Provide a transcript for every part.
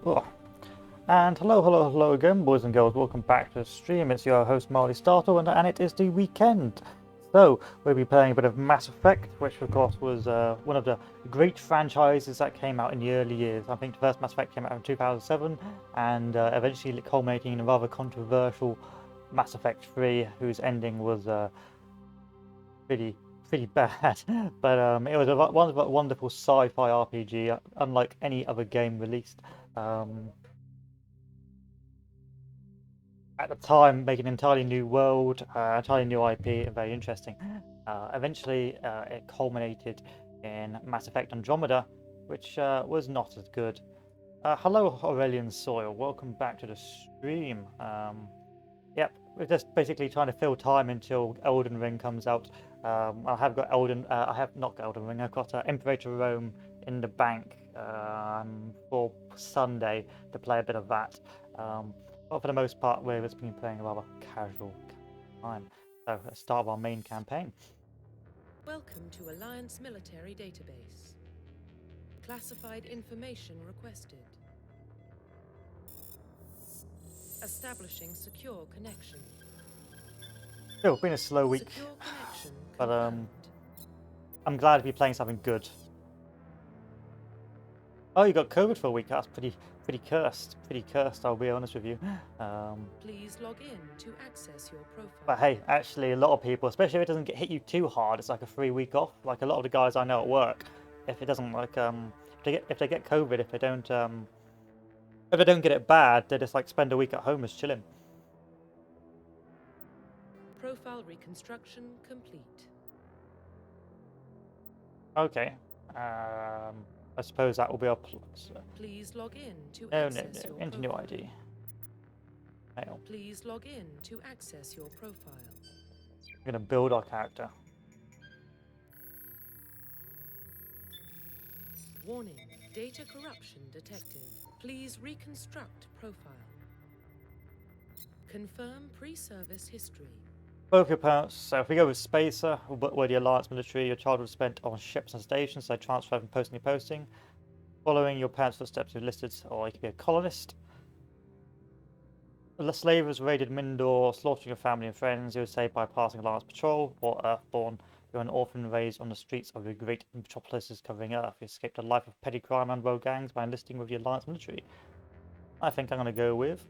Oh. And hello again, boys and girls. Welcome back to the stream. It's your host, Marley Startle, and it is the weekend. So, we'll be playing a bit of Mass Effect, which of course was one of the great franchises that came out in the early years. I think the first Mass Effect came out in 2007, and eventually culminating in a rather controversial Mass Effect 3, whose ending was pretty bad. But it was a wonderful sci-fi RPG, unlike any other game released. At the time, making an entirely new world, entirely new IP, and very interesting. Eventually, it culminated in Mass Effect Andromeda, which was not as good. Hello, Aurelian Soil. Welcome back to the stream. Yep, we're just basically trying to fill time until Elden Ring comes out. I have got I have not got Elden Ring. I've got Imperator Rome in the bank for Sunday to play a bit of that. But for the most part, we've just been playing a rather casual time. So let's start our main campaign. Welcome to Alliance Military Database. Classified information requested. Establishing secure connection. It's been a slow week, Secure connection but confirmed. I'm glad to be playing something good. Oh, you got COVID for a week. That's pretty cursed. Pretty cursed, I'll be honest with you. Please log in to access your profile. But hey, actually, a lot of people, especially if it doesn't hit you too hard, it's like a free week off. Like a lot of the guys I know at work, if it doesn't like if they get COVID, if they don't get it bad, they just like spend a week at home as chilling. Profile reconstruction complete. Okay. I suppose that will be our plus. Please log in to No, access your into new ID. Mail. Please log in to access your profile. We're gonna build our character. Warning, data corruption detected. Please reconstruct profile. Confirm pre-service history. Both your parents, so if we go with Spacer, where the Alliance military, your childhood was spent on ships and stations, so transfer from posting to posting. Following your parents' footsteps, you're listed, or you could be a colonist. The slavers raided Mindor, slaughtering your family and friends. You were saved by passing Alliance patrol, or Earthborn. You're an orphan raised on the streets of the great metropolises covering Earth. You escaped a life of petty crime and rogue gangs by enlisting with the Alliance military. I think I'm going to go with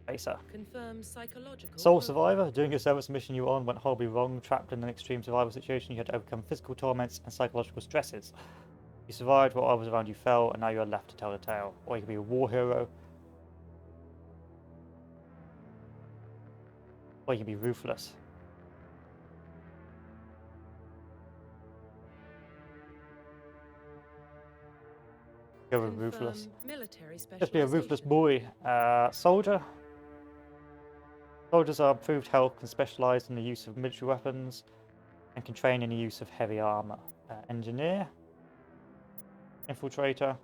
Spacer. Confirm psychological. Sole survivor. During your service mission you were on went horribly wrong. Trapped in an extreme survival situation, you had to overcome physical torments and psychological stresses. You survived while others around you fell, and now you are left to tell the tale. Or you could be a war hero. Or you can be ruthless. Go with ruthless. Just be a ruthless boy. Soldier. Soldiers are improved health and specialised in the use of military weapons and can train in the use of heavy armour. Engineer. Infiltrator.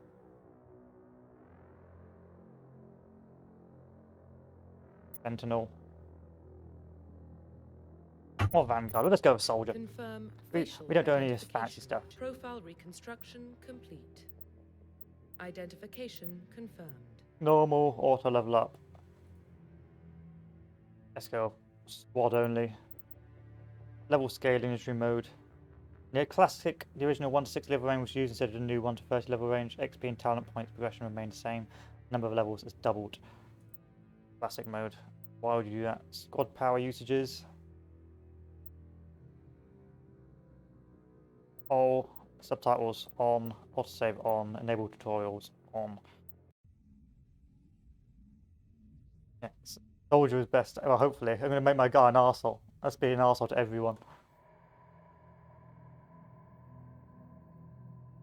Sentinel. Or Vanguard. Let's go with Soldier. Confirm We don't do any of this fancy stuff. Profile reconstruction complete. Identification confirmed. Normal, auto level up. Let's go. Squad only. Level scale industry mode. Near classic, the original 1 to 6 level range was used instead of the new 1 to 30 level range. XP and talent points progression remain the same. Number of levels is doubled. Classic mode. Why would you do that? Squad power usages. All subtitles on, autosave on, enable tutorials on. Yes. Soldier is best. Well, hopefully. I'm going to make my guy an arsehole. Let's be an arsehole to everyone.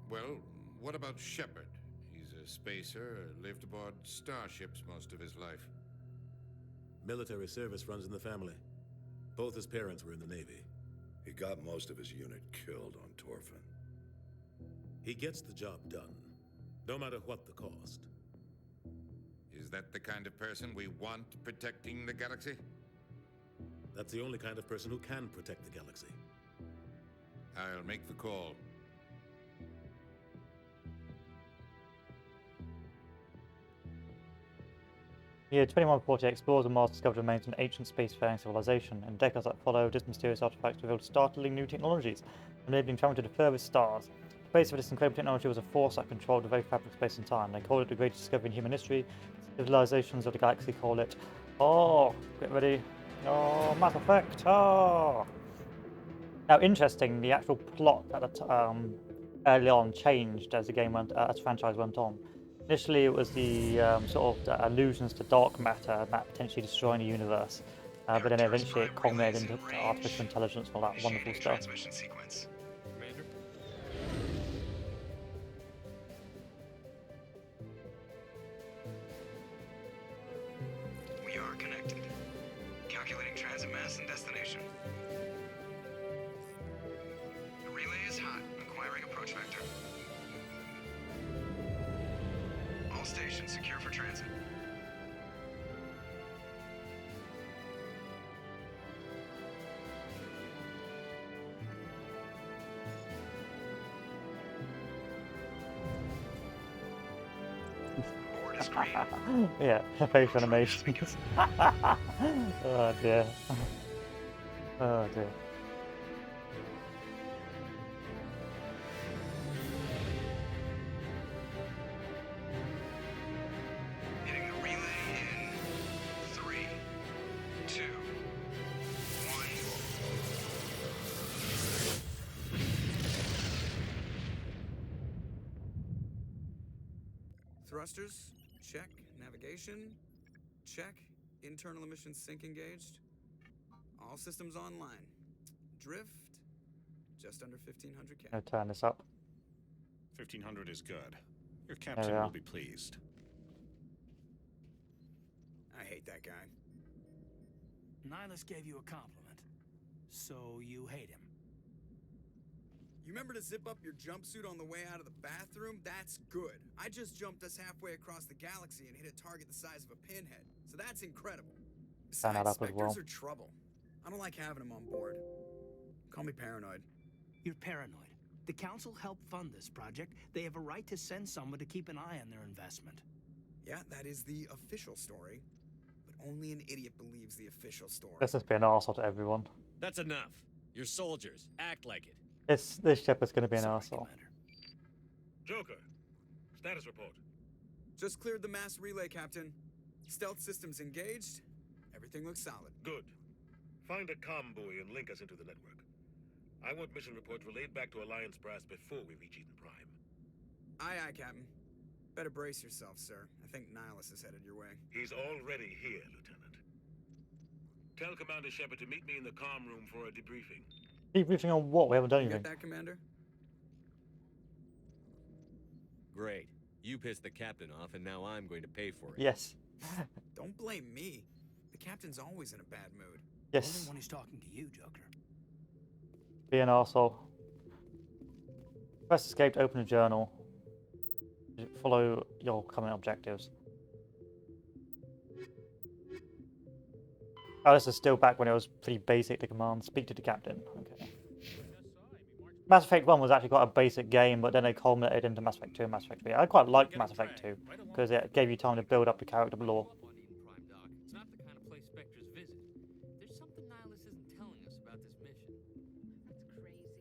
Well, what about Shepard? He's a spacer, lived aboard starships most of his life. Military service runs in the family. Both his parents were in the Navy. He got most of his unit killed on Torfin. He gets the job done, no matter what the cost. Is that the kind of person we want protecting the galaxy? That's the only kind of person who can protect the galaxy. I'll make the call. In the year 2140, explorers on Mars discovered remains of an ancient spacefaring civilization. In decades that followed, this mysterious artifact revealed startling new technologies, enabling travel to the furthest stars. The base of this incredible technology was a force that controlled the very fabric of space and time. They called it the greatest discovery in human history. Civilizations of the galaxy call it, oh, get ready, oh, Mass Effect, oh. Now, interesting, the actual plot at the early on changed as the game went, as the franchise went on. Initially, it was the sort of the allusions to dark matter that potentially destroying the universe, but then eventually it culminated into artificial intelligence and all that wonderful stuff. Transmission sequence. Commander? We are connected. Calculating transit mass and destination. The relay is hot, acquiring approach vector. All stations secure for transit. Board is green. Yeah, facial animations. Oh dear. Oh dear. Hitting the relay in 3, 2, 1. Thrusters, check. Navigation, check. Internal emissions sync engaged. All systems online. Drift, just under 1500 I'll K. turn this up. 1500 is good. Your There captain we are. will be pleased. I hate that guy. Nihilus gave you a compliment, so you hate him. You remember to zip up your jumpsuit on the way out of the bathroom? That's good. I just jumped us halfway across the galaxy and hit a target the size of a pinhead, so that's incredible. Turn that Besides, up as Spectres well. are trouble. I don't like having them on board. Call me paranoid. You're paranoid. The Council helped fund this project. They have a right to send someone to keep an eye on their investment. Yeah, that is the official story. But only an idiot believes the official story. Let's just be an arsehole to everyone. That's enough. You're soldiers. Act like it. This Shepard's gonna be an Sorry, arsehole. Commander. Joker, status report. Just cleared the mass relay, Captain. Stealth systems engaged. Everything looks solid. Good. Find a comm buoy and link us into the network. I want mission reports relayed back to Alliance brass before we reach Eden Prime. Aye, aye, Captain. Better brace yourself, sir. I think Nihilus is headed your way. He's already here, Lieutenant. Tell Commander Shepard to meet me in the comm room for a debriefing. Debriefing on what? We haven't done You anything. get that, Commander? Great. You pissed the captain off, and now I'm going to pay for it. Yes. Don't blame me. The Captain's always in a bad mood. Only Yes. when he's talking to you, Joker. Be an arsehole. Press escape to open a journal. Follow your current objectives. Oh, this is still back when it was pretty basic to command. Speak to the captain. Okay. Mass Effect 1 was actually quite a basic game, but then they culminated into Mass Effect 2 and Mass Effect 3. I quite liked Mass Effect 2 because it gave you time to build up the character lore. It's not the kind of place Spectres visit. There's something Nihilus isn't telling us about this mission. That's crazy.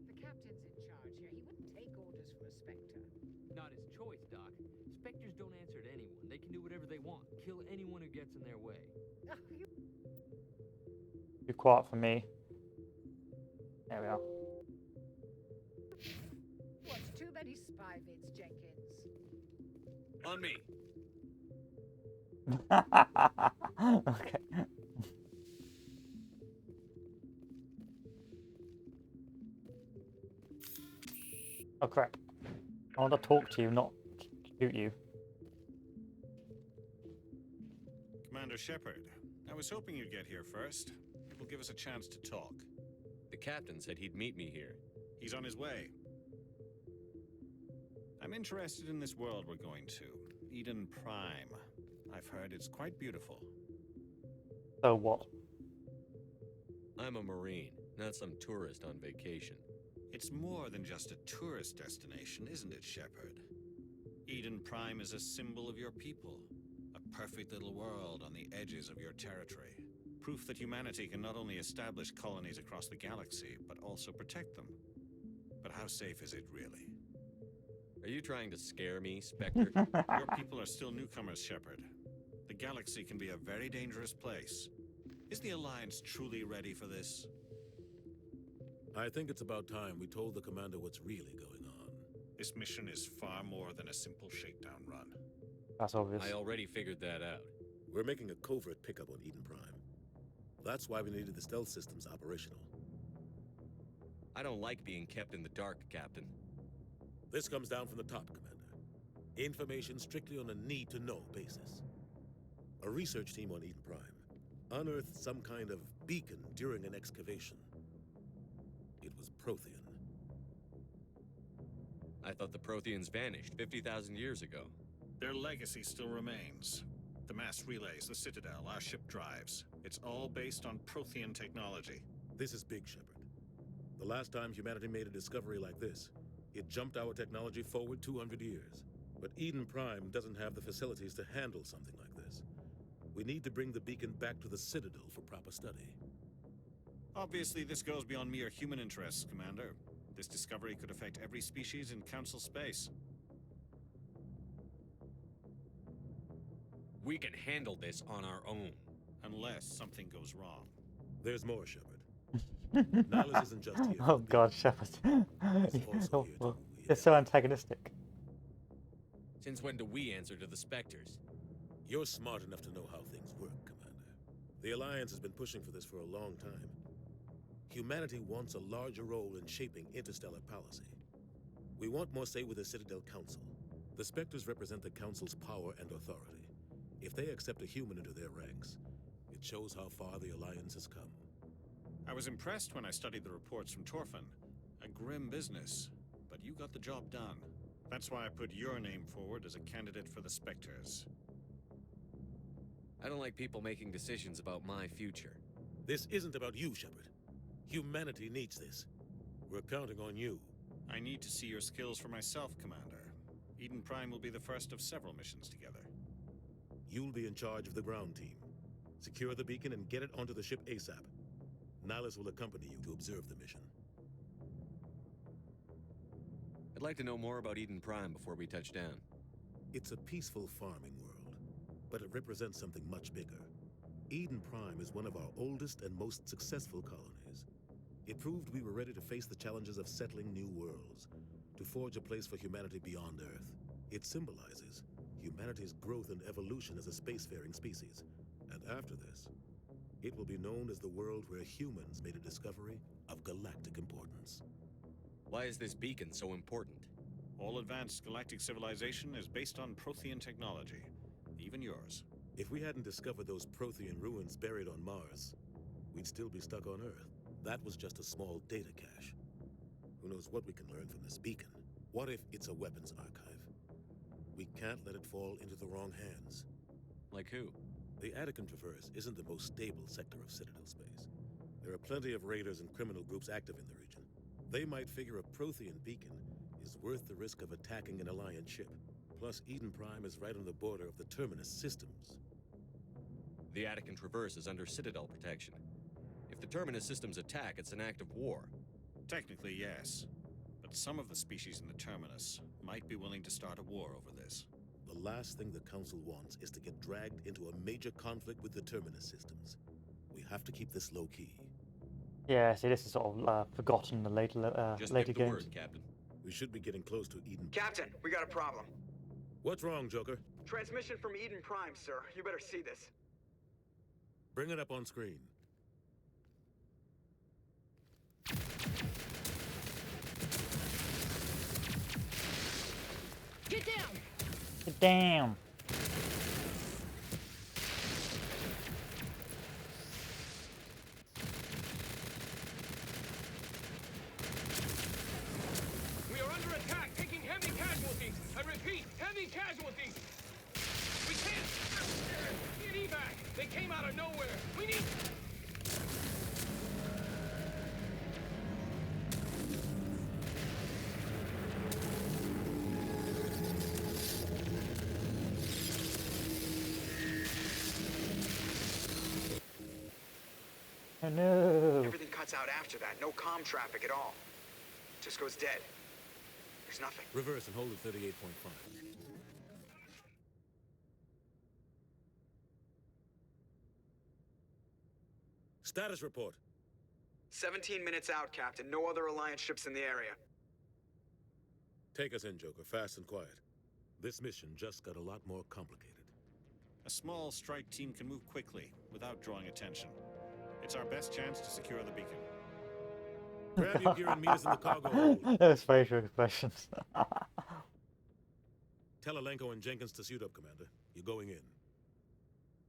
The captain's in charge here. He wouldn't take orders from a Spectre. Not his choice, Doc. Spectres don't answer to anyone. They can do whatever they want. Kill anyone who gets in their way. Be quiet for me. There we are. What's too many spy vids, Jenkins? On me. Okay. Oh crap. I want to talk to you, not shoot you. Commander Shepard, I was hoping you'd get here first. It will give us a chance to talk. The captain said he'd meet me here. He's on his way. I'm interested in this world we're going to. Eden Prime. I've heard it's quite beautiful. So what? I'm a Marine, not some tourist on vacation. It's more than just a tourist destination, isn't it, Shepard? Eden Prime is a symbol of your people. A perfect little world on the edges of your territory. Proof that humanity can not only establish colonies across the galaxy, but also protect them. But how safe is it really? Are you trying to scare me, Spectre? Your people are still newcomers, Shepard. The galaxy can be a very dangerous place. Is the Alliance truly ready for this? I think it's about time we told the commander what's really going on. This mission is far more than a simple shakedown run. That's obvious. I already figured that out. We're making a covert pickup on Eden Prime. That's why we needed the stealth systems operational. I don't like being kept in the dark, Captain. This comes down from the top, Commander. Information strictly on a need-to-know basis. A research team on Eden Prime unearthed some kind of beacon during an excavation. It was Prothean. I thought the Protheans vanished 50,000 years ago. Their legacy still remains. The mass relays, the Citadel, our ship drives. It's all based on Prothean technology. This is big, Shepard. The last time humanity made a discovery like this, it jumped our technology forward 200 years. But Eden Prime doesn't have the facilities to handle something like this. We need to bring the beacon back to the Citadel for proper study. Obviously, this goes beyond mere human interests, Commander. This discovery could affect every species in Council space. We can handle this on our own. Unless something goes wrong. There's more, Shepard. Nihilus isn't just here. Oh god, Shepard. He's also here to It's so antagonistic. Since when do we answer to the Spectres? You're smart enough to know how things work, Commander. The Alliance has been pushing for this for a long time. Humanity wants a larger role in shaping interstellar policy. We want more say with the Citadel Council. The Spectres represent the Council's power and authority. If they accept a human into their ranks, it shows how far the Alliance has come. I was impressed when I studied the reports from Torfin. A grim business, but you got the job done. That's why I put your name forward as a candidate for the Spectres. I don't like people making decisions about my future. This isn't about you, Shepard. Humanity needs this. We're counting on you. I need to see your skills for myself, Commander. Eden Prime will be the first of several missions together. You'll be in charge of the ground team. Secure the beacon and get it onto the ship ASAP. Nihilus will accompany you to observe the mission. I'd like to know more about Eden Prime before we touch down. It's a peaceful farming world, but it represents something much bigger. Eden Prime is one of our oldest and most successful colonies. It proved we were ready to face the challenges of settling new worlds, to forge a place for humanity beyond Earth. It symbolizes humanity's growth and evolution as a spacefaring species. And after this, it will be known as the world where humans made a discovery of galactic importance. Why is this beacon so important? All advanced galactic civilization is based on Prothean technology, even yours. If we hadn't discovered those Prothean ruins buried on Mars, we'd still be stuck on Earth. That was just a small data cache. Who knows what we can learn from this beacon? What if it's a weapons archive? We can't let it fall into the wrong hands. Like who? The Attican Traverse isn't the most stable sector of Citadel space. There are plenty of raiders and criminal groups active in the region. They might figure a Prothean beacon is worth the risk of attacking an Alliance ship. Plus, Eden Prime is right on the border of the Terminus systems. The Attican Traverse is under Citadel protection. If the Terminus systems attack, it's an act of war. Technically, yes. But some of the species in the Terminus might be willing to start a war over this. The last thing the Council wants is to get dragged into a major conflict with the Terminus systems. We have to keep this low-key. Yeah, see, this is sort of forgotten in the later, Just later give the games. word, Captain. We should be getting close to Eden. Captain, we got a problem. What's wrong, Joker? Transmission from Eden Prime, sir. You better see this. Bring it up on screen. Get down! Get down! We are under attack, taking heavy casualties. I repeat, heavy casualties. We can't get evac. They came out of nowhere. We need. Oh no. Everything cuts out after that. No comm traffic at all. Just goes dead. There's nothing. Reverse and hold at 38.5. Status report. 17 minutes out, Captain. No other Alliance ships in the area. Take us in, Joker, fast and quiet. This mission just got a lot more complicated. A small strike team can move quickly, without drawing attention. It's our best chance to secure the beacon. Grab your gear and meet us in the cargo hold. Those facial expressions. Tell Alenko and Jenkins to suit up, Commander. You're going in.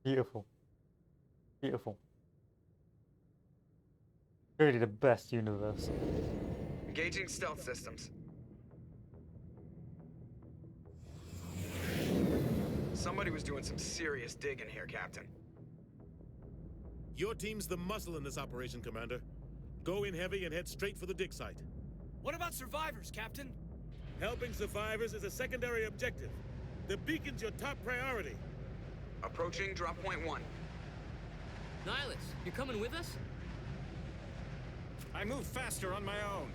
Beautiful. Beautiful. Really the best universe. Engaging stealth systems. Somebody was doing some serious digging here, Captain. Your team's the muscle in this operation, Commander. Go in heavy and head straight for the dig site. What about survivors, Captain? Helping survivors is a secondary objective. The beacon's your top priority. Approaching drop point 1. Nihilus, you coming with us? I move faster on my own.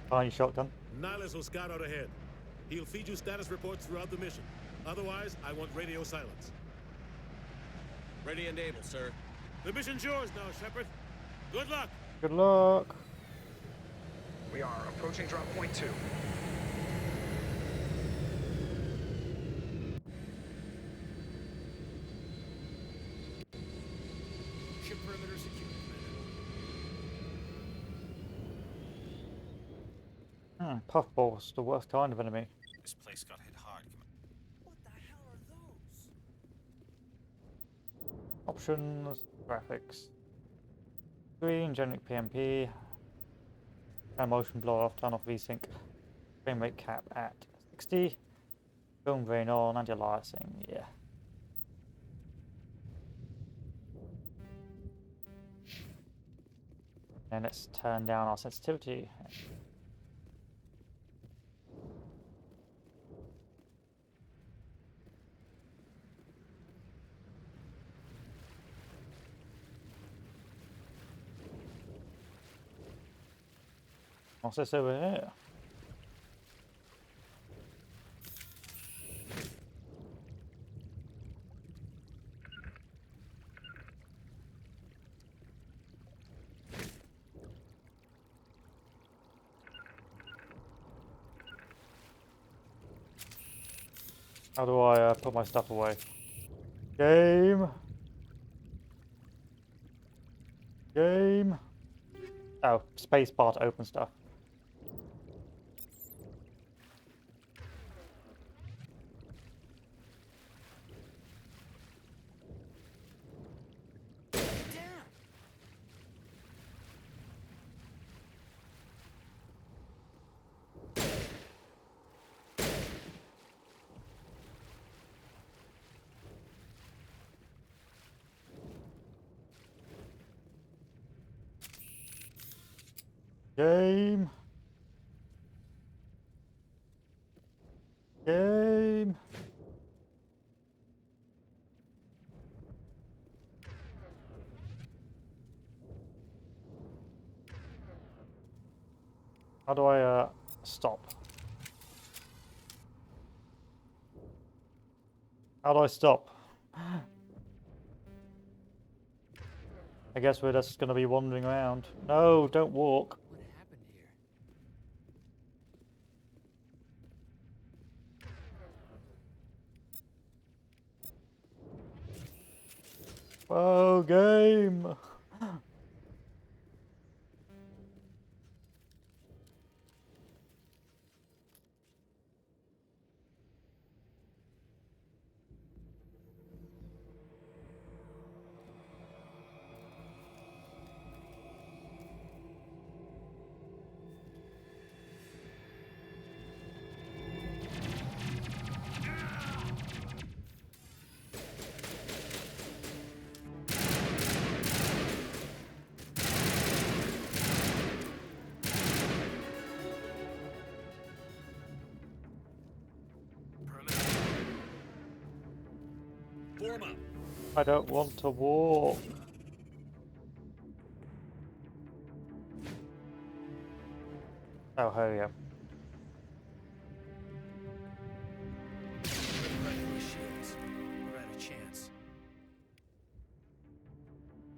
Tiny shotgun. Nihilus will scout out ahead. He'll feed you status reports throughout the mission. Otherwise, I want radio silence. Ready and able, sir. The mission's yours now, Shepard. Good luck. Good luck. We are approaching drop point 2. Ship perimeter secure, Commander. Puffballs, the worst kind of enemy. This place got hit hard. What the hell are those? Options, graphics. Green, generic PMP. Turn motion blow off, turn off VSync. Frame rate cap at 60. Film grain on, anti-aliasing, yeah. And let's turn down our sensitivity. What's this over here? How do I put my stuff away? Game. Game. Oh, space bar to open stuff. Game. Game. How do I stop? How do I stop? I guess we're just gonna be wandering around. No, don't walk. What happened here? Oh, game. Form up. I don't want to walk. Oh, hurry up. Regular shields. We're at a chance.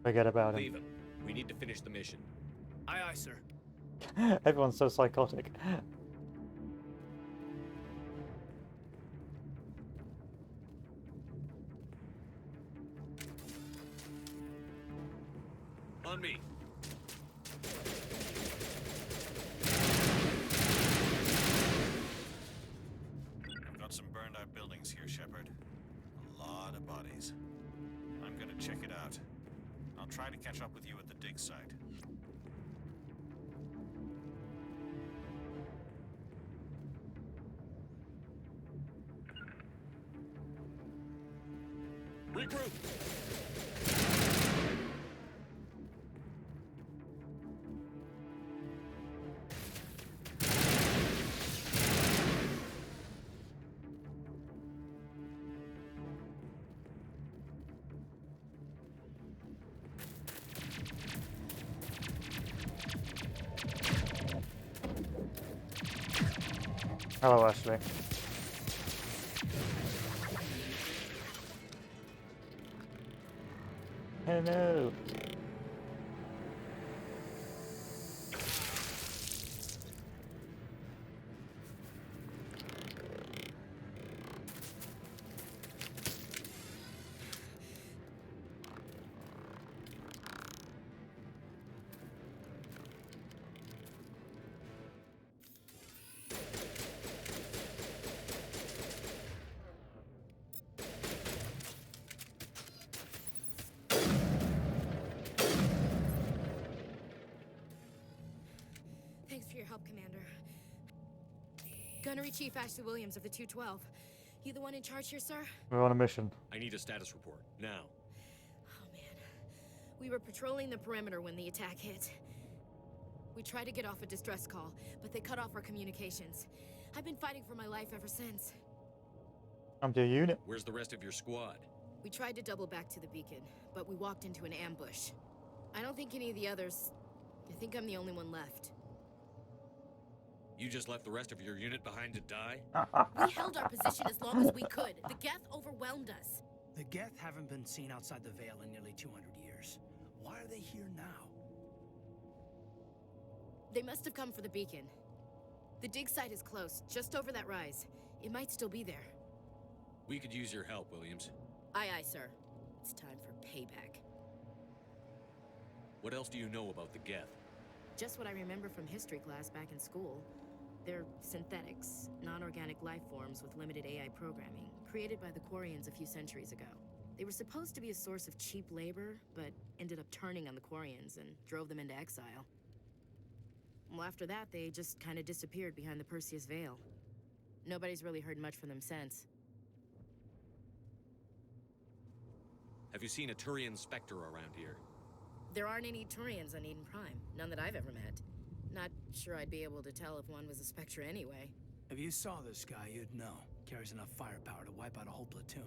Forget about him. Leave him. We need to finish the mission. Aye, aye, sir. Everyone's so psychotic. On me. Got some burned out buildings here, Shepard. A lot of bodies. I'm gonna check it out. I'll try to catch up with you at the dig site. Regroup. Hello, Ashley. Hello. Thanks for your help, Commander. Gunnery Chief Ashley Williams of the 212. You the one in charge here, sir? We're on a mission. I need a status report, now. Oh, man. We were patrolling the perimeter when the attack hit. We tried to get off a distress call, but they cut off our communications. I've been fighting for my life ever since. I'm to your unit. Where's the rest of your squad? We tried to double back to the beacon, but we walked into an ambush. I don't think any of the others... I think I'm the only one left. You just left the rest of your unit behind to die? We held our position as long as we could. The Geth overwhelmed us. The Geth haven't been seen outside the Veil in nearly 200 years. Why are they here now? They must have come for the beacon. The dig site is close, just over that rise. It might still be there. We could use your help, Williams. Aye, aye, sir. It's time for payback. What else do you know about the Geth? Just what I remember from history class back in school. They're synthetics, non-organic life forms with limited AI programming, created by the Quarians a few centuries ago. They were supposed to be a source of cheap labor, but ended up turning on the Quarians and drove them into exile. Well, after that, they just kind of disappeared behind the Perseus Veil. Nobody's really heard much from them since. Have you seen a Turian Spectre around here? There aren't any Turians on Eden Prime, none that I've ever met. Not sure I'd be able to tell if one was a Spectre anyway. If you saw this guy, you'd know. Carries enough firepower to wipe out a whole platoon.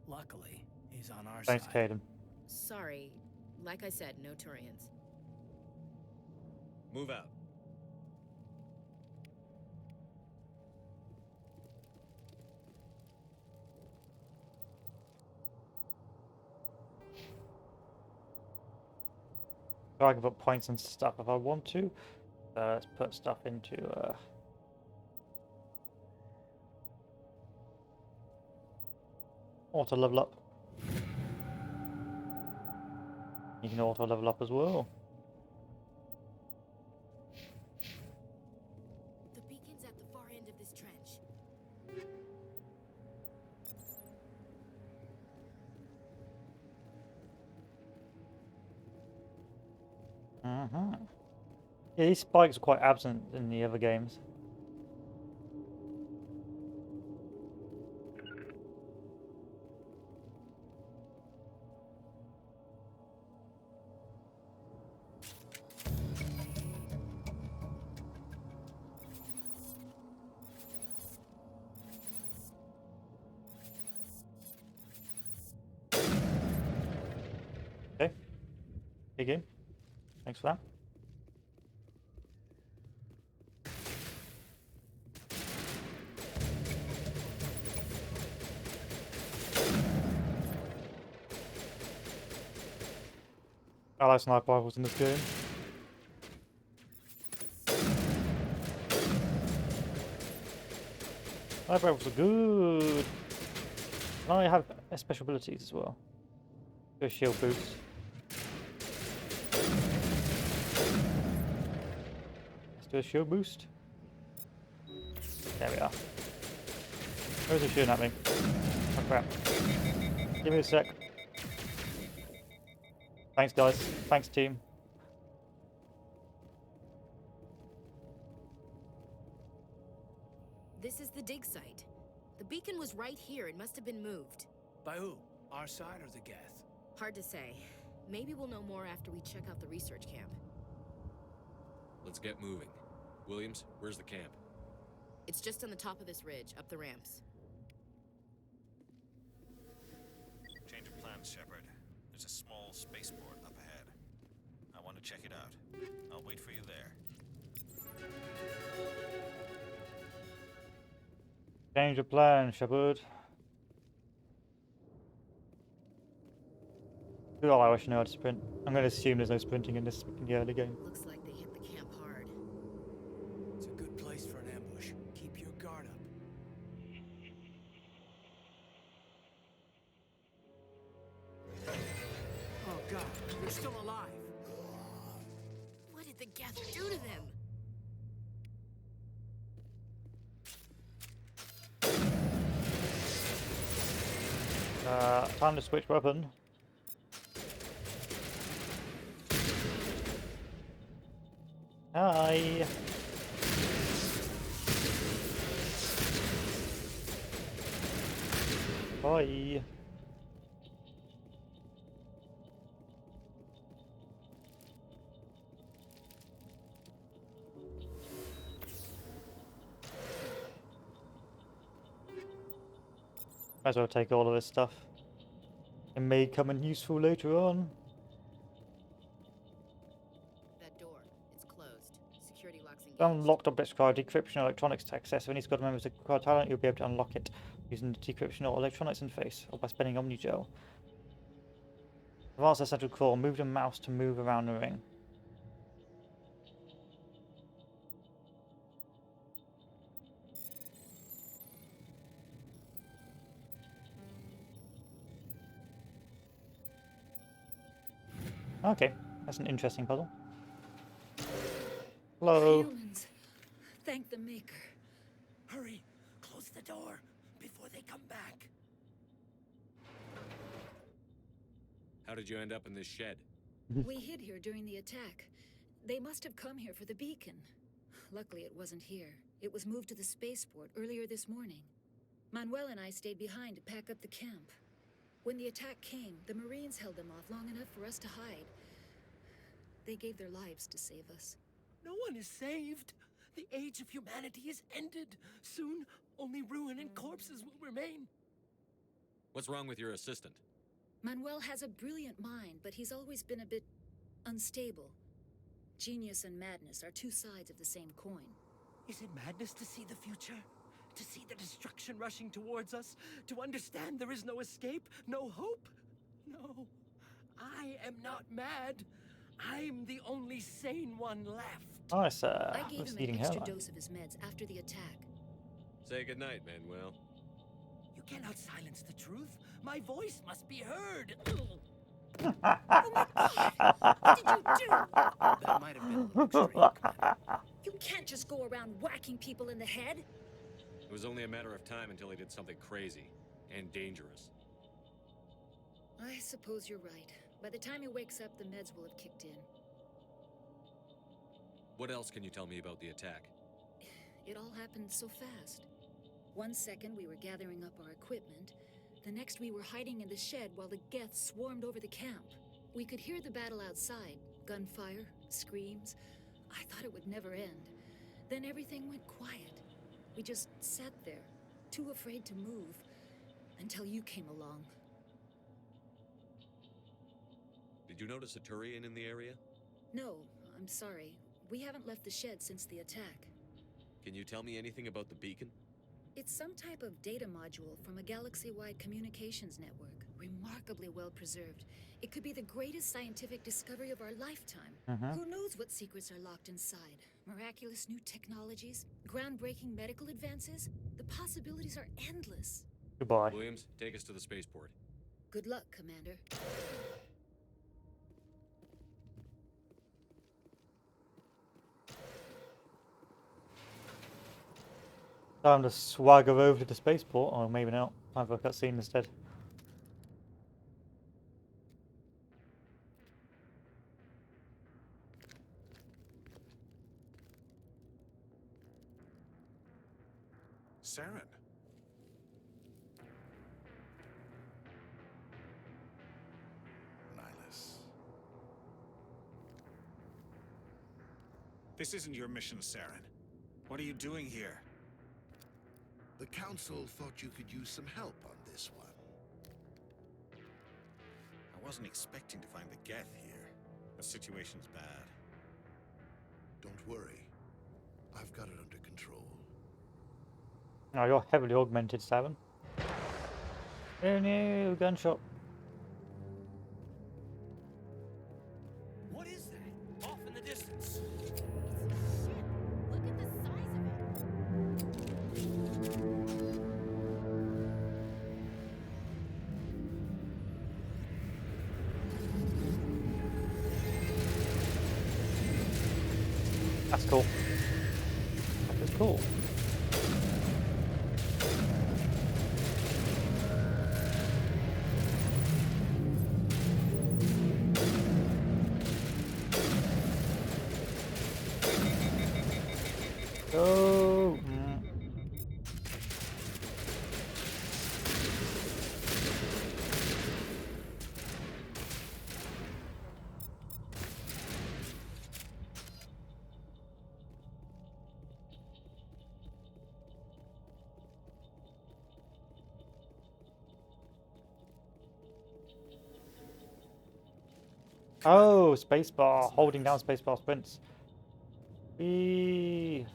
Luckily, he's on our Thanks, side. Caden. Sorry. Like I said, no Turians. Move out. So I can put points and stuff if I want to. Let's put stuff into auto level up. You can auto level up as well. The beacon's at the far end of this trench. Yeah, these spikes are quite absent in the other games. Okay. Big game. Thanks for that. I like sniper rifles in this game. Sniper rifles are good. And I have special abilities as well. Do a shield boost. Let's do a shield boost. There we are. Where's he shooting at me? Oh crap. Give me a sec. Thanks guys. Thanks team. This is the dig site. The beacon was right here. It must have been moved. By who? Our side or the Geth? Hard to say. Maybe we'll know more after we check out the research camp. Let's get moving. Williams, where's the camp? It's just on the top of this ridge, up the ramps. Change of plans, Shepard. There's a small spaceport up ahead. I want to check it out. I'll wait for you there. Change of plan, Shepard. Oh, I wish I knew how to sprint. I'm going to assume there's no sprinting in the early game. Looks like they hit the camp hard. It's a good place for an ambush. Keep your guard up. Oh god, they're still alive. What did the Geth do to them? Time to switch weapon. Hi. Bye. Might as well take all of this stuff. It may come in useful later on. That door, it's closed. Security locks engaged. Unlocked objects require decryption or electronics to access. If any squad members acquire talent, you'll be able to unlock it using the decryption or electronics interface, or by spending Omnigel. Advance the central core. Move the mouse to move around the ring. Okay, that's an interesting puzzle. Hello. Humans, thank the Maker. Hurry, close the door before they come back. How did you end up in this shed? We hid here during the attack. They must have come here for the beacon. Luckily, it wasn't here. It was moved to the spaceport earlier this morning. Manuel and I stayed behind to pack up the camp. When the attack came, the Marines held them off long enough for us to hide. They gave their lives to save us. No one is saved. The age of humanity is ended. Soon, only ruin and corpses will remain. What's wrong with your assistant? Manuel has a brilliant mind, but he's always been a bit unstable. Genius and madness are two sides of the same coin. Is it madness to see the future? To see the destruction rushing towards us? To understand there is no escape? No hope? No. I am not mad. I'm the only sane one left. Nice, I gave was him eating an extra hairline. dose of his meds after the attack. Say goodnight, Manuel. You cannot silence the truth. My voice must be heard. Oh my God! What did you do? That might have been a little extreme, Commander. You can't just go around whacking people in the head. It was only a matter of time until he did something crazy and dangerous. I suppose you're right. By the time he wakes up, the meds will have kicked in. What else can you tell me about the attack? It all happened so fast. 1 second we were gathering up our equipment. The next we were hiding in the shed while the Geth swarmed over the camp. We could hear the battle outside. Gunfire, screams. I thought it would never end. Then everything went quiet. We just sat there, too afraid to move, until you came along. Did you notice a Turian in the area? No, I'm sorry. We haven't left the shed since the attack. Can you tell me anything about the beacon? It's some type of data module from a galaxy-wide communications network. Remarkably well preserved. It could be the greatest scientific discovery of our lifetime. Who knows what secrets are locked inside? Miraculous new technologies? Groundbreaking medical advances? The possibilities are endless. Goodbye. Williams, take us to the spaceport. Good luck, Commander. Time to swagger over to the spaceport, or maybe not. Time for a cutscene instead. Saren. Nihilus. This isn't your mission, Saren. What are you doing here? The Council thought you could use some help on this one. I wasn't expecting to find the Geth here. The situation's bad. Don't worry. I've got it under control. Now you're heavily augmented, 7. Oh no, gunshot. What is that? Off in the distance. That's cool. That is cool. Oh. Oh, spacebar. Holding down spacebar sprints. Whee.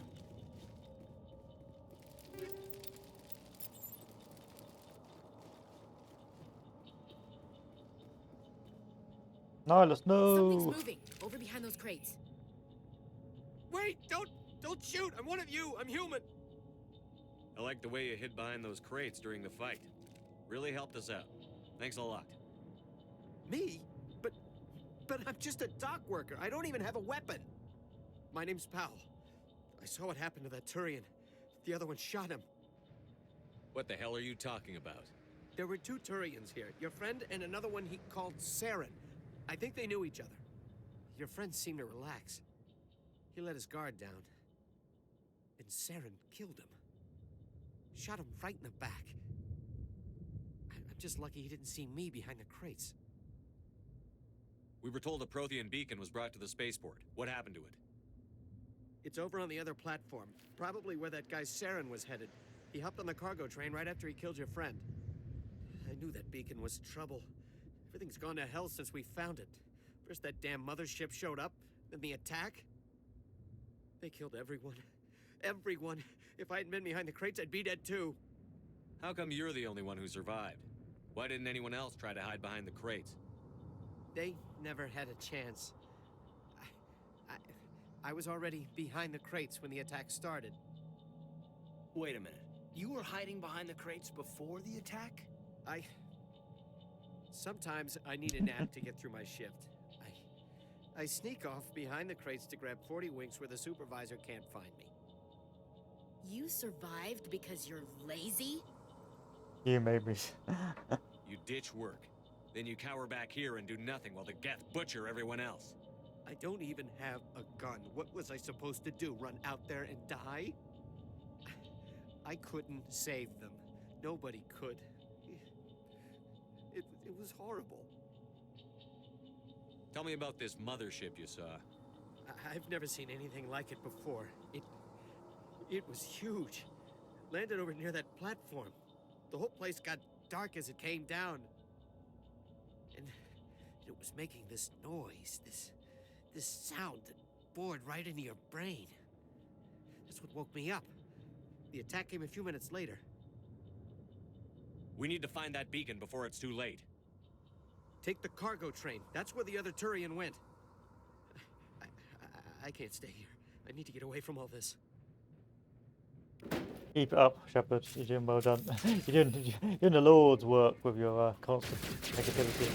Nihilus, no. Something's moving over behind those crates. Wait! Don't shoot! I'm one of you! I'm human! I like the way you hid behind those crates during the fight. Really helped us out. Thanks a lot. Me? But I'm just a dock worker. I don't even have a weapon. My name's Powell. I saw what happened to that Turian. The other one shot him. What the hell are you talking about? There were 2 Turians here. Your friend and another one he called Saren. I think they knew each other. Your friend seemed to relax. He let his guard down. And Saren killed him. Shot him right in the back. I'm just lucky he didn't see me behind the crates. We were told a Prothean beacon was brought to the spaceport. What happened to it? It's over on the other platform. Probably where that guy Saren was headed. He hopped on the cargo train right after he killed your friend. I knew that beacon was trouble. Everything's gone to hell since we found it. First that damn mothership showed up, then the attack. They killed everyone. Everyone. If I hadn't been behind the crates, I'd be dead too. How come you're the only one who survived? Why didn't anyone else try to hide behind the crates? They never had a chance. I was already behind the crates when the attack started. Wait a minute. You were hiding behind the crates before the attack? Sometimes I need a nap to get through my shift. I sneak off behind the crates to grab 40 winks where the supervisor can't find me. You survived because you're lazy? You made me. You ditch work. Then you cower back here and do nothing while the Geth butcher everyone else. I don't even have a gun. What was I supposed to do? Run out there and die? I couldn't save them. Nobody could. It was horrible. Tell me about this mothership you saw. I've never seen anything like it before. It was huge. Landed over near that platform. The whole place got dark as it came down. And it was making this noise, this sound that bored right into your brain. That's what woke me up. The attack came a few minutes later. We need to find that beacon before it's too late. Take the cargo train. That's where the other Turian went. I can't stay here. I need to get away from all this. Keep it up, Shepard. You're doing well done. You're doing the Lord's work with your constant negativity.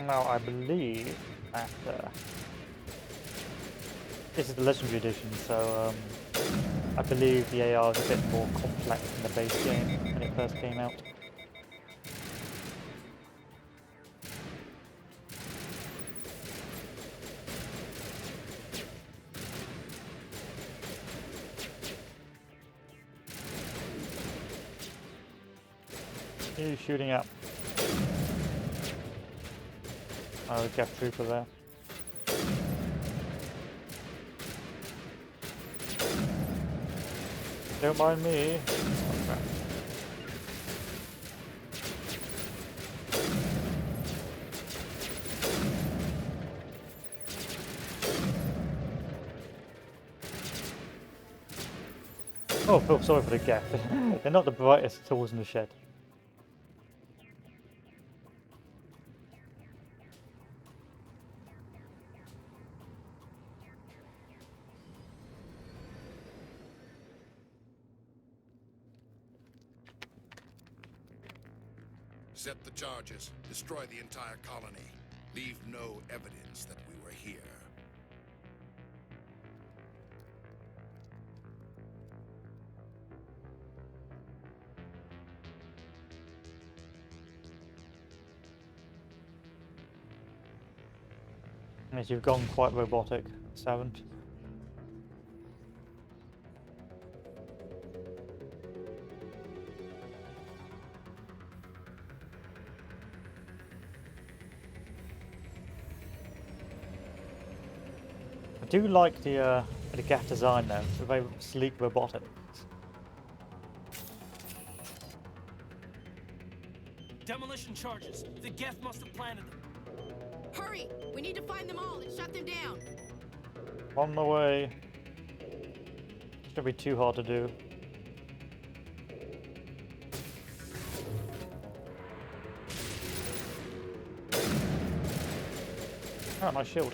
Now I believe that this is the Legendary Edition, so I believe the AR is a bit more complex than the base game when it first came out. Who are you shooting at? Oh, the Geth Trooper there. Don't mind me. Oh, crap. Oh, feel sorry for the Geth. They're not the brightest tools in the shed. Set the charges. Destroy the entire colony. Leave no evidence that we were here. Yes, you've gone quite robotic, haven't? I do like the Geth design though. It's very sleek, robotic. Demolition charges. The Geth must have planted them. Hurry! We need to find them all and shut them down. On the way. It's gonna be too hard to do. Oh, my shield.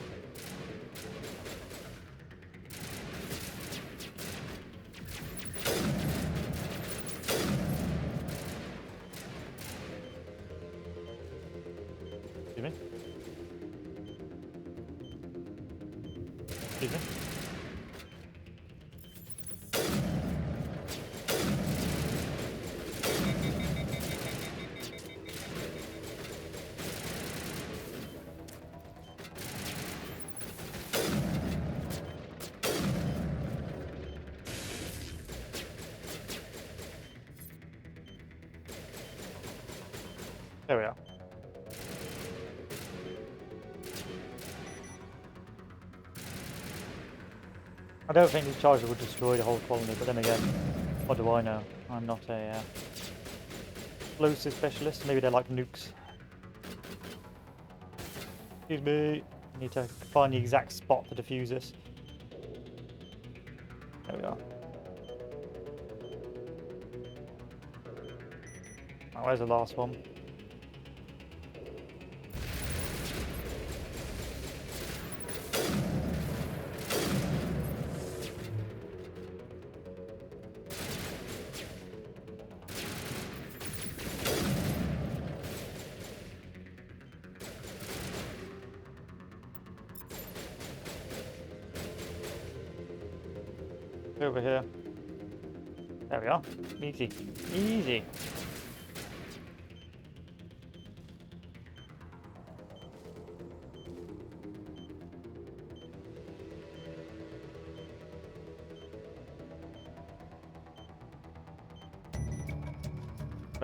Excuse me. Excuse me. There we are. I don't think these charges would destroy the whole colony, but then again, what do I know? I'm not a explosive specialist. Maybe they're like nukes. Excuse me. I need to find the exact spot to defuse this. There we are. Oh, where's the last one? Over here. There we are. Easy. Easy.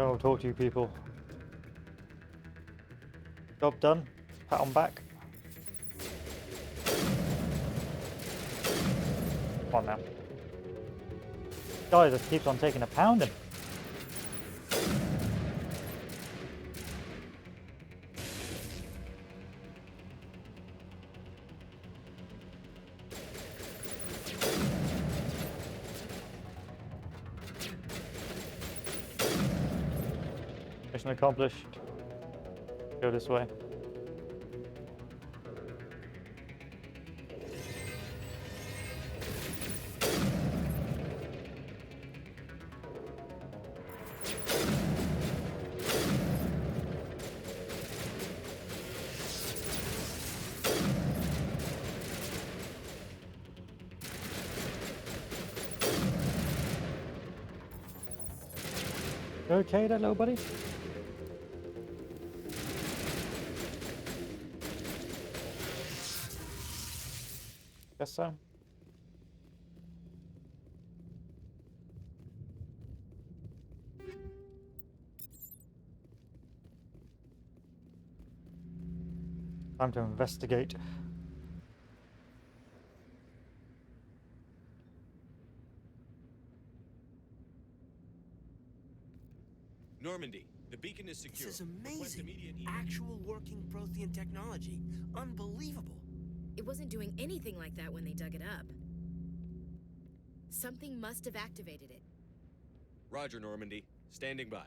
Oh, talk to you people. Job done. Pat on back. Come on now. Guy just keeps on taking a pounding. Mission accomplished. Go this way. You okay there, little buddy? Guess so. Time to investigate. Normandy, the beacon is secure. This is Request amazing. immediate Actual working Prothean technology. Unbelievable. It wasn't doing anything like that when they dug it up. Something must have activated it. Roger, Normandy. Standing by.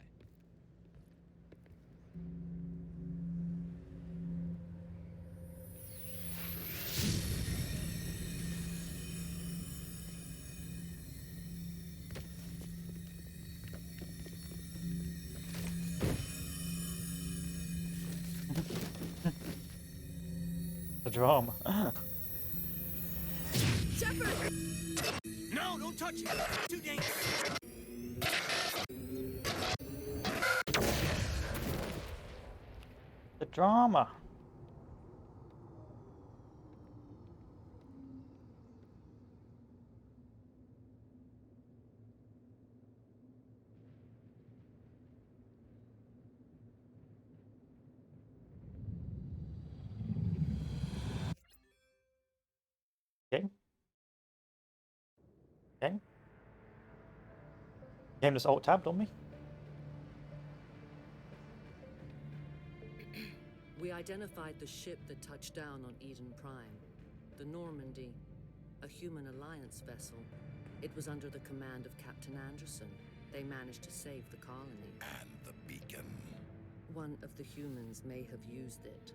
The drama. Shepard! No, don't touch it. Too dangerous. The drama. Okay. Okay. Game just alt tabbed on me. We identified the ship that touched down on Eden Prime. The Normandy. A human alliance vessel. It was under the command of Captain Anderson. They managed to save the colony. And the beacon. One of the humans may have used it.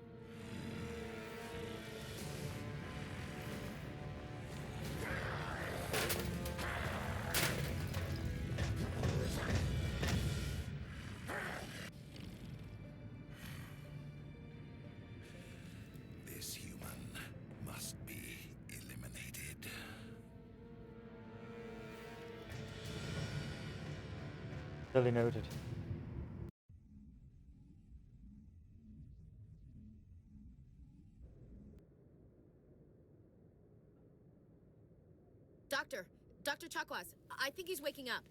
This human must be eliminated. Duly noted. Dr. Chakwas, I think he's waking up.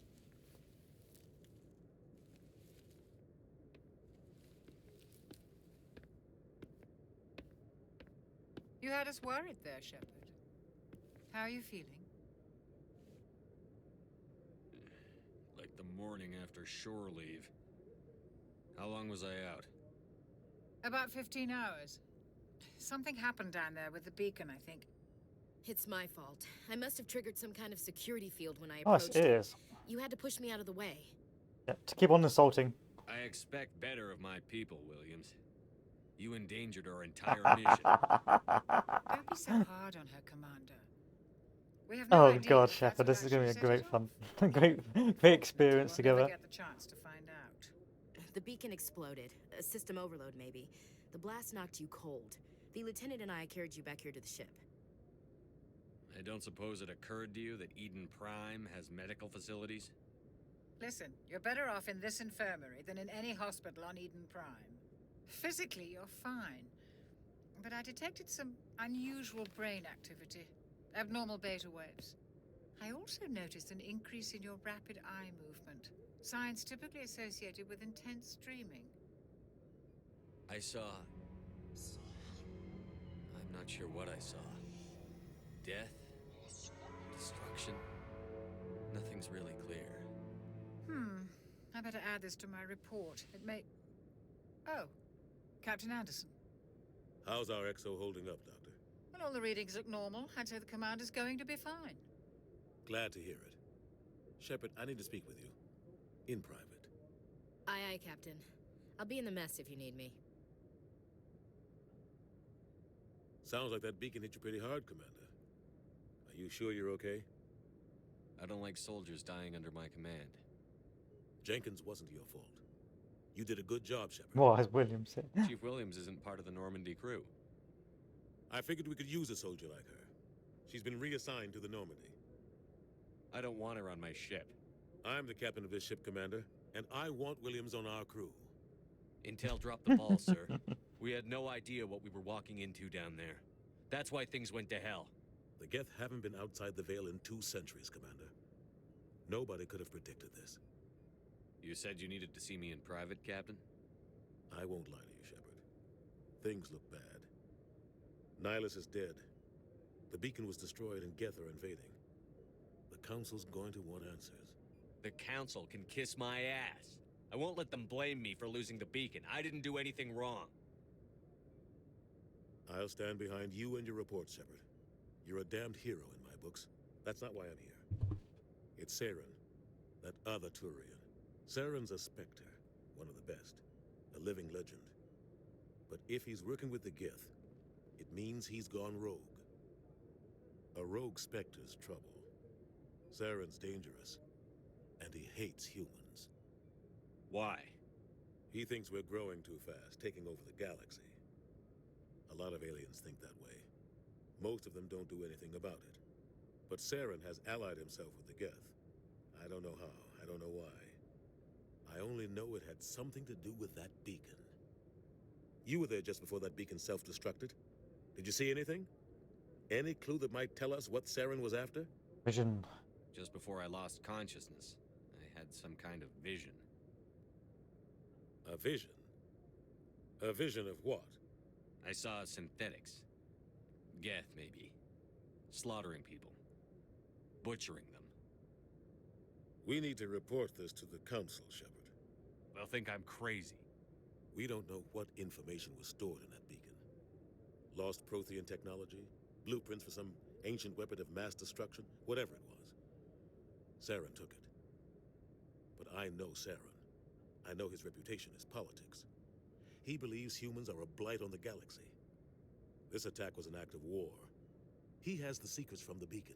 You had us worried there, Shepard. How are you feeling? Like the morning after shore leave. How long was I out? About 15 hours. Something happened down there with the beacon, I think. It's my fault. I must have triggered some kind of security field when I Oh, approached it is. You had to push me out of the way. Yeah, to keep on insulting. I expect better of my people, Williams. You endangered our entire mission. Don't be so hard on her, Commander. We have no Oh idea god, if that's Shepard, what this is going to actually be a great set it fun, great experience We'll together. never get the chance to find out. The beacon exploded. A system overload, maybe. The blast knocked you cold. The lieutenant and I carried you back here to the ship. I don't suppose it occurred to you that Eden Prime has medical facilities? Listen, you're better off in this infirmary than in any hospital on Eden Prime. Physically, you're fine. But I detected some unusual brain activity. Abnormal beta waves. I also noticed an increase in your rapid eye movement. Signs typically associated with intense dreaming. I saw... I'm not sure what I saw. Death? Destruction? Nothing's really clear. I better add this to my report. It may... Oh, Captain Anderson. How's our XO holding up, Doctor? Well, all the readings look normal. I'd say the commander's going to be fine. Glad to hear it. Shepard, I need to speak with you. In private. Aye, aye, Captain. I'll be in the mess if you need me. Sounds like that beacon hit you pretty hard, Commander. Are you sure you're okay? I don't like soldiers dying under my command. Jenkins wasn't your fault. You did a good job, Shepard. What has Williams said? Chief Williams isn't part of the Normandy crew. I figured we could use a soldier like her. She's been reassigned to the Normandy. I don't want her on my ship. I'm the captain of this ship, Commander, and I want Williams on our crew. Intel dropped the ball, sir. We had no idea what we were walking into down there. That's why things went to hell. The Geth haven't been outside the Veil in 2 centuries, Commander. Nobody could have predicted this. You said you needed to see me in private, Captain? I won't lie to you, Shepard. Things look bad. Nihilus is dead. The beacon was destroyed and Geth are invading. The Council's going to want answers. The Council can kiss my ass. I won't let them blame me for losing the beacon. I didn't do anything wrong. I'll stand behind you and your report, Shepard. You're a damned hero in my books. That's not why I'm here. It's Saren, that other Turian. Saren's a Spectre, one of the best. A living legend. But if he's working with the Geth, it means he's gone rogue. A rogue Spectre's trouble. Saren's dangerous, and he hates humans. Why? He thinks we're growing too fast, taking over the galaxy. A lot of aliens think that way. Most of them don't do anything about it. But Saren has allied himself with the Geth. I don't know how, I don't know why. I only know it had something to do with that beacon. You were there just before that beacon self-destructed. Did you see anything? Any clue that might tell us what Saren was after? Vision. Just before I lost consciousness, I had some kind of vision. A vision? A vision of what? I saw synthetics. Geth, maybe. Slaughtering people. Butchering them. We need to report this to the Council, Shepard. They'll think I'm crazy. We don't know what information was stored in that beacon. Lost Prothean technology? Blueprints for some ancient weapon of mass destruction? Whatever it was. Saren took it. But I know Saren. I know his reputation is politics. He believes humans are a blight on the galaxy. This attack was an act of war. He has the secrets from the beacon.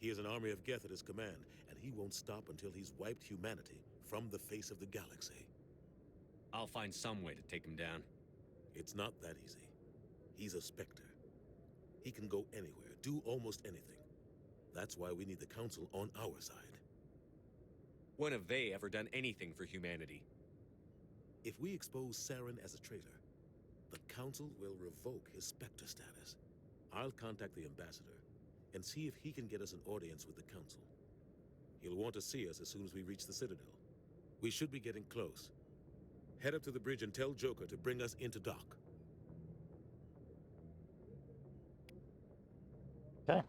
He has an army of Geth at his command, and he won't stop until he's wiped humanity from the face of the galaxy. I'll find some way to take him down. It's not that easy. He's a Spectre. He can go anywhere, do almost anything. That's why we need the Council on our side. When have they ever done anything for humanity? If we expose Saren as a traitor, the Council will revoke his Spectre status. I'll contact the Ambassador and see if he can get us an audience with the Council. He'll want to see us as soon as we reach the Citadel. We should be getting close. Head up to the bridge and tell Joker to bring us into dock. Okay.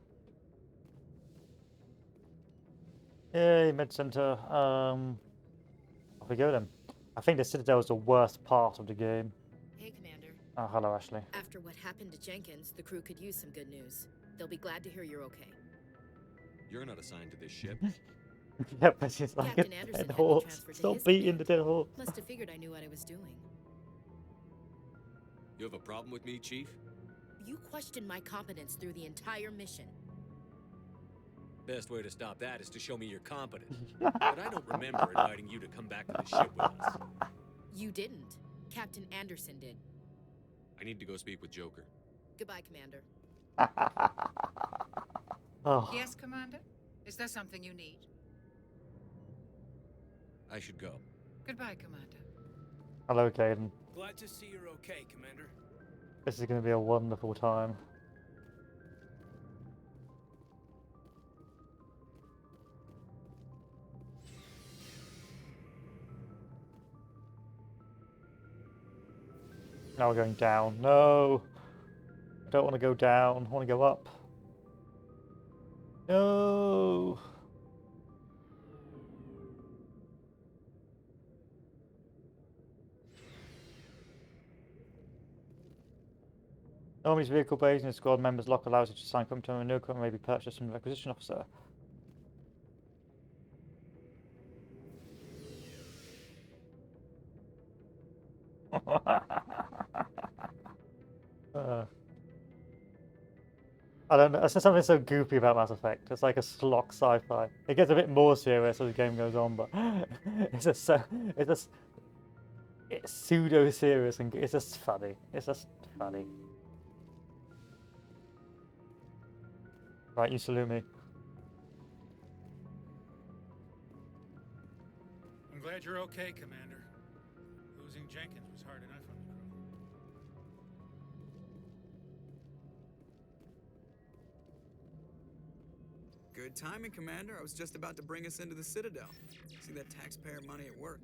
Yay, Med Center. Off we go then. I think the Citadel is the worst part of the game. Hey, Commander. Oh, hello, Ashley. After what happened to Jenkins, the crew could use some good news. They'll be glad to hear you're okay. You're not assigned to this ship. Yep, but she's like Captain a Anderson dead had me horse. transferred to Stop his beating command. the dead horse. Must have figured I knew what I was doing. You have a problem with me, Chief? You questioned my competence through the entire mission. Best way to stop that is to show me you're competent. But I don't remember inviting you to come back to the ship with us. You didn't. Captain Anderson did. I need to go speak with Joker. Goodbye, Commander. Oh. Yes, Commander? Is there something you need? I should go. Goodbye, Commander. Hello, Caden. Glad to see you're okay, Commander. This is going to be a wonderful time. Now we're going down. No! I don't want to go down. I want to go up. No! Normally, vehicle bays in the squad members lock allows you to assign equipment to a new equipment may be purchased from the requisition officer. I don't know. There's just something so goofy about Mass Effect. It's like a schlock sci-fi. It gets a bit more serious as the game goes on, but it's just it's pseudo serious and it's just funny. It's just funny. Right, you salute me. I'm glad you're okay, Commander. Losing Jenkins was hard enough on the crew. Good timing, Commander. I was just about to bring us into the Citadel. See that taxpayer money at work.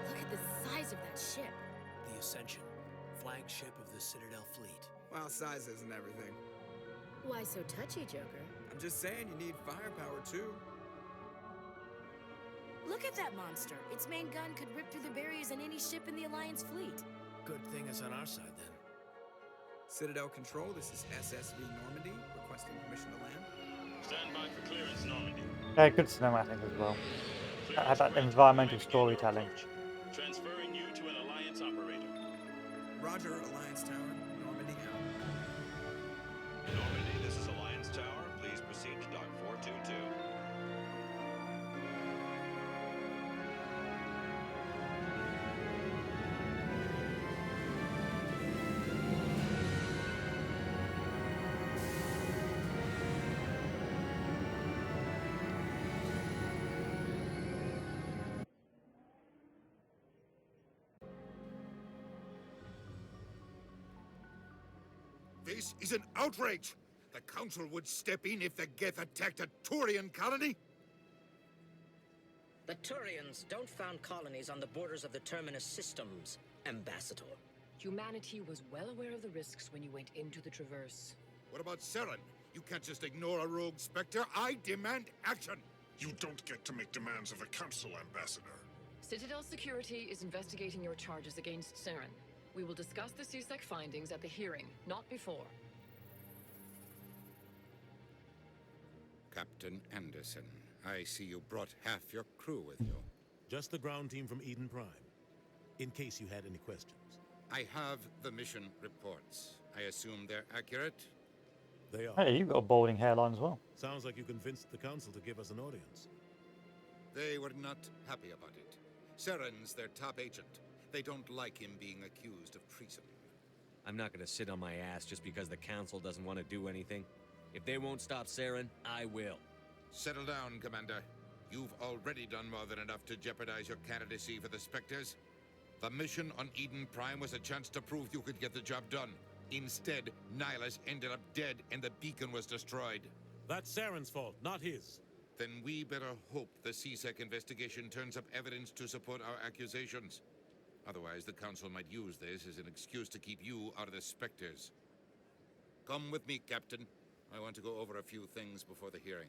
Look at the size of that ship. The Ascension, flagship of the Citadel fleet. Well, size isn't everything. Why so touchy, Joker? I'm just saying you need firepower, too. Look at that monster. Its main gun could rip through the barriers in any ship in the Alliance fleet. Good thing it's on our side, then. Citadel Control, this is SSV Normandy, requesting permission to land. Stand by for clearance, Normandy. Yeah, good cinematic as well. It had that environmental storytelling. Transferring you to an Alliance operator. Roger, Alliance Tower. Normandy out. Normandy, this is Alliance Tower. Please proceed to Dock 422. This is an outrage! The Council would step in if the Geth attacked a Turian colony? The Turians don't found colonies on the borders of the Terminus systems, Ambassador. Humanity was well aware of the risks when you went into the Traverse. What about Saren? You can't just ignore a rogue Spectre. I demand action! You don't get to make demands of the Council, Ambassador. Citadel Security is investigating your charges against Saren. We will discuss the CSEC findings at the hearing, not before. Captain Anderson, I see you brought half your crew with you. Just the ground team from Eden Prime, in case you had any questions. I have the mission reports. I assume they're accurate? They are. Hey, you've got a balding hairline as well. Sounds like you convinced the Council to give us an audience. They were not happy about it. Saren's their top agent. They don't like him being accused of treason. I'm not gonna sit on my ass just because the Council doesn't want to do anything. If they won't stop Saren, I will. Settle down, Commander. You've already done more than enough to jeopardize your candidacy for the Spectres. The mission on Eden Prime was a chance to prove you could get the job done. Instead, Nihilus ended up dead and the beacon was destroyed. That's Saren's fault, not his. Then we better hope the CSEC investigation turns up evidence to support our accusations. Otherwise, the Council might use this as an excuse to keep you out of the Spectres. Come with me, Captain. I want to go over a few things before the hearing.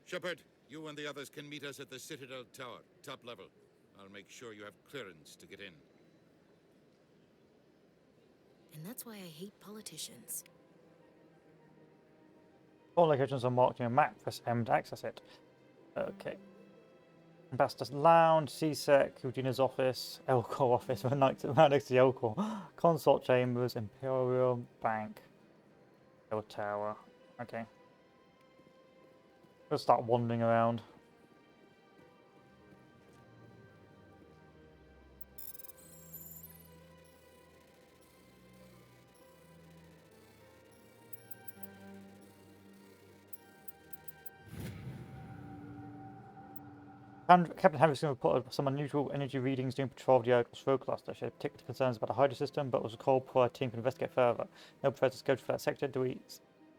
Shepard, you and the others can meet us at the Citadel Tower, top level. I'll make sure you have clearance to get in. And that's why I hate politicians. All locations are marked in a map. Press M to access it. Okay. Ambassador's Lounge, CSEC, Eugenia's office, Elcor office, right next to the Elcor. Consort chambers, Imperial Bank, Hill Tower. Okay. We'll start wandering around. Captain Harrison reported some unusual energy readings during patrol of the Urgel's road cluster. She had particular concerns about the hydro system, but was called before our team could investigate further. No professor scoped for that sector. Do we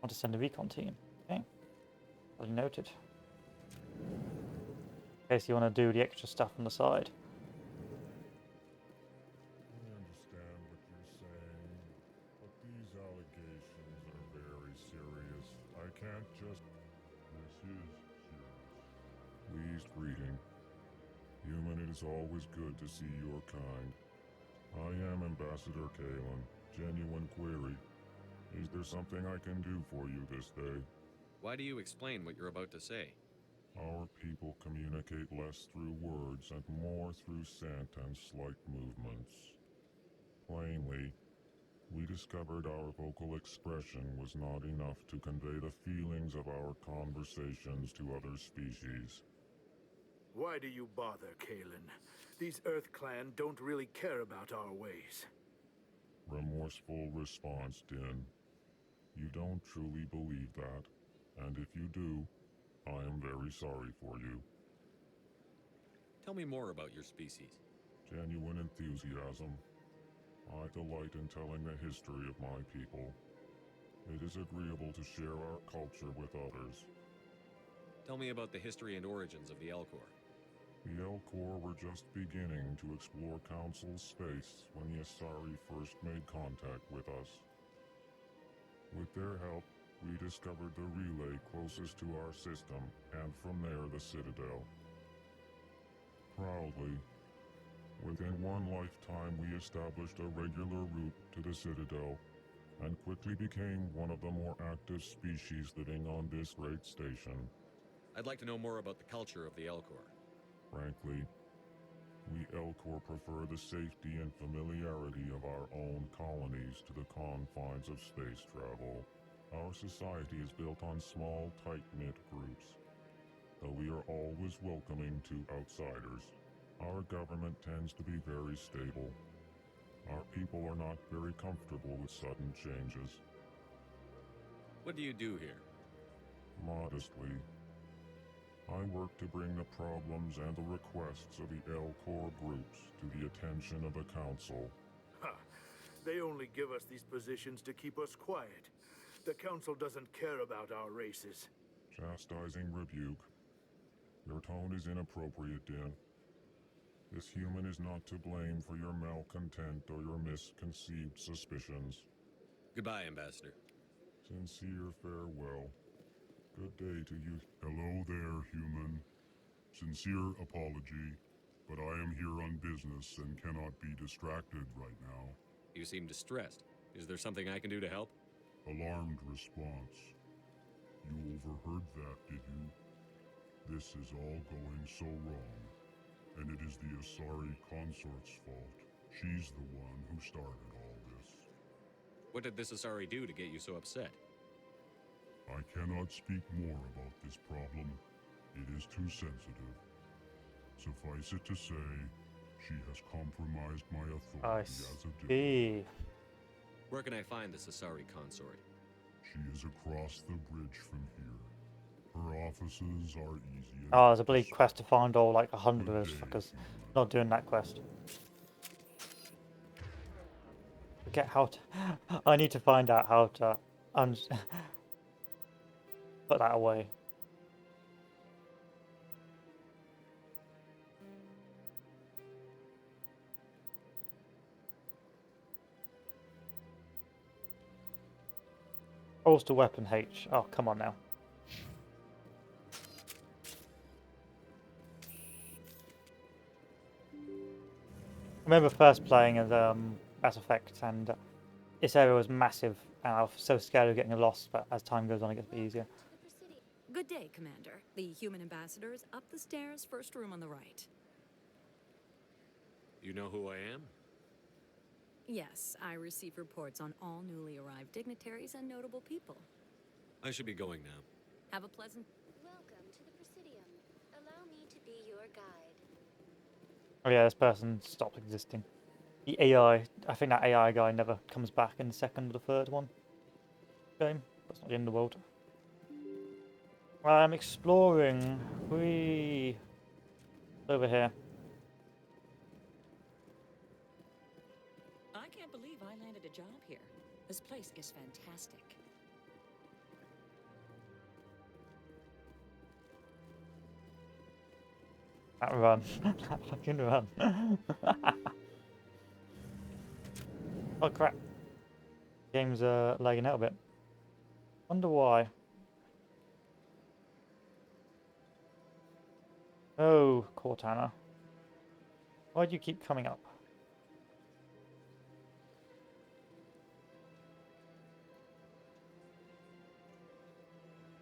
want to send a recon team? Okay. Well noted. In case you want to do the extra stuff on the side. I understand what you're saying, but these allegations are very serious. I can't just... This is serious. Pleased greeting. Human, it is always good to see your kind. I am Ambassador Kalen. Genuine query. Is there something I can do for you this day? Why do you explain what you're about to say? Our people communicate less through words and more through scent and slight movements. Plainly, we discovered our vocal expression was not enough to convey the feelings of our conversations to other species. Why do you bother, Kalen? These Earth Clan don't really care about our ways. Remorseful response, Din. You don't truly believe that, and if you do, I am very sorry for you. Tell me more about your species. Genuine enthusiasm. I delight in telling the history of my people. It is agreeable to share our culture with others. Tell me about the history and origins of the Elcor. The Elcor were just beginning to explore Council space when the Asari first made contact with us. With their help, we discovered the relay closest to our system, and from there the Citadel. Proudly, within one lifetime we established a regular route to the Citadel, and quickly became one of the more active species living on this great station. I'd like to know more about the culture of the Elcor. Frankly, we Elcor prefer the safety and familiarity of our own colonies to the confines of space travel. Our society is built on small, tight-knit groups. Though we are always welcoming to outsiders, our government tends to be very stable. Our people are not very comfortable with sudden changes. What do you do here? Modestly, I work to bring the problems and the requests of the Elcor groups to the attention of the Council. Ha! They only give us these positions to keep us quiet. The Council doesn't care about our races. Chastising rebuke. Your tone is inappropriate, Din. This human is not to blame for your malcontent or your misconceived suspicions. Goodbye, Ambassador. Sincere farewell. Good day to you. Hello there, human. Sincere apology, but I am here on business and cannot be distracted right now. You seem distressed. Is there something I can do to help? Alarmed response. You overheard that, did you? This is all going so wrong, and it is the Asari consort's fault. She's the one who started all this. What did this Asari do to get you so upset? I cannot speak more about this problem. It is too sensitive. Suffice it to say, she has compromised my authority as a diplomat. Where can I find this Asari consort? She is across the bridge from here. Her offices are easy. Oh, there's a bloody quest to find all like 100 of those fuckers. Not doing that quest. Forget how to... I need to find out how to... put that away. Holster weapon H. Oh, come on now. I remember first playing as Mass Effect, and this area was massive, and I was so scared of getting lost, but as time goes on it gets a bit easier. Good day, Commander. The human ambassador is up the stairs, first room on the right. You know who I am? Yes, I receive reports on all newly arrived dignitaries and notable people. I should be going now. Have a pleasant... Welcome to the Presidium. Allow me to be your guide. Oh yeah, this person stopped existing. The AI, I think that AI guy never comes back in the second or the third one. Game, that's not the end of the world. I'm exploring. Over here. I can't believe I landed a job here. This place is fantastic. That run. That fucking run. Oh crap. Game's lagging out a bit. Wonder why. Oh, Cortana. Why do you keep coming up?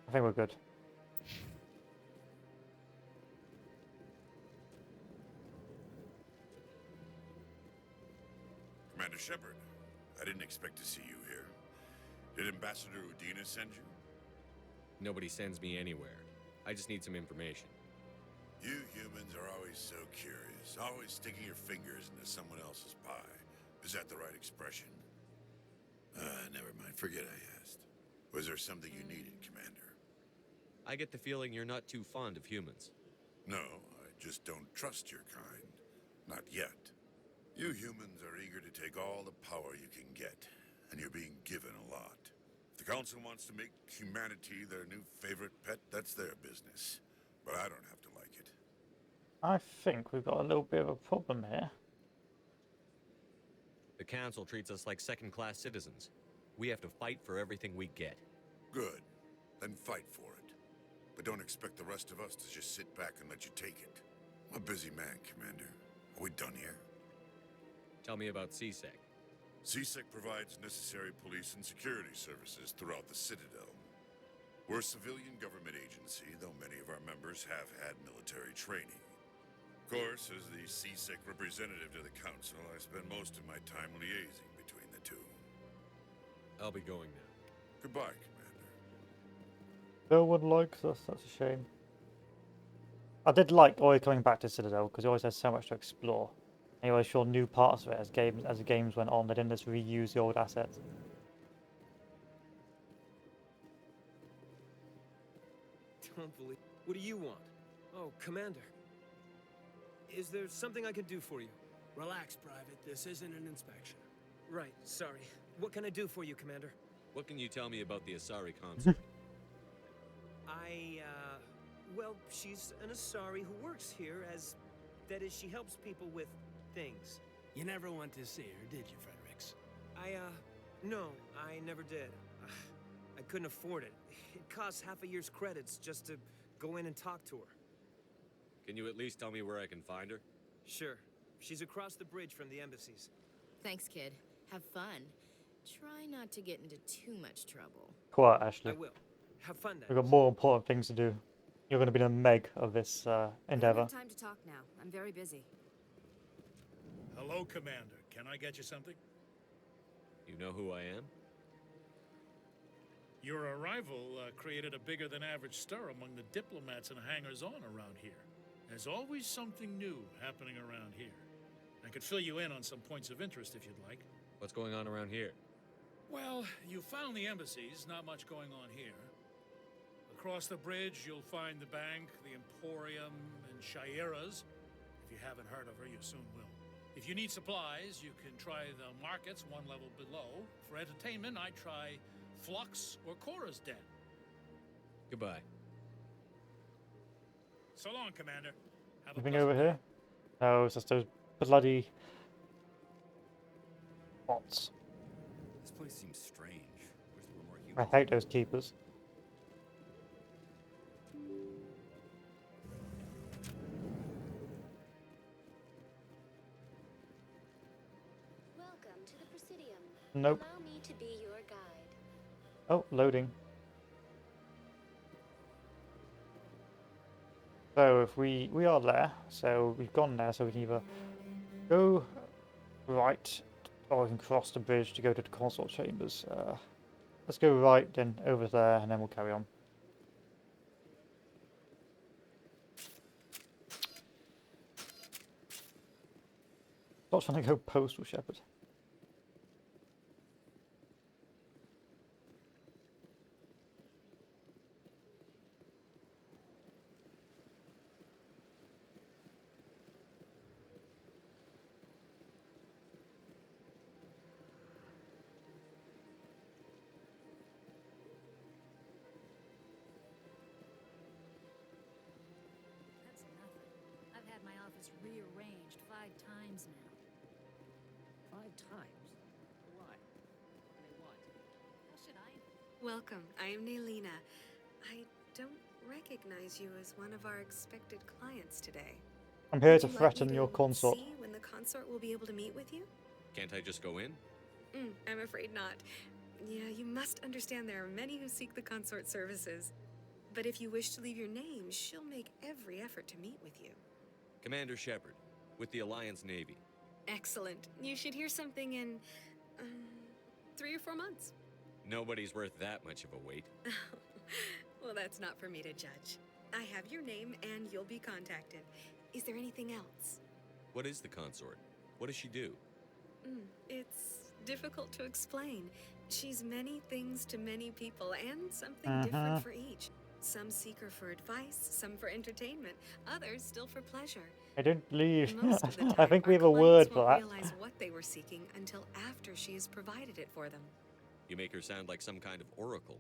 I think we're good. Commander Shepard, I didn't expect to see you here. Did Ambassador Udina send you? Nobody sends me anywhere. I just need some information. You humans are always so curious, always sticking your fingers into someone else's pie. Is that the right expression? Never mind. Forget I asked. Was there something you needed, Commander? I get the feeling you're not too fond of humans. No, I just don't trust your kind. Not yet. You humans are eager to take all the power you can get, and you're being given a lot. If the Council wants to make humanity their new favorite pet, that's their business. But I don't have to like it. I think we've got a little bit of a problem here. The Council treats us like second-class citizens. We have to fight for everything we get. Good. Then fight for it. But don't expect the rest of us to just sit back and let you take it. I'm a busy man, Commander. Are we done here? Tell me about CSEC. CSEC provides necessary police and security services throughout the Citadel. We're a civilian government agency, though many of our members have had military training. Of course, as the CSEC representative to the Council, I spend most of my time liaising between the two. I'll be going now. Goodbye, Commander. No one likes us, that's a shame. I did like always coming back to Citadel because it always has so much to explore. And you always saw new parts of it as the games went on. They didn't just reuse the old assets. Don't believe. What do you want? Oh, Commander. Is there something I can do for you? Relax, Private. This isn't an inspection. Right, sorry. What can I do for you, Commander? What can you tell me about the Asari consort? Well, she's an Asari who works here as... That is, she helps people with things. You never went to see her, did you, Fredericks? No, I never did. I couldn't afford it. It costs half a year's credits just to go in and talk to her. Can you at least tell me where I can find her? Sure. She's across the bridge from the embassies. Thanks, kid. Have fun. Try not to get into too much trouble. Quiet, Ashley. I will. Have fun, then. We've got more important things to do. You're going to be the Meg of this endeavor. I don't have time to talk now. I'm very busy. Hello, Commander. Can I get you something? You know who I am? Your arrival created a bigger-than-average stir among the diplomats and hangers-on around here. There's always something new happening around here. I could fill you in on some points of interest if you'd like. What's going on around here? Well, you found the embassies, not much going on here. Across the bridge, you'll find the bank, the Emporium, and Shaira's. If you haven't heard of her, you soon will. If you need supplies, you can try the markets one level below. For entertainment, I try Flux or Cora's Den. Goodbye. So long, Commander. Have a Anything pleasant over here? No, it's just those bloody bots. This place seems strange. Wish there were more I humans. hate those keepers. Welcome to the Presidium. Nope. Allow me to be your guide. Oh, loading. So if we are there, so we've gone there, so we can either go right or we can cross the bridge to go to the consort chambers. Let's go right, then over there, and then we'll carry on. Stop trying to go postal, Shepard. times now. 5 times? Why? What do they want? How should I? Welcome. I am Nelina. I don't recognize you as one of our expected clients today. I'm here Would to you like threaten me your to consort. see when the consort will be able to meet with you? Can't I just go in? I'm afraid not. Yeah, you must understand there are many who seek the consort services. But if you wish to leave your name, she'll make every effort to meet with you. Commander Shepard, with the Alliance Navy. Excellent. You should hear something in 3 or 4 months. Nobody's worth that much of a wait. Well, that's not for me to judge. I have your name and you'll be contacted. Is there anything else? What is the consort? What does she do? It's difficult to explain. She's many things to many people and something different for each. Some seek her for advice, some for entertainment, others still for pleasure. I don't believe. Most of the time, I think we have a our word clients for won't that. realize what they were seeking until after she has provided it for them. You make her sound like some kind of oracle.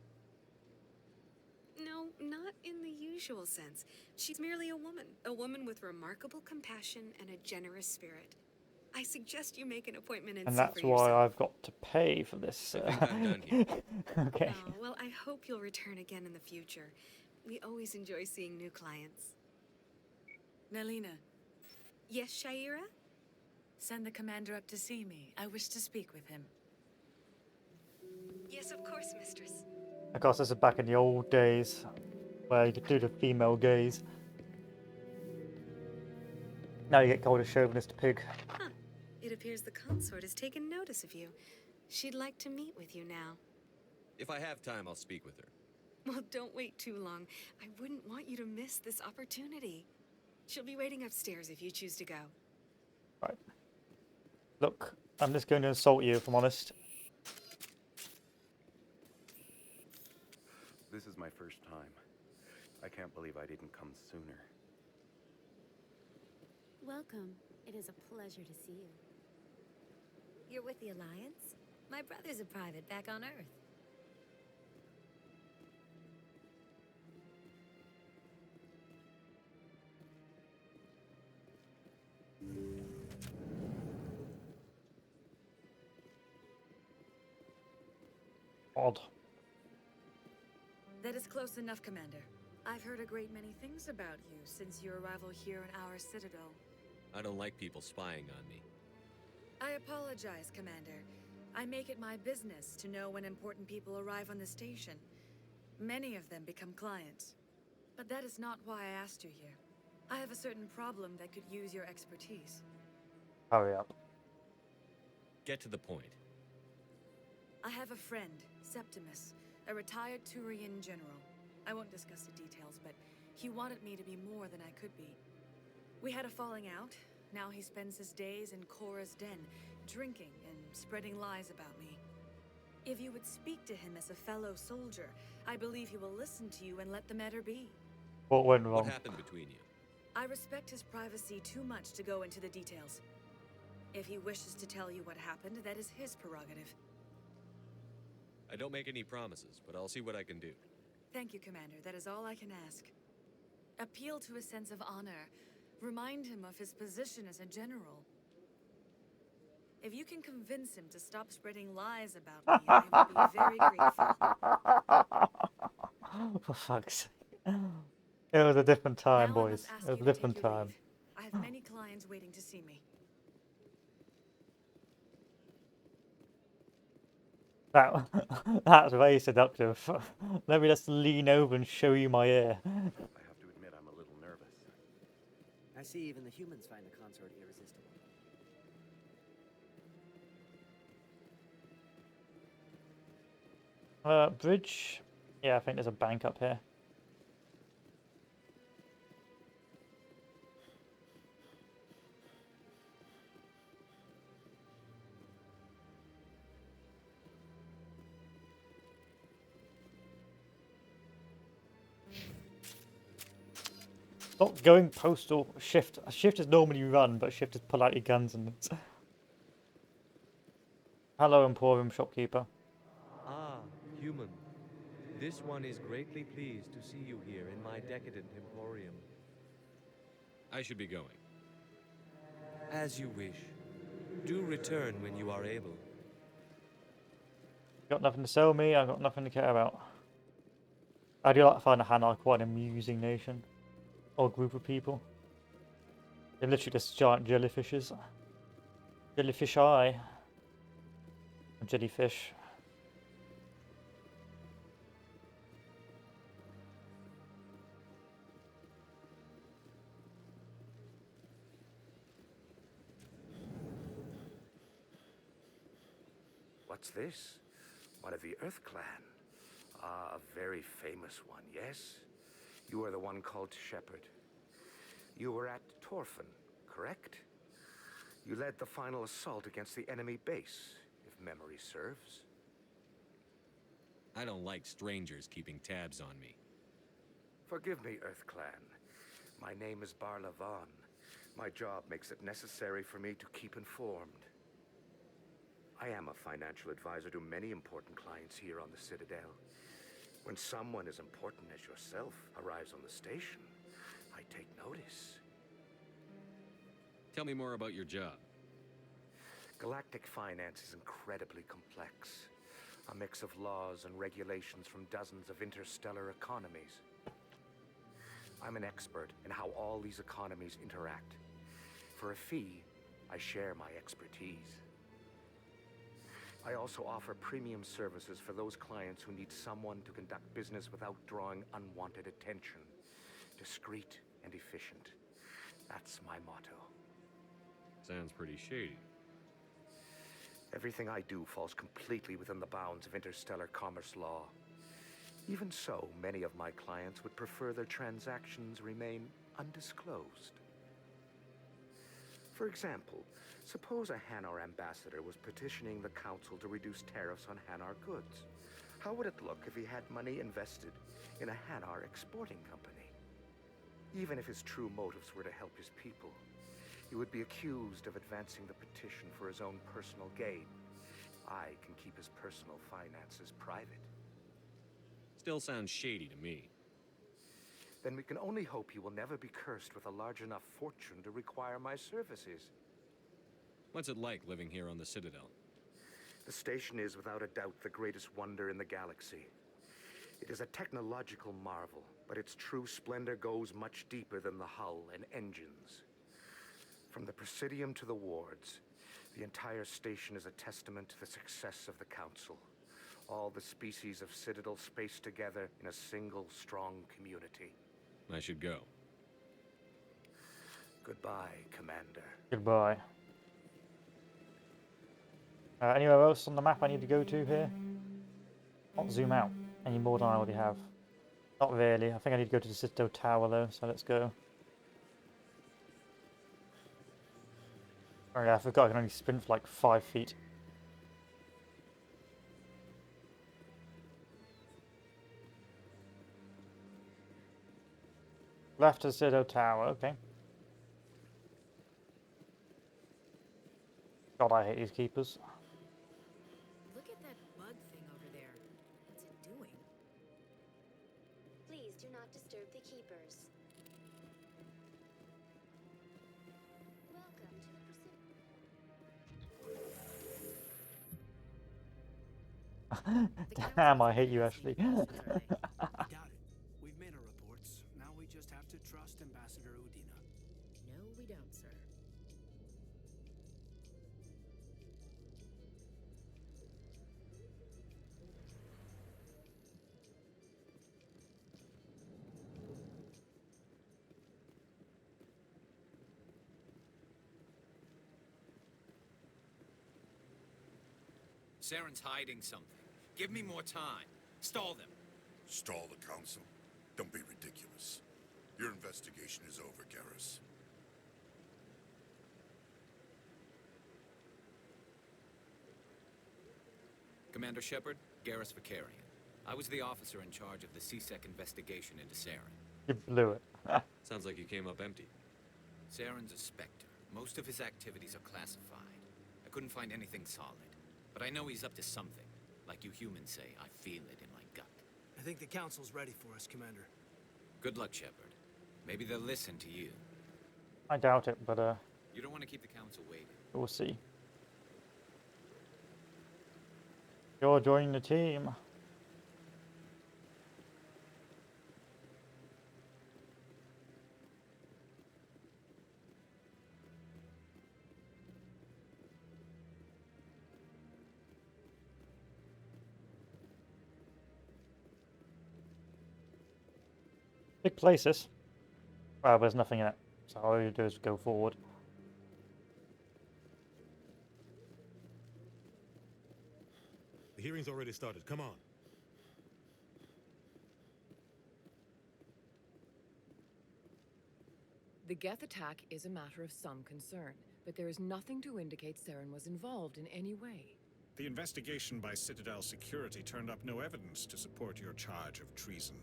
No, not in the usual sense. She's merely a woman with remarkable compassion and a generous spirit. I suggest you make an appointment and And see that's for why yourself. I've got to pay for this. I think I'm done here. Okay. Oh, well, I hope you'll return again in the future. We always enjoy seeing new clients. Nelina, Yes, Shaira? send the commander up to see me. I wish to speak with him. Yes, of course, mistress. Of course, this is back in the old days where you could do the female gaze. Now you get called a chauvinist pig. Huh. It appears the consort has taken notice of you. She'd like to meet with you now. If I have time, I'll speak with her. Well, don't wait too long. I wouldn't want you to miss this opportunity. She'll be waiting upstairs if you choose to go. Right. Look, I'm just going to insult you if I'm honest. This is my first time. I can't believe I didn't come sooner. Welcome. It is a pleasure to see you. You're with the Alliance? My brother's a private back on Earth. Odd. That is close enough, Commander. I've heard a great many things about you since your arrival here in our citadel. I don't like people spying on me. I apologize, Commander. I make it my business to know when important people arrive on the station. Many of them become clients. But that is not why I asked you here. I have a certain problem that could use your expertise. Hurry up. Get to the point. I have a friend, Septimus, a retired Turian general. I won't discuss the details, but he wanted me to be more than I could be. We had a falling out. Now he spends his days in Korra's den, drinking and spreading lies about me. If you would speak to him as a fellow soldier, I believe he will listen to you and let the matter be. What went wrong? What happened between you? I respect his privacy too much to go into the details. If he wishes to tell you what happened, that is his prerogative. I don't make any promises, but I'll see what I can do. Thank you, Commander. That is all I can ask. Appeal to his sense of honor. Remind him of his position as a general. If you can convince him to stop spreading lies about me, I will be very grateful. For fuck's sake. It was a different time, Now I boys. must ask It was you a to different take your time. leave. I have many clients waiting to see me. That, that's very seductive. Let me just lean over and show you my ear. I have to admit I'm a little nervous. I see even the humans find the consort irresistible. Bridge? Yeah, I think there's a bank up here. Not going postal. Shift. Shift is normally run, but shift is pull out your guns and it's... Hello, Emporium shopkeeper. Ah, human. This one is greatly pleased to see you here in my decadent emporium. I should be going. As you wish. Do return when you are able. Got nothing to sell me, I've got nothing to care about. I do like to find a Hanar quite an amusing nation. Or group of people. They're literally just giant jellyfishes. Jellyfish eye. Jellyfish. What's this? One of the Earth Clan. Ah, a very famous one, yes? You are the one called Shepherd. You were at Torfin, correct? You led the final assault against the enemy base, if memory serves. I don't like strangers keeping tabs on me. Forgive me, Earth Clan. My name is Barla Vaughn. My job makes it necessary for me to keep informed. I am a financial advisor to many important clients here on the Citadel. When someone as important as yourself arrives on the station, I take notice. Tell me more about your job. Galactic finance is incredibly complex. A mix of laws and regulations from dozens of interstellar economies. I'm an expert in how all these economies interact. For a fee, I share my expertise. I also offer premium services for those clients who need someone to conduct business without drawing unwanted attention. Discreet and efficient. That's my motto. Sounds pretty shady. Everything I do falls completely within the bounds of interstellar commerce law. Even so, many of my clients would prefer their transactions remain undisclosed. For example, suppose a Hanar ambassador was petitioning the council to reduce tariffs on Hanar goods. How would it look if he had money invested in a Hanar exporting company? Even if his true motives were to help his people, he would be accused of advancing the petition for his own personal gain. I can keep his personal finances private. Still sounds shady to me. Then we can only hope he will never be cursed with a large enough fortune to require my services. What's it like living here on the Citadel? The station is without a doubt the greatest wonder in the galaxy. It is a technological marvel, but its true splendor goes much deeper than the hull and engines. From the Presidium to the wards, the entire station is a testament to the success of the Council. All the species of Citadel spaced together in a single strong community. I should go. Goodbye, Commander. Goodbye. Anywhere else on the map I need to go to here? Not zoom out any more than I already have. Not really. I think I need to go to the Citadel Tower though, so let's go. Oh yeah, I forgot I can only sprint for like 5 feet. Left to the Citadel Tower, okay. God, I hate these keepers. Look at that bug thing over there. What's it doing? Please do not disturb the keepers. Welcome to the Damn, I hate you, Ashley. I doubt it. We've made our reports. Now we just have to trust Ambassador Udina. No, we don't, sir. Saren's hiding something. Give me more time. Stall them. Stall the council? Don't be ridiculous. Your investigation is over, Garrus. Commander Shepard, Garrus Vicarian. I was the officer in charge of the CSEC investigation into Saren. You blew it. Sounds like you came up empty. Saren's a Spectre. Most of his activities are classified. I couldn't find anything solid. But I know he's up to something. Like you humans say, I feel it in my gut. I think the council's ready for us, Commander. Good luck, Shepard. Maybe they'll listen to you. I doubt it, but You don't want to keep the council waiting. We'll see. You're joining the team. Big places. Well, there's nothing in it, so all you do is go forward. The hearing's already started. Come on. The Geth attack is a matter of some concern, but there is nothing to indicate Saren was involved in any way. The investigation by Citadel Security turned up no evidence to support your charge of treason.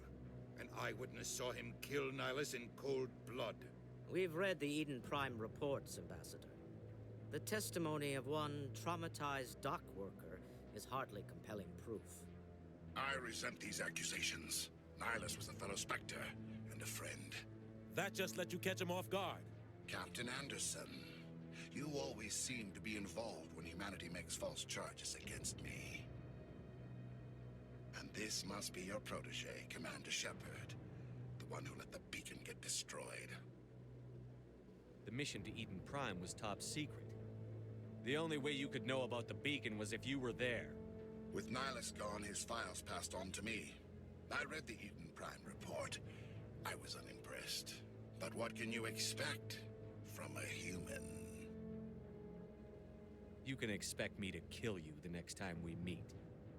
An eyewitness saw him kill Nihilus in cold blood. We've read the Eden Prime reports, Ambassador. The testimony of one traumatized dock worker is hardly compelling proof. I resent these accusations. Nihilus was a fellow Spectre and a friend. That just let you catch him off guard. Captain Anderson, you always seem to be involved when humanity makes false charges against me. And this must be your protege, Commander Shepard, the one who let the beacon get destroyed. The mission to Eden Prime was top secret. The only way you could know about the beacon was if you were there. With Nihilus gone, his files passed on to me. I read the Eden Prime report. I was unimpressed. But what can you expect from a human? You can expect me to kill you the next time we meet.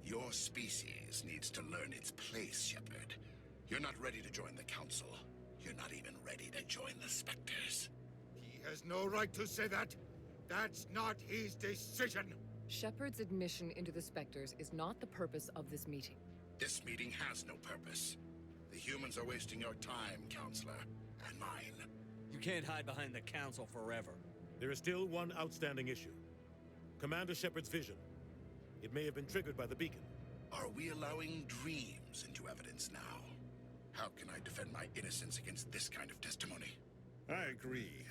Your species needs to learn its place, Shepard. You're not ready to join the Council. You're not even ready to join the Spectres. He has no right to say that. That's not his decision. Shepard's admission into the Spectres is not the purpose of this meeting. This meeting has no purpose. The humans are wasting your time, Counselor, and mine. You can't hide behind the Council forever. There is still one outstanding issue. Commander Shepard's vision. It may have been triggered by the beacon. Are we allowing dreams into evidence now? How can I defend my innocence against this kind of testimony? I agree.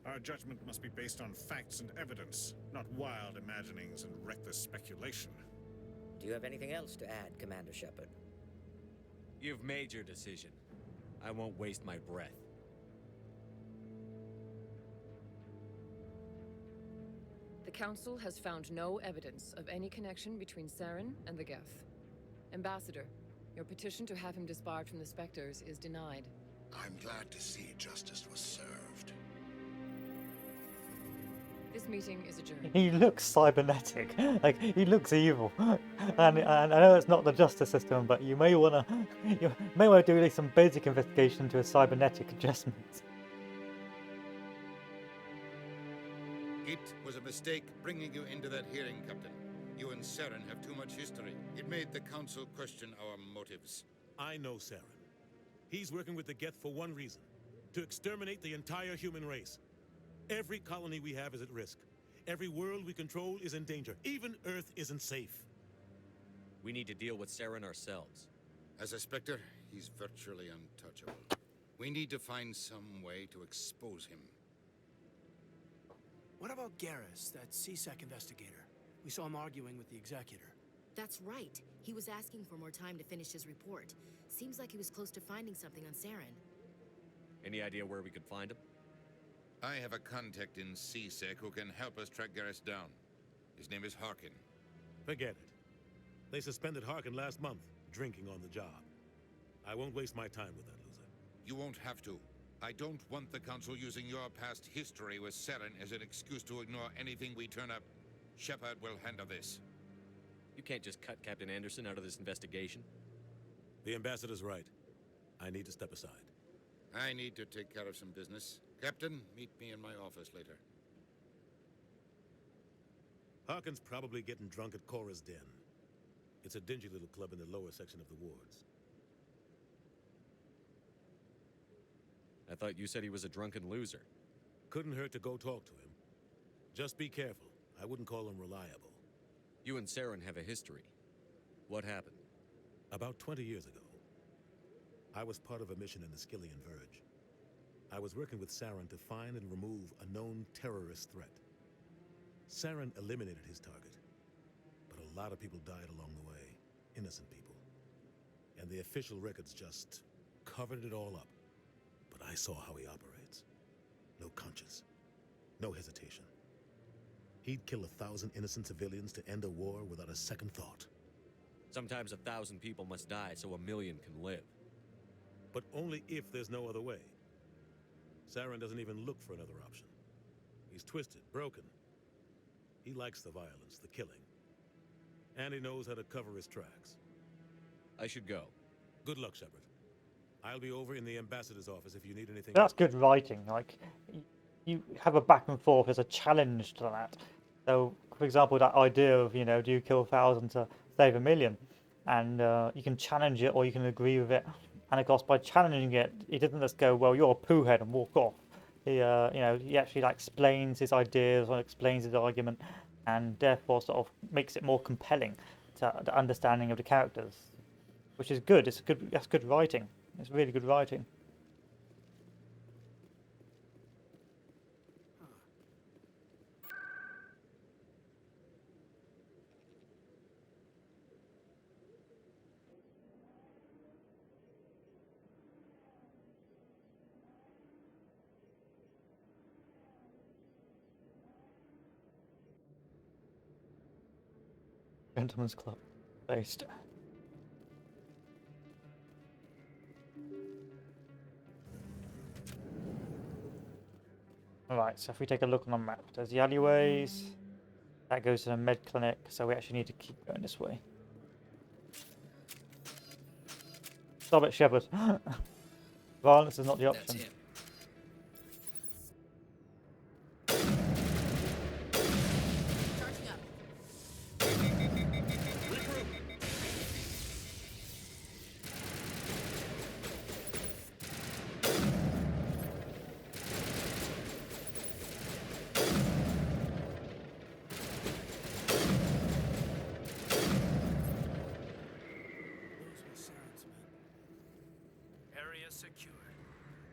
Our judgment must be based on facts and evidence, not wild imaginings and reckless speculation. Do you have anything else to add, Commander Shepard? You've made your decision. I won't waste my breath. The Council has found no evidence of any connection between Saren and the Geth. Ambassador, your petition to have him disbarred from the Spectres is denied. I'm glad to see justice was served. This meeting is adjourned. He looks cybernetic, like he looks evil, and I know it's not the justice system, but you may want to do at least some basic investigation to his cybernetic adjustments. It was a mistake bringing you into that hearing, Captain. You and Saren have too much history. It made the Council question our motives. I know Saren. He's working with the Geth for one reason: to exterminate the entire human race. Every colony we have is at risk. Every world we control is in danger. Even Earth isn't safe. We need to deal with Saren ourselves. As a Spectre, he's virtually untouchable. We need to find some way to expose him. What about Garrus, that CSEC investigator? We saw him arguing with the Executor. That's right. He was asking for more time to finish his report. Seems like he was close to finding something on Saren. Any idea where we could find him? I have a contact in CSEC who can help us track Garrus down. His name is Harkin. Forget it. They suspended Harkin last month, drinking on the job. I won't waste my time with that loser. You won't have to. I don't want the Council using your past history with Saren as an excuse to ignore anything we turn up. Shepard will handle this. You can't just cut Captain Anderson out of this investigation. The Ambassador's right. I need to step aside. I need to take care of some business. Captain, meet me in my office later. Harkin's probably getting drunk at Cora's Den. It's a dingy little club in the lower section of the wards. I thought you said he was a drunken loser. Couldn't hurt to go talk to him. Just be careful. I wouldn't call him reliable. You and Saren have a history. What happened? About 20 years ago, I was part of a mission in the Skillian Verge. I was working with Saren to find and remove a known terrorist threat. Saren eliminated his target, but a lot of people died along the way, innocent people. And the official records just covered it all up. But I saw how he operates. No conscience, no hesitation. He'd kill 1,000 innocent civilians to end a war without a second thought. Sometimes 1,000 people must die so 1,000,000 can live. But only if there's no other way. Saren doesn't even look for another option. He's twisted, broken. He likes the violence, the killing. And he knows how to cover his tracks. I should go. Good luck, Shepard. I'll be over in the ambassador's office if you need anything. That's good writing. Like, you have a back and forth as a challenge to that. So, for example, that idea of, do you kill 1,000 to save 1,000,000? And you can challenge it or you can agree with it. And of course, by challenging it, he doesn't just go, well, you're a poohead and walk off. He, he actually explains his ideas or explains his argument, and therefore sort of makes it more compelling to the understanding of the characters, which is good. That's good writing. It's really good writing. Gentleman's Club based. Alright, so if we take a look on the map, there's the alleyways. That goes to the med clinic, so we actually need to keep going this way. Stop it, Shepard. Violence is not the option.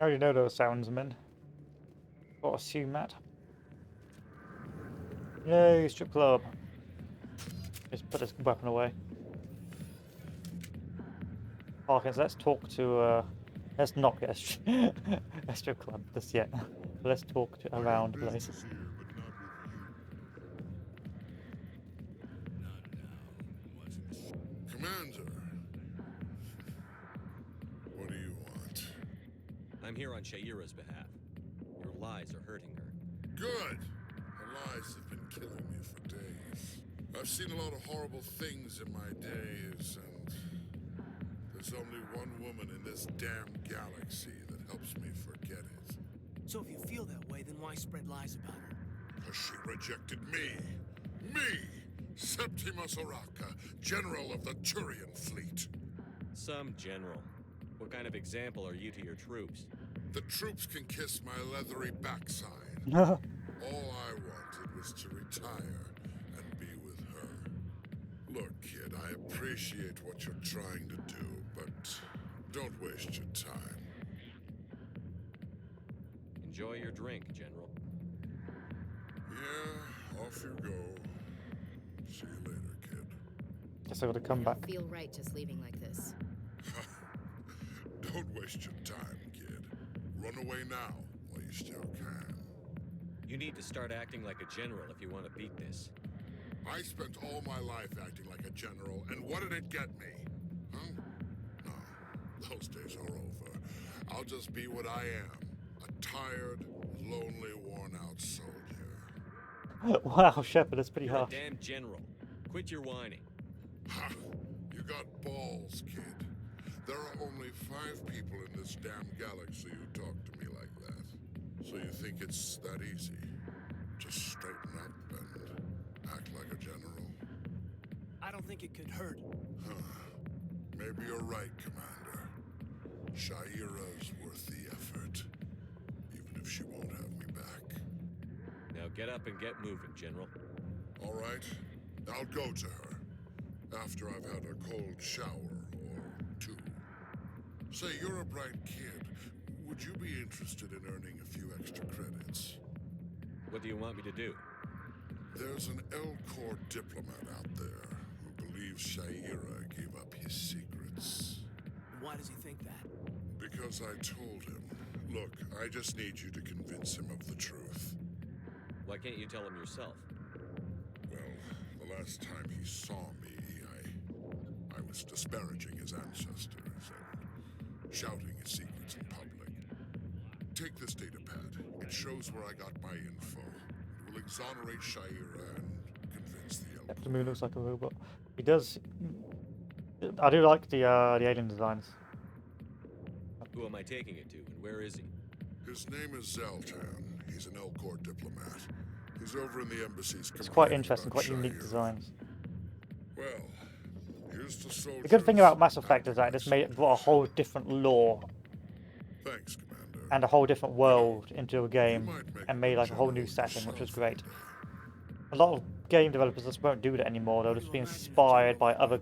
I already know those sounds, man. Gotta assume that. Yay, strip club. Just put this weapon away. Parkins, let's talk to, let's not get a strip club just yet. Let's talk to around places. Commander, what do you want? I'm here on Shaira's behalf. Your lies are hurting her. Good! Her lies have been killing me for days. I've seen a lot of horrible things in my days, and there's only one woman in this damn galaxy that helps me forget it. So if you feel that way, then why spread lies about her? Because she rejected me! Me! Septimus Oraka, General of the Turian Fleet. Some general. What kind of example are you to your troops? The troops can kiss my leathery backside. All I wanted was to retire and be with her. Look, kid, I appreciate what you're trying to do, but don't waste your time. Enjoy your drink, General. Yeah, off you go. See you later, kid. Guess I gotta come back. I don't feel right just leaving like this. Don't waste your time, kid. Run away now while you still can. You need to start acting like a general if you want to beat this. I spent all my life acting like a general, and what did it get me? Huh? No, those days are over. I'll just be what I am. A tired, lonely, worn-out soldier. Wow, Shepard, that's pretty You're harsh. a damn general. Quit your whining. Ha! You got balls, kid. There are only 5 people in this damn galaxy who talk to me like that. So you think it's that easy? Just straighten up and act like a general? I don't think it could hurt. Huh. Maybe you're right, Commander. Shaira's worth the effort. Even if she won't have me back. Now get up and get moving, General. All right. I'll go to her. After I've had a cold shower or 2. Say, you're a bright kid. Would you be interested in earning a few extra credits? What do you want me to do? There's an L-Corps diplomat out there who believes Shaira gave up his secrets. Why does he think that? Because I told him. Look, I just need you to convince him of the truth. Why can't you tell him yourself? Well, the last time he saw me, I was disparaging his ancestors and shouting his secrets in public. Take this data pad. It shows where I got my info. It will exonerate Shaira and convince the L-Corps. Captain Moon looks like a robot. He does. I do like the alien designs. Who am I taking it to, and where is he? His name is Zaltan. He's an L-Corps diplomat. He's over in the embassies. It's quite interesting, quite unique designs. Well, here's the soldiers. The good thing about Mass Effect is that it just brought a whole different lore. Thanks, Commander. And a whole different world into a game, and made like a whole new setting, which was great. A lot of game developers just won't do that anymore. They'll just be inspired by other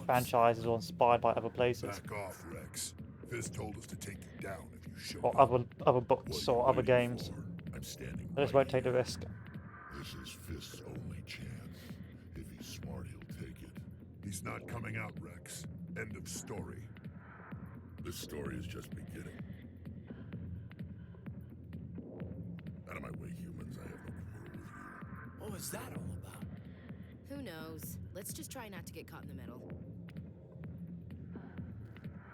franchises or inspired by other places. Back off, Rex. Fist told us to take you down if you show Or up. other books or other games. I'm standing. They just won't take the risk. This is Fist's only chance. If he's smart, he'll take it. He's not coming out, Rex. End of story. This story is just beginning. Out of my way, humans. I have no quarrel with you. What was that all about? Who knows? Let's just try not to get caught in the middle.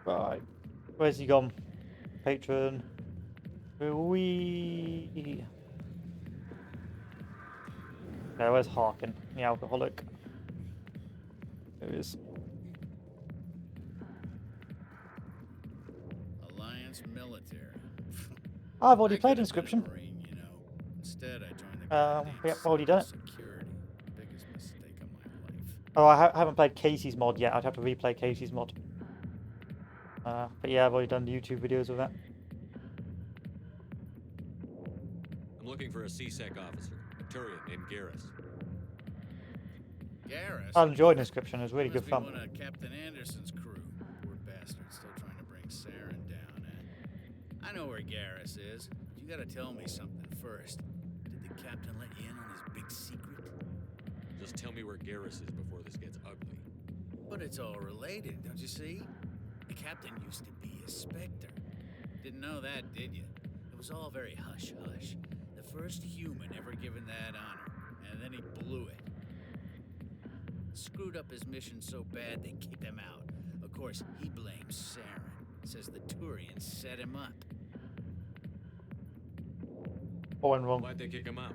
Right. Where's he gone? Patron. We. Okay, where's Harkin? The alcoholic. There he is. Alliance military. I've already played Inscription. Marine, you know. Instead, I joined the Yep, already done it. security. Biggest mistake of my life. Oh, I haven't played Casey's mod yet. I'd have to replay Casey's mod. But yeah, I've already done YouTube videos of that. I'm looking for a C-Sec officer, a Turian named Garrus. Garrus? I enjoyed Inscription. It was really Must good be fun. one of Captain Anderson's crew. Poor bastard, still trying to bring Saren down, eh? I know where Garrus is. You gotta tell me something first. Did the captain let you in on his big secret? Just tell me where Garrus is before this gets ugly. But it's all related, don't you see? The captain used to be a Spectre. Didn't know that, did you? It was all very hush-hush. The first human ever given that honor, and then he blew it. Screwed up his mission so bad they kicked him out. Of course, he blames Saren. Says the Turians set him up. Oh, and wrong. Why'd they kick him out?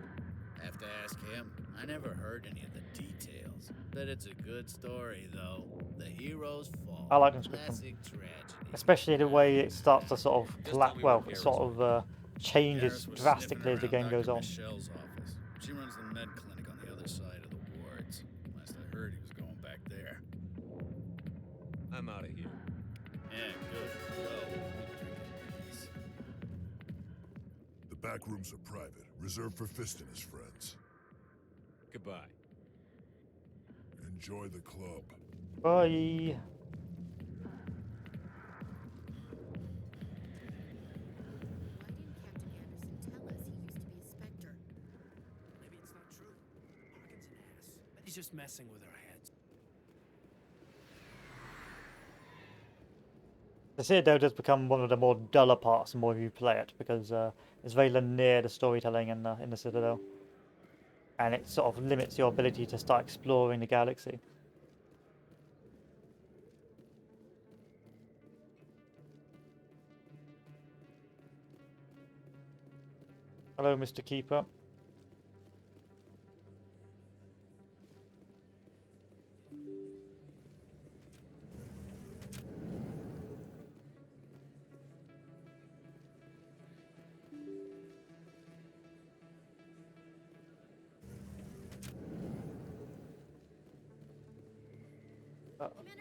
Have to ask him. I never heard any of the details. Bet it's a good story, though. The heroes fall. I like Inscription. Classic tragedy. Especially the way it starts to sort of changes Garrus was drastically as the sniffing game around goes Dr. on. Michelle's office. She runs the med clinic on the other side of the wards. Last I heard, he was going back there. I'm out of here. Yeah, good. Go. Please. The back rooms are private, reserved for Fist and his friends. Goodbye. Enjoy the club. Bye. Maybe it's not true. Harkin's an ass. But he's just messing with our heads. The Citadel does become one of the more duller parts the more you play it, because it's very linear, the storytelling in the Citadel. And it sort of limits your ability to start exploring the galaxy. Hello, Mr. Keeper.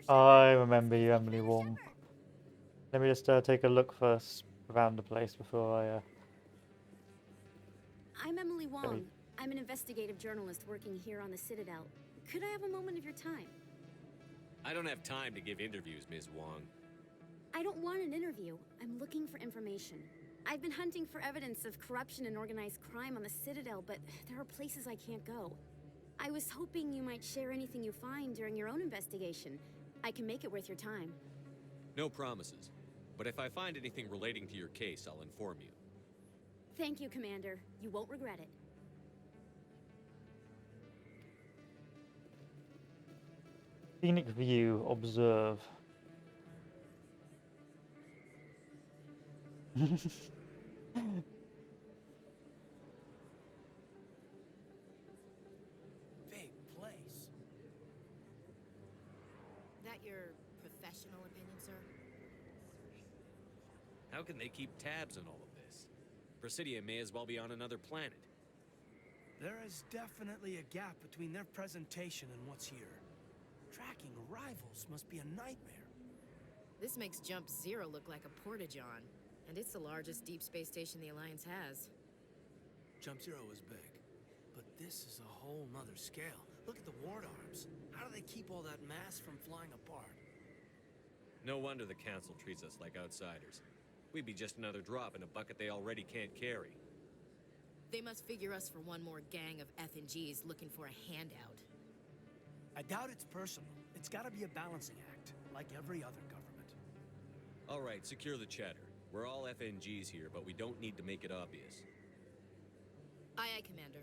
I remember you, Emily Wong. Let me just take a look first around the place before I... I'm Emily Wong. I'm an investigative journalist working here on the Citadel. Could I have a moment of your time? I don't have time to give interviews, Ms. Wong. I don't want an interview. I'm looking for information. I've been hunting for evidence of corruption and organized crime on the Citadel, but there are places I can't go. I was hoping you might share anything you find during your own investigation. I can make it worth your time. No promises. But if I find anything relating to your case, I'll inform you. Thank you, Commander. You won't regret it. Scenic view, observe. Big place. That your professional opinion, sir? How can they keep tabs on all of this? Presidia may as well be on another planet. There is definitely a gap between their presentation and what's here. Tracking arrivals must be a nightmare. This makes Jump Zero look like a porta-john, and it's the largest deep space station the Alliance has. Jump Zero is big, but this is a whole nother scale. Look at the ward arms. How do they keep all that mass from flying apart? No wonder the Council treats us like outsiders. We'd be just another drop in a bucket they already can't carry. They must figure us for one more gang of F&Gs looking for a handout. I doubt it's personal. It's gotta be a balancing act, like every other government. All right, secure the chatter. We're all FNGs here, but we don't need to make it obvious. Aye, aye, Commander.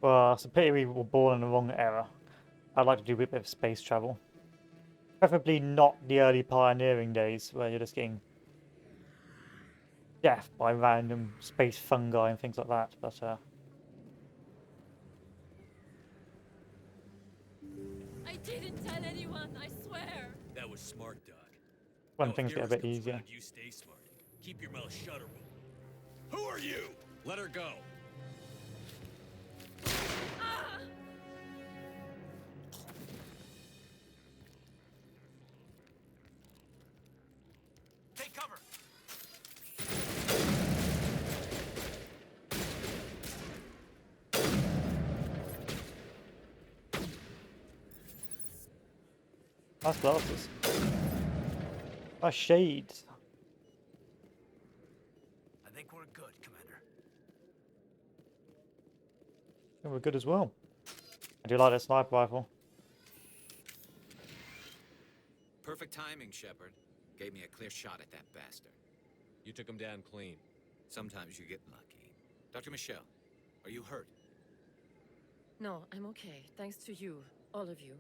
Well, it's a pity we were born in the wrong era. I'd like to do a bit of space travel. Preferably not the early pioneering days, where you're just getting death by random space fungi and things like that, but I didn't tell anyone, I swear. That was smart, Doc. when Now, if things get a Feros bit comes easier. around, you stay smart. Keep your mouth shut or we'll... Who are you? Let her go. Take cover! Nice glasses. Nice shades. I think we're good, Commander. And we're good as well. I do like that sniper rifle. Perfect timing, Shepard. Gave me a clear shot at that bastard. You took him down clean. Sometimes you get lucky. Dr. Michelle, are you hurt? No, I'm okay. Thanks to you, all of you.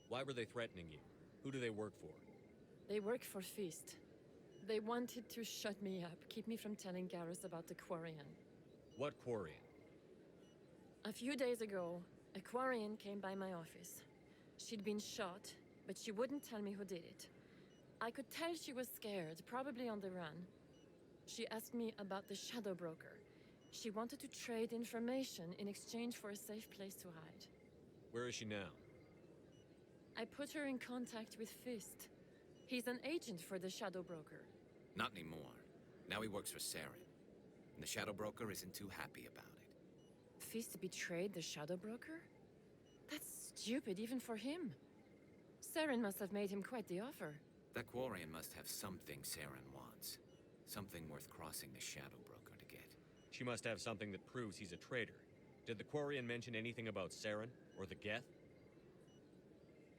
Why were they threatening you? Who do they work for? They work for Feast. They wanted to shut me up, keep me from telling Garrus about the Quarian. What Quarian? A few days ago, a Quarian came by my office. She'd been shot, but she wouldn't tell me who did it. I could tell she was scared, probably on the run. She asked me about the Shadow Broker. She wanted to trade information in exchange for a safe place to hide. Where is she now? I put her in contact with Fist. He's an agent for the Shadow Broker. Not anymore. Now he works for Saren. And the Shadow Broker isn't too happy about it. Fist betrayed the Shadow Broker? That's stupid even for him. Saren must have made him quite the offer. That Quarian must have something Saren wants. Something worth crossing the Shadow Broker to get. She must have something that proves he's a traitor. Did the Quarian mention anything about Saren or the Geth?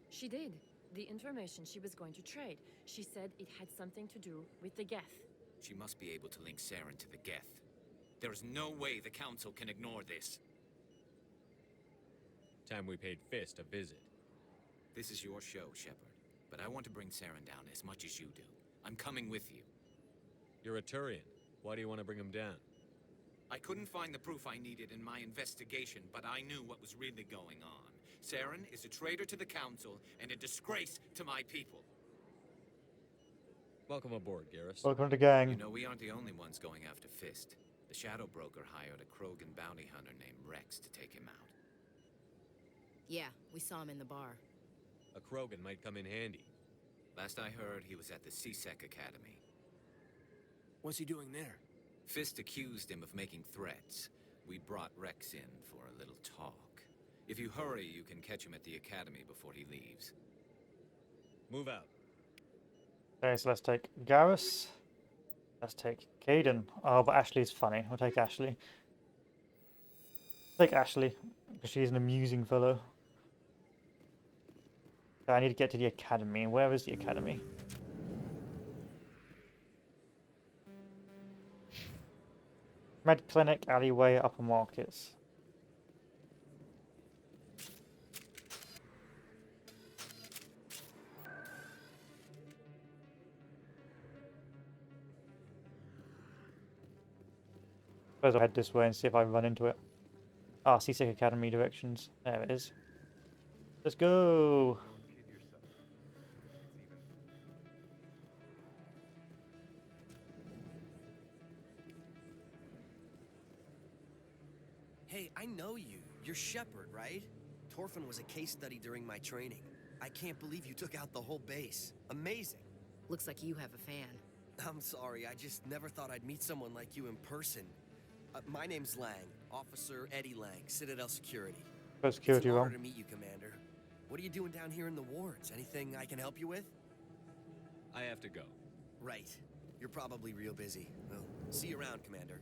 She did. The information she was going to trade. She said it had something to do with the Geth. She must be able to link Saren to the Geth. There is no way the Council can ignore this. Time we paid Fist a visit. This is your show, Shepard. But I want to bring Saren down as much as you do. I'm coming with you. You're a Turian. Why do you want to bring him down? I couldn't find the proof I needed in my investigation, but I knew what was really going on. Saren is a traitor to the Council and a disgrace to my people. Welcome aboard, Garrus. Welcome to the gang. You know, we aren't the only ones going after Fist. The Shadow Broker hired a Krogan bounty hunter named Rex to take him out. Yeah, we saw him in the bar. A Krogan might come in handy. Last I heard, he was at the CSEC Academy. What's he doing there? Fist accused him of making threats. We brought Rex in for a little talk. If you hurry, you can catch him at the Academy before he leaves. Move out. Okay, so let's take Garrus. Let's take Caden. Oh, but Ashley's funny. We'll take Ashley. Take Ashley, because she's an amusing fellow. Okay, I need to get to the academy. Where is the academy? Med Clinic, Alleyway, Upper Markets. Suppose I'll head this way and see if I run into it. Ah, Seasick Academy directions. There it is. Let's go! Hey, I know you. You're Shepard, right? Torfin was a case study during my training. I can't believe you took out the whole base. Amazing. Looks like you have a fan. I'm sorry, I just never thought I'd meet someone like you in person. My name's Lang, Officer Eddie Lang, Citadel Security. First security it's an wrong. honor to meet you, Commander. What are you doing down here in the wards? Anything I can help you with? I have to go. Right. You're probably real busy. Well, see you around, Commander.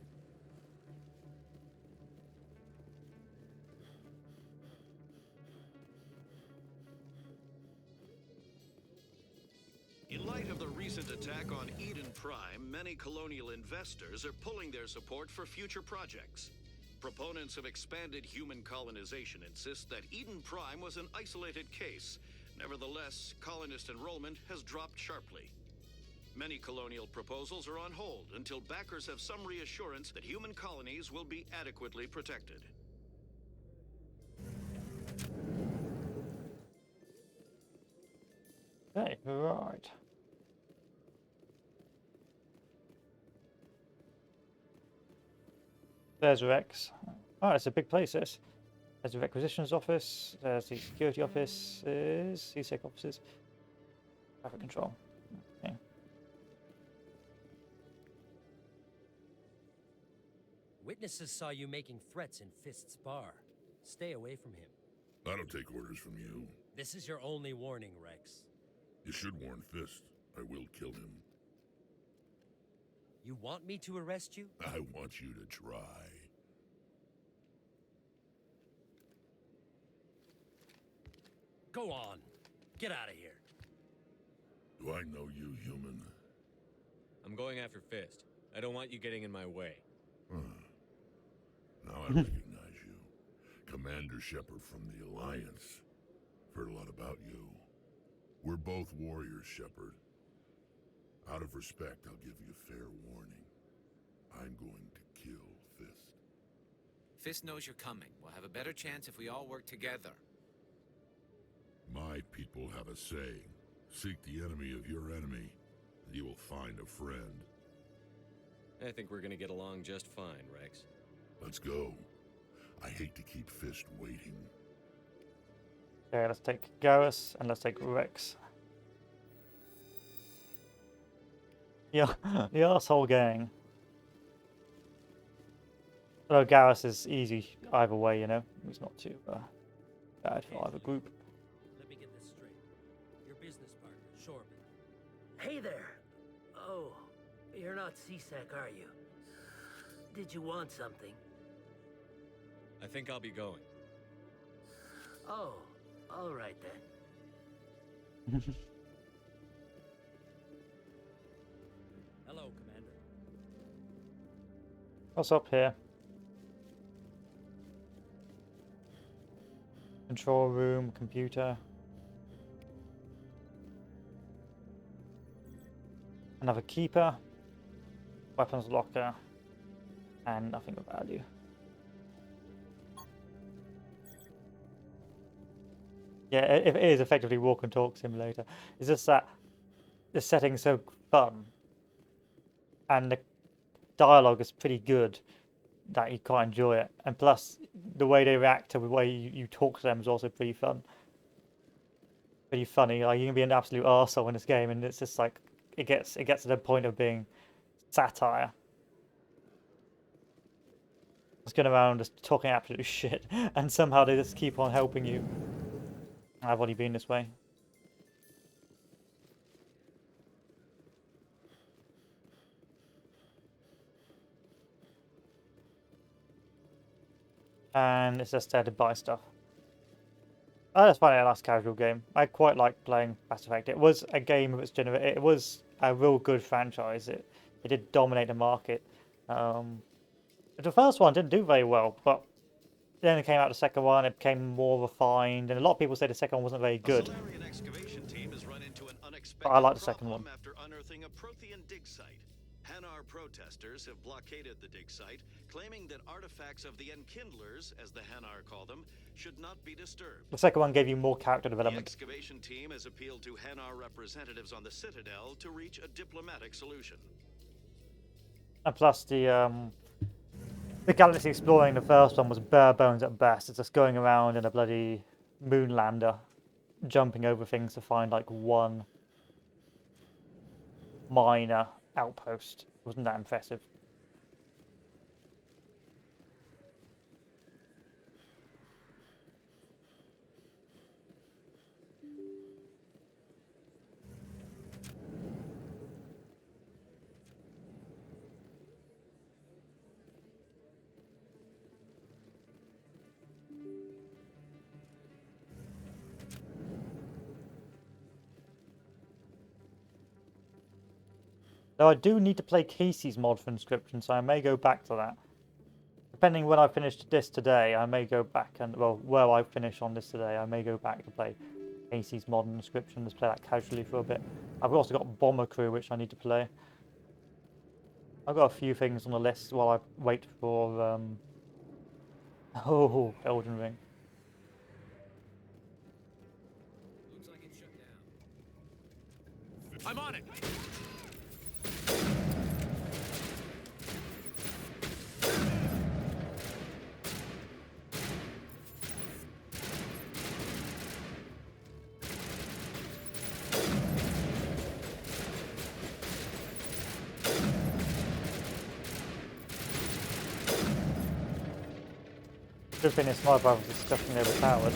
In light of the recent attack on Eden Prime, many colonial investors are pulling their support for future projects. Proponents of expanded human colonization insist that Eden Prime was an isolated case. Nevertheless, colonist enrollment has dropped sharply. Many colonial proposals are on hold until backers have some reassurance that human colonies will be adequately protected. Okay, right. There's Rex. Oh, it's a big place, this. There's the requisitions office, there's the security offices, CSEC offices, traffic control. Okay. Witnesses saw you making threats in Fist's bar. Stay away from him. I don't take orders from you. This is your only warning, Rex. You should warn Fist. I will kill him. You want me to arrest you? I want you to try. Go on. Get out of here. Do I know you, human? I'm going after Fist. I don't want you getting in my way. Now I recognize you. Commander Shepard from the Alliance. Heard a lot about you. We're both warriors, Shepard. Out of respect, I'll give you fair warning. I'm going to kill Fist. Fist knows you're coming. We'll have a better chance if we all work together. My people have a saying. Seek the enemy of your enemy, and you will find a friend. I think we're gonna get along just fine, Rex. Let's go. I hate to keep Fist waiting. Okay, let's take Garrus and let's take Rex. Yeah, the arsehole gang. Although Garrus is easy either way, you know. He's not too bad for either group. Let me get this straight. Your business partner, Shorman. Hey there. Oh, you're not CSEC, are you? Did you want something? I think I'll be going. Oh, all right then. Hello, Commander. What's up here? Control room, computer. Another keeper. Weapons locker. And nothing of value. Yeah, it is effectively walk and talk simulator. It's just that the setting's so fun. And the dialogue is pretty good that you quite enjoy it. And plus, the way they react to the way you talk to them is also pretty fun. Pretty funny. Like, you can be an absolute arsehole in this game, and it's just like it gets to the point of being satire. Just going around just talking absolute shit, and somehow they just keep on helping you. I've only been this way. and it's just there to buy stuff. I just find it a nice casual game. I quite like playing Mass Effect. It was a game of its generation. It was a real good franchise. It did dominate the market. The first one didn't do very well, but then it came out the second one. It became more refined, and a lot of people say the second one wasn't very good. Solarian excavation team has run into an unexpected But I like the second one. problem after unearthing a Prothean dig site. Hanar protesters have blockaded the dig site, claiming that artifacts of the Enkindlers, as the Hanar call them, should not be disturbed. The second one gave you more character The development. excavation team has appealed to Hanar representatives on the Citadel to reach a diplomatic solution. And plus the galaxy exploring the first one was bare bones at best. It's just going around in a bloody moon lander, jumping over things to find like one minor outpost. Wasn't that impressive? Though I do need to play Casey's mod for Inscription, so I may go back to that. Depending when I finish this today, I may go back and, well, where I finish on this today, I may go back to play Casey's mod and Inscription. Let's play that casually for a bit. I've also got Bomber Crew, which I need to play. I've got a few things on the list while I wait for, oh, Elden Ring. Looks like it's shut down. I'm on it! Good thing this sniper was disgustingly overpowered.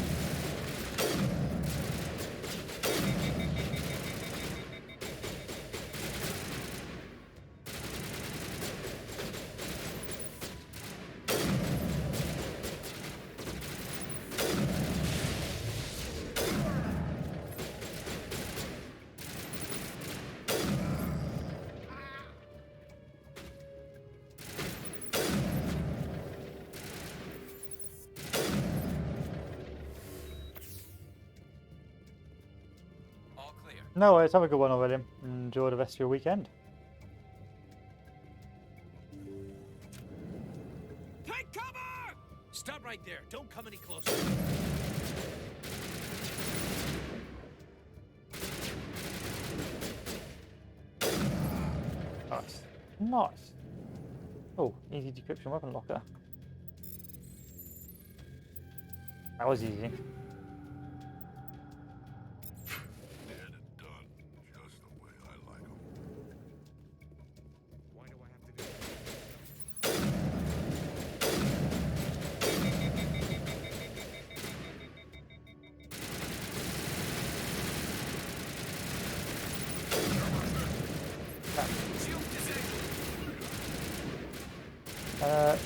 No worries, have a good one already. Enjoy the rest of your weekend. Take cover! Stop right there. Don't come any closer. Nice. Nice. Oh, easy decryption weapon locker. That was easy.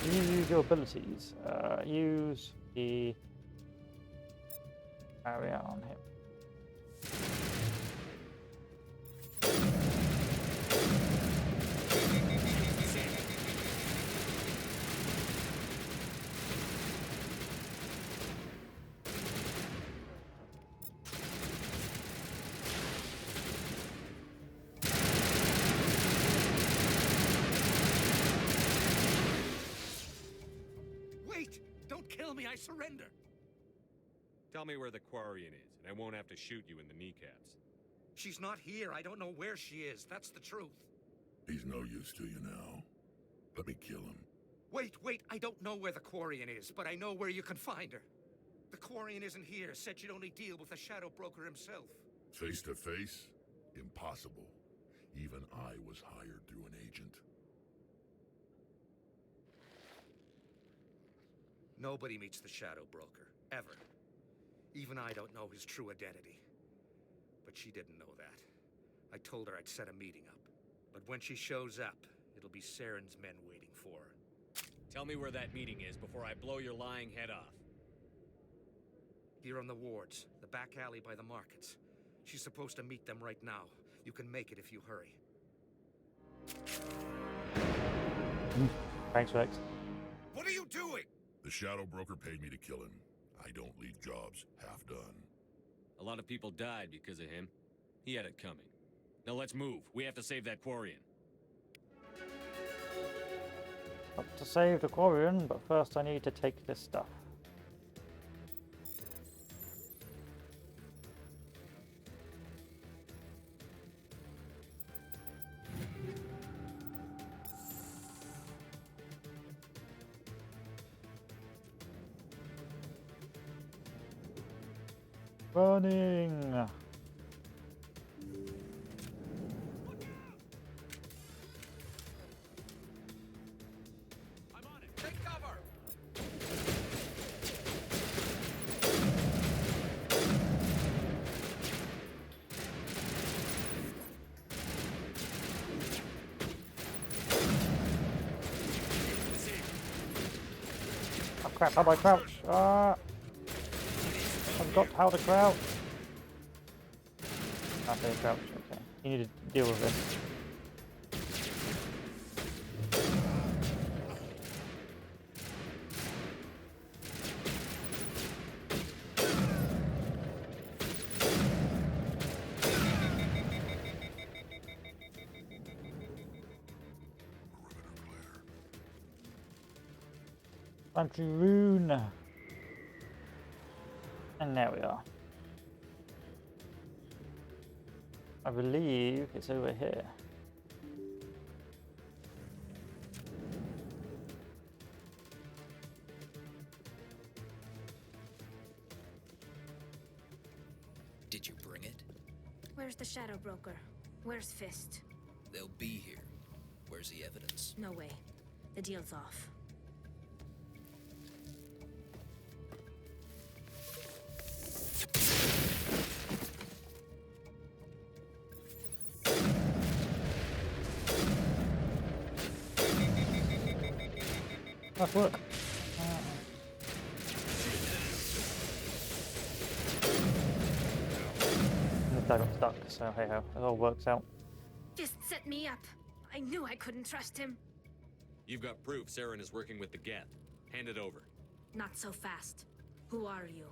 You use your abilities. Use the area on him. Wait! Don't kill me, I surrender! Tell me where the Quarian is, and I won't have to shoot you in the kneecaps. She's not here. I don't know where she is. That's the truth. He's no use to you now. Let me kill him. Wait! I don't know where the Quarian is, but I know where you can find her. The Quarian isn't here. Said she'd only deal with the Shadow Broker himself. Face to face? Impossible. Even I was hired through an agent. Nobody meets the Shadow Broker, ever. Even I don't know his true identity. But she didn't know that. I told her I'd set a meeting up. But when she shows up, it'll be Saren's men waiting for her. Tell me where that meeting is before I blow your lying head off. Here on the wards, the back alley by the markets. She's supposed to meet them right now. You can make it if you hurry. Thanks, Rex. What are you doing? The Shadow Broker paid me to kill him. I don't leave jobs half done. A lot of people died because of him. He had it coming. Now let's move. We have to save that Quarian. Got to save the Quarian, but first I need to take this stuff. Running! Take cover! Oh crap, how do I crouch? Ah! I forgot how to crouch. Okay, crouch, okay. You need to deal with this. Country rune. And there we are. I believe it's over here. Did you bring it? Where's the Shadow Broker? Where's Fist? They'll be here. Where's the evidence? No way. The deal's off. Nice work. I got stuck, so hey ho, it all works out. Fist set me up. I knew I couldn't trust him. You've got proof Saren is working with the Geth. Hand it over. Not so fast. Who are you?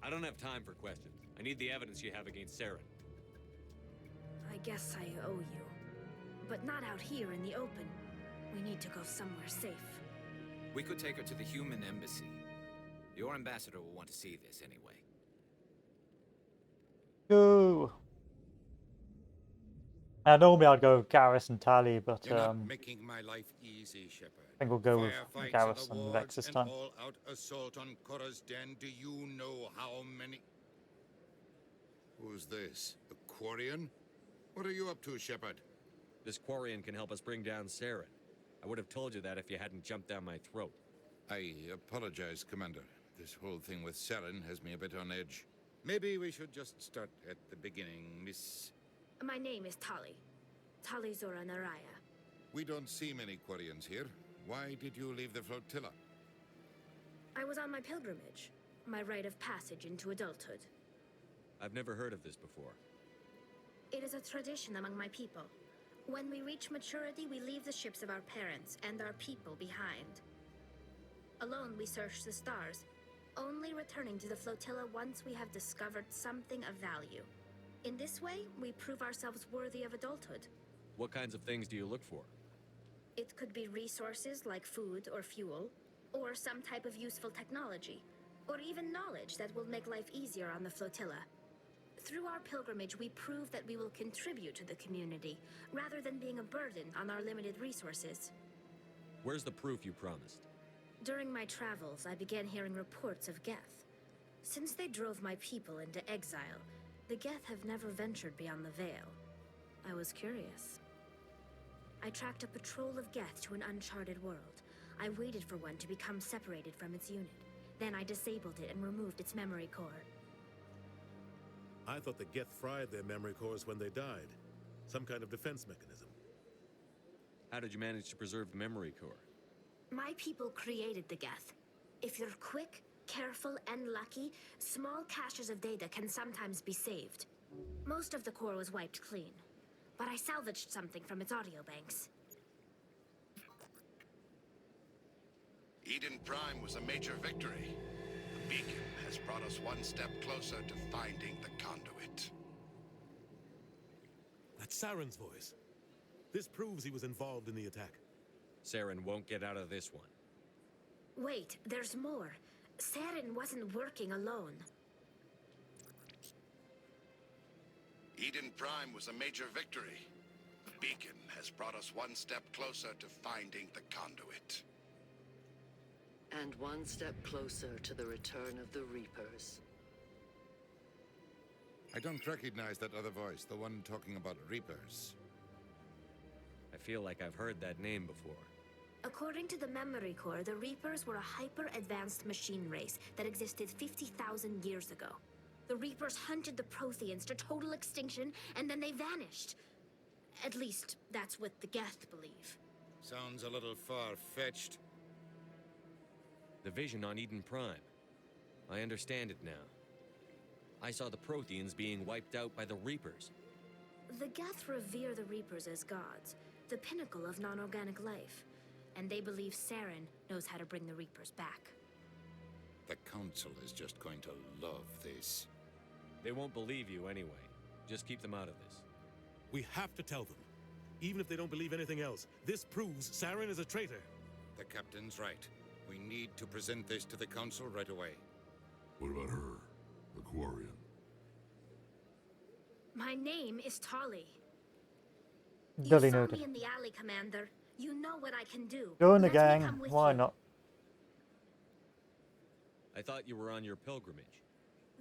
I don't have time for questions. I need the evidence you have against Saren. I guess I owe you. But not out here in the open. We need to go somewhere safe. We could take her to the human embassy. Your ambassador will want to see this anyway. Go! Normally I'd go with Garrus and Tali, but You're not making my life easy, Shepard. I think we'll go with Firefights Garrus on the and wards Vex this and time. all-out assault on Korra's den. Do you know how many? Who's this? A Quarian? What are you up to, Shepard? This Quarian can help us bring down Saren. I would have told you that if you hadn't jumped down my throat. I apologize, Commander. This whole thing with Saren has me a bit on edge. Maybe we should just start at the beginning, Miss... My name is Tali. Tali Zora Naraya. We don't see many Quarians here. Why did you leave the flotilla? I was on my pilgrimage. My rite of passage into adulthood. I've never heard of this before. It is a tradition among my people. When we reach maturity, we leave the ships of our parents and our people behind. Alone, we search the stars, only returning to the flotilla once we have discovered something of value. In this way, we prove ourselves worthy of adulthood. What kinds of things do you look for? It could be resources like food or fuel, or some type of useful technology, or even knowledge that will make life easier on the flotilla. Through our pilgrimage, we prove that we will contribute to the community, rather than being a burden on our limited resources. Where's the proof you promised? During my travels, I began hearing reports of Geth. Since they drove my people into exile, the Geth have never ventured beyond the Veil. I was curious. I tracked a patrol of Geth to an uncharted world. I waited for one to become separated from its unit. Then I disabled it and removed its memory core. I thought the Geth fried their memory cores when they died. Some kind of defense mechanism. How did you manage to preserve the memory core? My people created the Geth. If you're quick, careful, and lucky, small caches of data can sometimes be saved. Most of the core was wiped clean, but I salvaged something from its audio banks. Eden Prime was a major victory. The beacon has brought us one step closer to finding the conduit. That's Saren's voice. This proves he was involved in the attack. Saren won't get out of this one. Wait, there's more. Saren wasn't working alone. Eden Prime was a major victory. The beacon has brought us one step closer to finding the conduit. And one step closer to the return of the Reapers. I don't recognize that other voice, the one talking about Reapers. I feel like I've heard that name before. According to the Memory Core, the Reapers were a hyper-advanced machine race that existed 50,000 years ago. The Reapers hunted the Protheans to total extinction, and then they vanished. At least, that's what the Geth believe. Sounds a little far-fetched. The vision on Eden Prime. I understand it now. I saw the Protheans being wiped out by the Reapers. The Geth revere the Reapers as gods, the pinnacle of non-organic life. And they believe Saren knows how to bring the Reapers back. The Council is just going to love this. They won't believe you anyway. Just keep them out of this. We have to tell them. Even if they don't believe anything else, this proves Saren is a traitor. The Captain's right. We need to present this to the Council right away. What about her? The Quarian? My name is Tali. Duly You saw noted. me in the alley, Commander. You know what I can do. Join the Let me gang. come with Why you. not? I thought you were on your pilgrimage.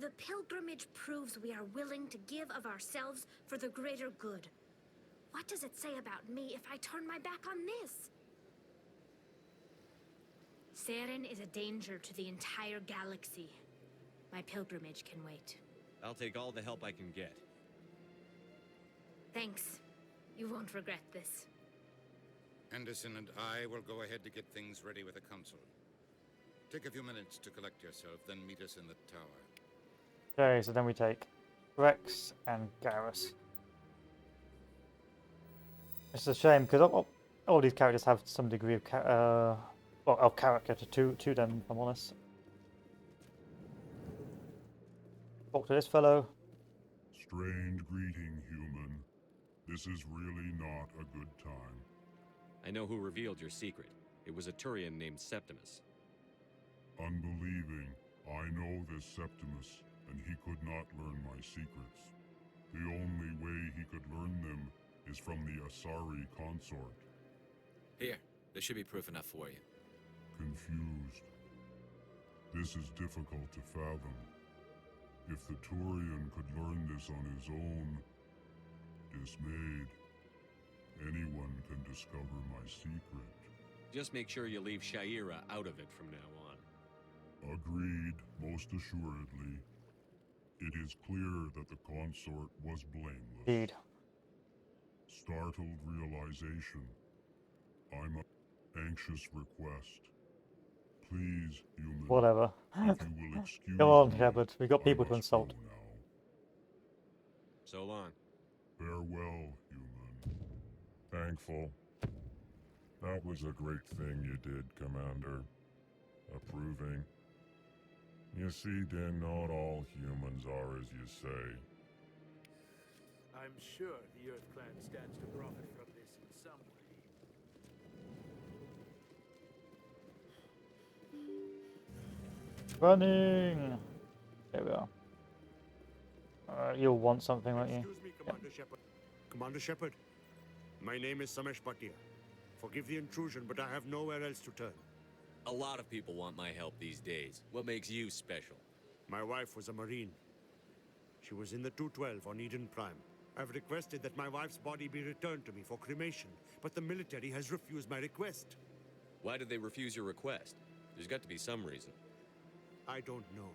The pilgrimage proves we are willing to give of ourselves for the greater good. What does it say about me if I turn my back on this? Saren is a danger to the entire galaxy. My pilgrimage can wait. I'll take all the help I can get. Thanks. You won't regret this. Anderson and I will go ahead to get things ready with the Council. Take a few minutes to collect yourself, then meet us in the tower. Okay, so then we take Rex and Garrus. It's a shame because all these characters have some degree of of character to them, if I'm honest. Talk to this fellow. Strange greeting, human. This is really not a good time. I know who revealed your secret. It was a Turian named Septimus. Unbelieving, I know this Septimus, and he could not learn my secrets. The only way he could learn them is from the Asari consort. Here, this should be proof enough for you. Confused. This is difficult to fathom. If the Turian could learn this on his own, dismayed, anyone can discover my secret. Just make sure you leave Shaira out of it from now on. Agreed, most assuredly. It is clear that the consort was blameless. Indeed. Startled realization. I'm an anxious request. Please, human. Whatever. If you will excuse Come on, me, Shepard. We got I people to must go insult. now. So long. Farewell, human. Thankful. That was a great thing you did, Commander. Approving. You see, then, not all humans are as you say. I'm sure the Earth Clan stands to profit from this in some way. Running! There we are. You'll want something, won't you? Excuse me, Commander Shepard. Commander Shepard, my name is Samesh Bhatia. Forgive the intrusion, but I have nowhere else to turn. A lot of people want my help these days. What makes you special? My wife was a Marine. She was in the 212 on Eden Prime. I've requested that my wife's body be returned to me for cremation, but the military has refused my request. Why did they refuse your request? There's got to be some reason. I don't know.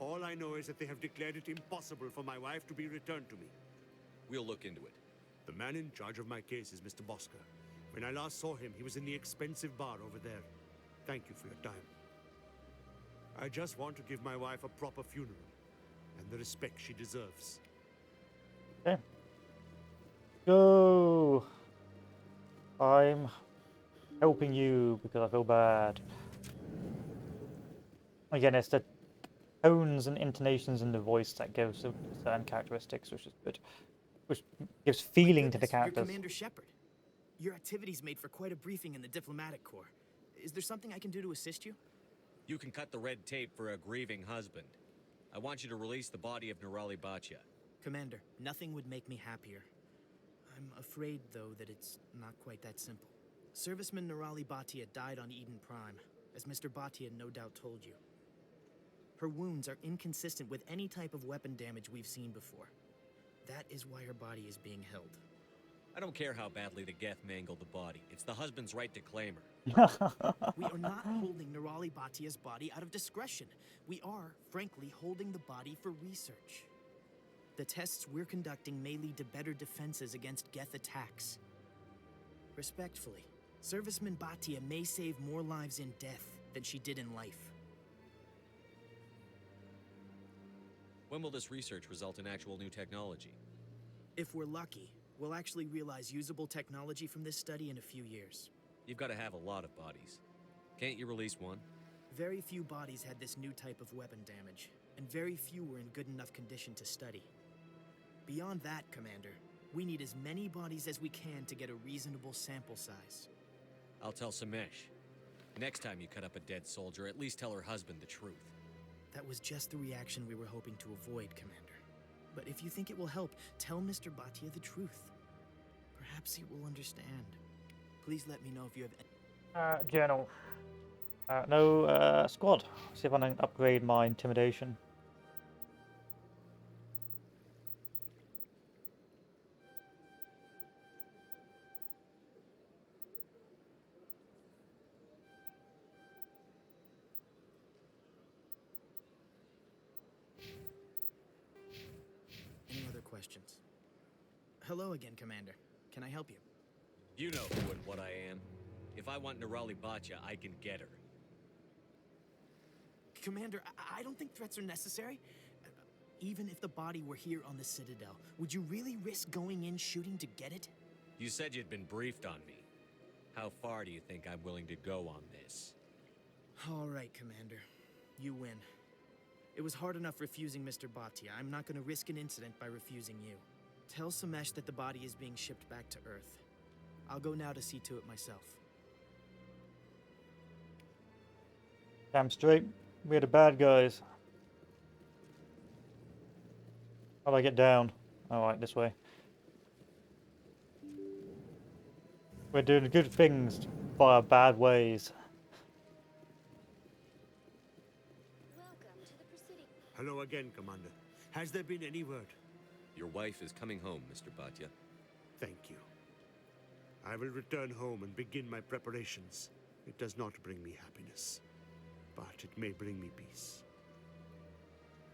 All I know is that they have declared it impossible for my wife to be returned to me. We'll look into it. The man in charge of my case is Mr. Bosker. When I last saw him, he was in the expensive bar over there. Thank you for your time. I just want to give my wife a proper funeral and the respect she deserves. Okay. Go. I'm helping you because I feel bad. Again, it's the tones and intonations in the voice that gives certain characteristics, which is good. Which gives feeling to the characters. You're Commander Shepard. Your activities made for quite a briefing in the diplomatic corps. Is there something I can do to assist you? You can cut the red tape for a grieving husband. I want you to release the body of Nerali Bachya. Commander, nothing would make me happier. I'm afraid, though, that it's not quite that simple. Serviceman Nerali Bhatia died on Eden Prime, as Mr. Bhatia no doubt told you. Her wounds are inconsistent with any type of weapon damage we've seen before. That is why her body is being held. I don't care how badly the Geth mangled the body. It's the husband's right to claim her. We are not holding Nerali Bhatia's body out of discretion. We are, frankly, holding the body for research. The tests we're conducting may lead to better defenses against Geth attacks. Respectfully, Serviceman Bhatia may save more lives in death than she did in life. When will this research result in actual new technology? If we're lucky, we'll actually realize usable technology from this study in a few years. You've got to have a lot of bodies. Can't you release one? Very few bodies had this new type of weapon damage, and very few were in good enough condition to study. Beyond that, Commander, we need as many bodies as we can to get a reasonable sample size. I'll tell Samesh. Next time you cut up a dead soldier, at least tell her husband the truth. That was just the reaction we were hoping to avoid, Commander. But if you think it will help, tell Mr. Bhatia the truth. Perhaps he will understand. Please let me know if you have... Journal. No, squad. See if I can upgrade my intimidation. Any other questions? Hello again, Commander. Can I help you? You know who and what I am. If I want Nerali Bachya, I can get her. Commander, I don't think threats are necessary. Even if the body were here on the Citadel, would you really risk going in shooting to get it? You said you'd been briefed on me. How far do you think I'm willing to go on this? All right, Commander. You win. It was hard enough refusing Mr. Bhatia. I'm not going to risk an incident by refusing you. Tell Samesh that the body is being shipped back to Earth. I'll go now to see to it myself. Damn straight. We're the bad guys. How do I get down? Alright, this way. We're doing good things via bad ways. Hello again, Commander. Has there been any word? Your wife is coming home, Mr. Bhatia. Thank you. I will return home and begin my preparations. It does not bring me happiness, but it may bring me peace.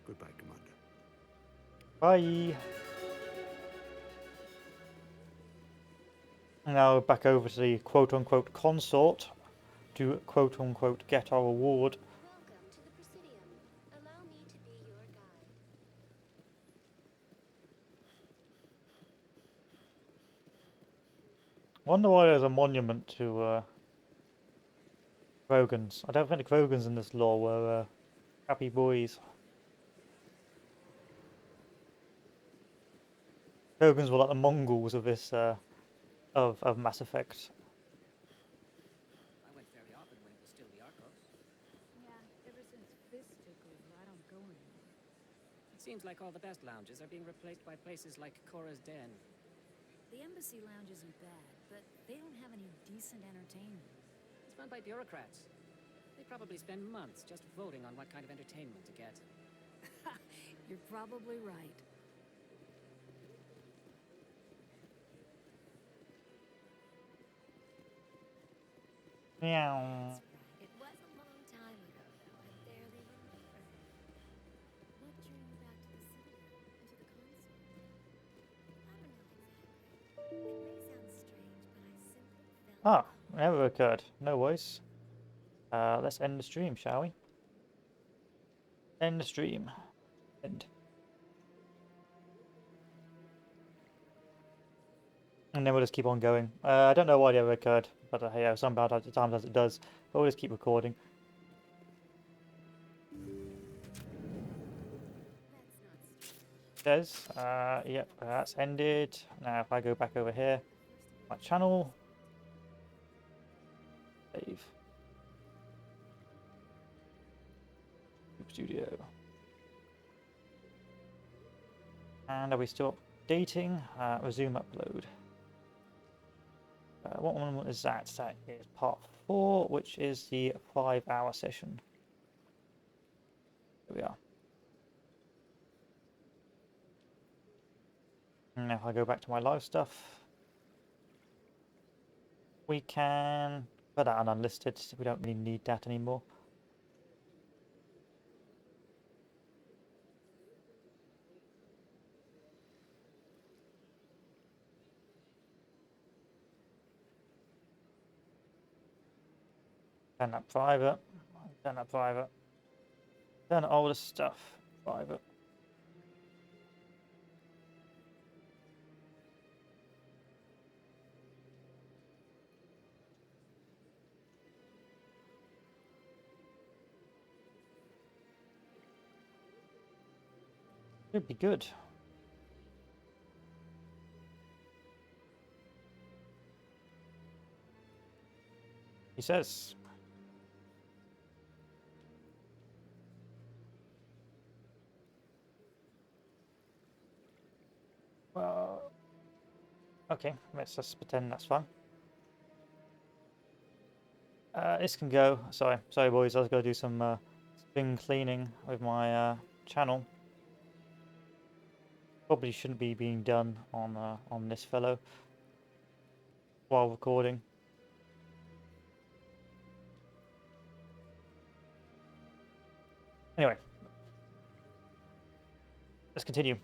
Goodbye, Commander. Bye. Now back over to the quote-unquote consort to quote-unquote get our reward. Wonder why there's a monument to Krogans. I don't think the Krogans in this lore were happy boys. Krogans were like the Mongols of this of Mass Effect. I went very often when it was still the Arcos. Yeah, ever since Fist took over, I don't go anymore. It seems like all the best lounges are being replaced by places like Cora's Den. The Embassy Lounge isn't bad, but they don't have any decent entertainment. It's run by bureaucrats. They probably spend months just voting on what kind of entertainment to get. You're probably right. Meow. It was a long time ago, though. I barely remember. What drew you back to the Citadel and to the console? I don't know exactly. It may sound strange, but I simply felt... Ah, never occurred. No worries. Let's end the stream, shall we? End the stream. End. And then we'll just keep on going. I don't know why the ever occurred, but yeah, sometimes as it does. But we'll just keep recording. Says, yep, that's ended. Now if I go back over here, my channel, save, Studio, and are we still updating? Resume upload. What one is that? That is part 4, which is the 5-hour session. Here we are. And if I go back to my live stuff, we can put that on unlisted. We don't really need that anymore. Turn that private. Turn that private. Turn all the stuff private. Should be good. He says. Well, okay, let's just pretend that's fine. This can go. Sorry boys, I was going to do some spring cleaning with my channel. Probably shouldn't be being done on this fellow while recording. Anyway, let's continue.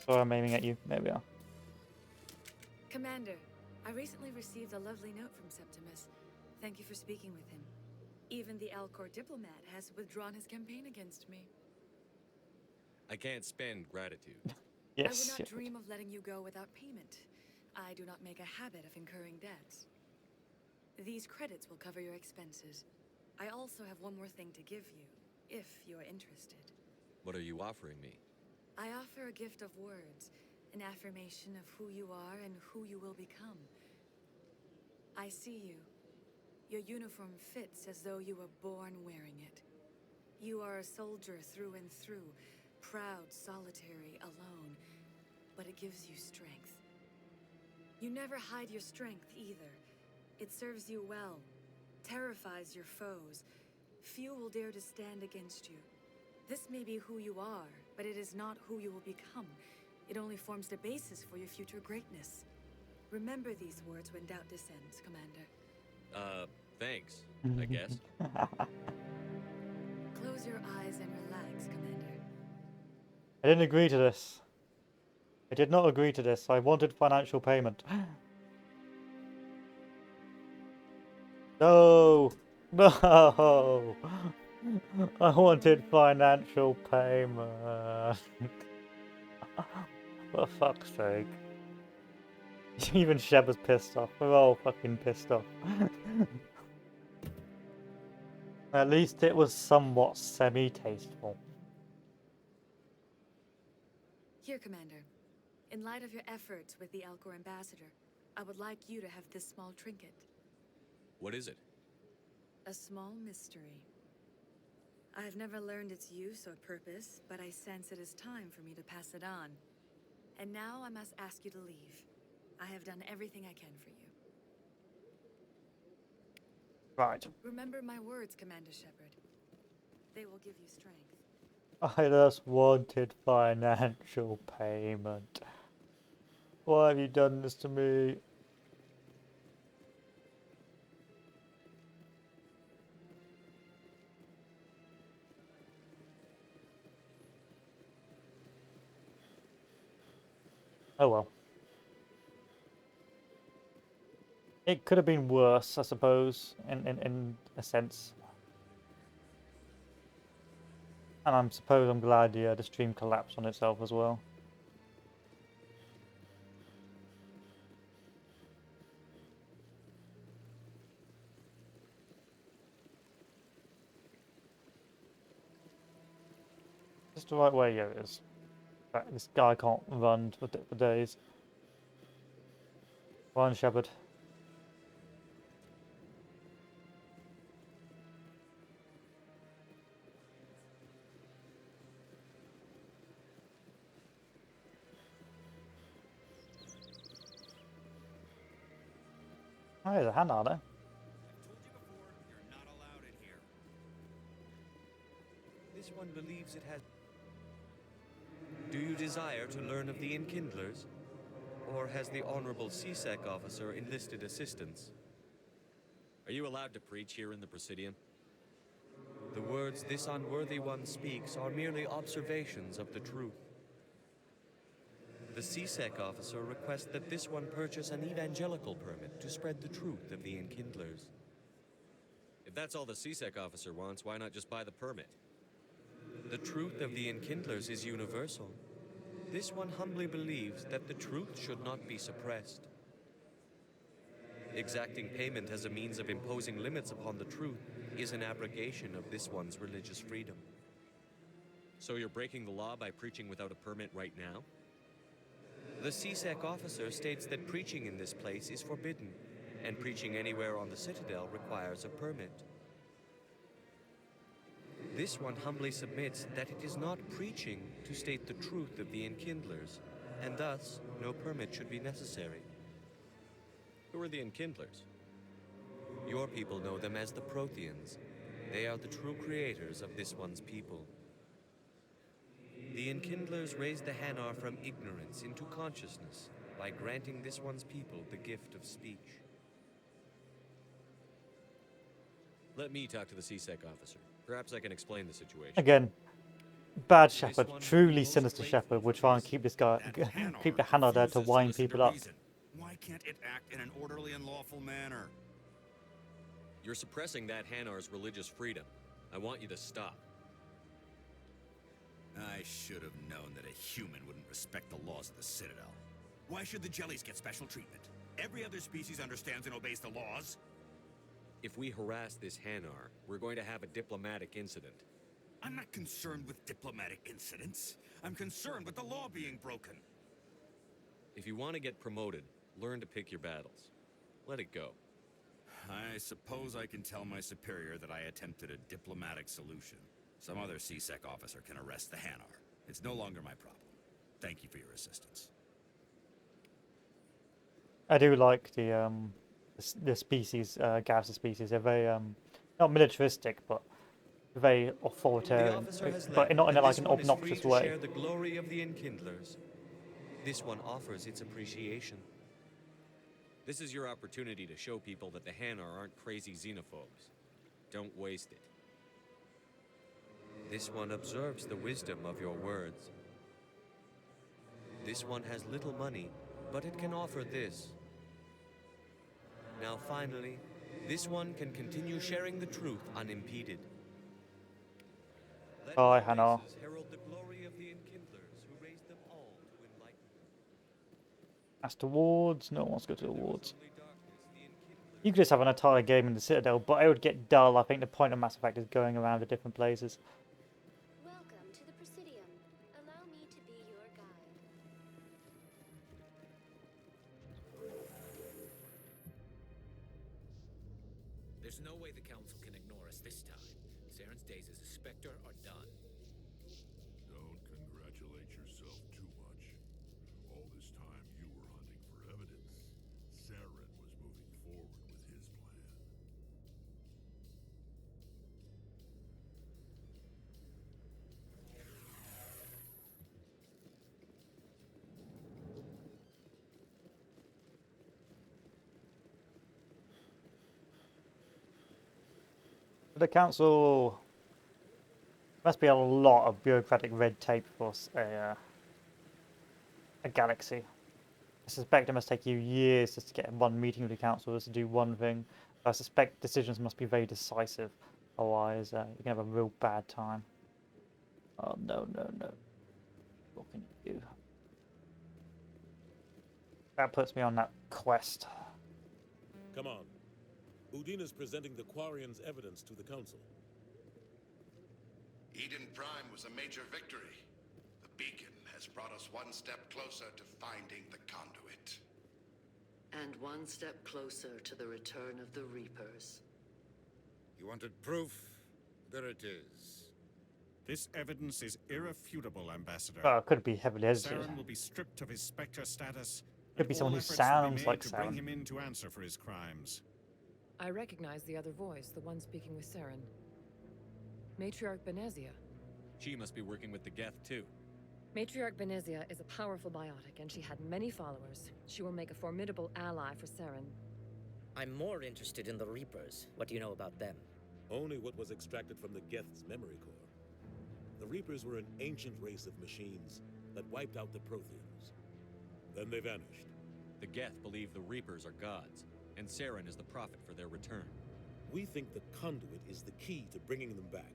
Sorry, I'm aiming at you. There we are. Commander, I recently received a lovely note from Septimus. Thank you for speaking with him. Even the Alcor diplomat has withdrawn his campaign against me. I can't spend gratitude. I would not dream of letting you go without payment. I do not make a habit of incurring debts. These credits will cover your expenses. I also have one more thing to give you, if you are interested. What are you offering me? I offer a gift of words, an affirmation of who you are and who you will become. I see you. Your uniform fits as though you were born wearing it. You are a soldier through and through, proud, solitary, alone, but it gives you strength. You never hide your strength either. It serves you well, terrifies your foes. Few will dare to stand against you. This may be who you are, but it is not who you will become. It only forms the basis for your future greatness. Remember these words when doubt descends, Commander. Thanks, I guess. Close your eyes and relax, Commander. I didn't agree to this. I did not agree to this. I wanted financial payment. No! No! I wanted financial payment. For fuck's sake. Even Shep was pissed off. We're all fucking pissed off. At least it was somewhat semi-tasteful. Here, Commander. In light of your efforts with the Alcor ambassador, I would like you to have this small trinket. What is it? A small mystery. I have never learned its use or purpose, but I sense it is time for me to pass it on. And now I must ask you to leave. I have done everything I can for you. Right. Remember my words, Commander Shepard. They will give you strength. I just wanted financial payment. Why have you done this to me? Oh well. It could have been worse, I suppose, in a sense. And I'm glad the stream collapsed on itself as well. Just the right way, yeah, it is. This guy can't run for days. Run, Shepard. Oh, there's a hand out there. This one believes it has... Do you desire to learn of the Enkindlers? Or has the Honorable CSEC officer enlisted assistance? Are you allowed to preach here in the Presidium? The words this unworthy one speaks are merely observations of the truth. The CSEC officer requests that this one purchase an evangelical permit to spread the truth of the Enkindlers. If that's all the CSEC officer wants, why not just buy the permit? The truth of the Enkindlers is universal. This one humbly believes that the truth should not be suppressed. Exacting payment as a means of imposing limits upon the truth is an abrogation of this one's religious freedom. So you're breaking the law by preaching without a permit right now? The CSEC officer states that preaching in this place is forbidden, and preaching anywhere on the Citadel requires a permit. This one humbly submits that it is not preaching to state the truth of the Enkindlers, and thus no permit should be necessary. Who are the Enkindlers? Your people know them as the Protheans. They are the true creators of this one's people. The Enkindlers raised the Hanar from ignorance into consciousness by granting this one's people the gift of speech. Let me talk to the CSEC officer. Perhaps I can explain the situation. Again, bad Shepherd, truly sinister Shepherd, will try and keep this guy, keep the Hanar there to wind people up. Why can't it act in an orderly and lawful manner? You're suppressing that Hanar's religious freedom. I want you to stop. I should have known that a human wouldn't respect the laws of the Citadel. Why should the jellies get special treatment? Every other species understands and obeys the laws. If we harass this Hanar, we're going to have a diplomatic incident. I'm not concerned with diplomatic incidents. I'm concerned with the law being broken. If you want to get promoted, learn to pick your battles. Let it go. I suppose I can tell my superior that I attempted a diplomatic solution. Some other CSEC officer can arrest the Hanar. It's no longer my problem. Thank you for your assistance. I do like the species, Galaxy species. They're very not militaristic, but very authoritarian, but not in like an obnoxious way. Share the glory of the Enkindlers. This one offers its appreciation. This is your opportunity to show people that the Hanar aren't crazy xenophobes. Don't waste it. This one observes the wisdom of your words. This one has little money, but it can offer this. Now finally, this one can continue sharing the truth unimpeded. Bye, Hanar. Herald the glory of the Enkindlers who raised them all to enlightenment. As to wards, no one wants to go to the wards. You could just have an entire game in the Citadel, but it would get dull. I think the point of Mass Effect is going around to different places. Welcome to the Presidium. Allow me to be your guide. There's no way the Council can ignore us this time. Saren's days as a Spectre are done. Don't congratulate yourself too much. All this time you were hunting for evidence. Saren was moving forward with his plan. The council must be a lot of bureaucratic red tape for a galaxy. suspect it must take you years just to get one meeting with the council just to do one thing. I suspect decisions must be very decisive, otherwise you can have a real bad time. Oh no, no, no. What can you do? That puts me on that quest. Come on. Udina's presenting the Quarians' evidence to the Council. Eden Prime was a major victory. The beacon has brought us one step closer to finding the conduit. And one step closer to the return of the Reapers. You wanted proof? There it is. This evidence is irrefutable, Ambassador. Oh, it could be heavily edited. Saren will be stripped of his Spectre status. Could be and someone all who efforts will be sounds made like to bring Saren. him in to answer for his crimes. I recognize the other voice, the one speaking with Saren. Matriarch Benezia. She must be working with the Geth, too. Matriarch Benezia is a powerful biotic, and she had many followers. She will make a formidable ally for Saren. I'm more interested in the Reapers. What do you know about them? Only what was extracted from the Geth's memory core. The Reapers were an ancient race of machines that wiped out the Protheans. Then they vanished. The Geth believe the Reapers are gods, and Saren is the prophet for their return. We think the conduit is the key to bringing them back.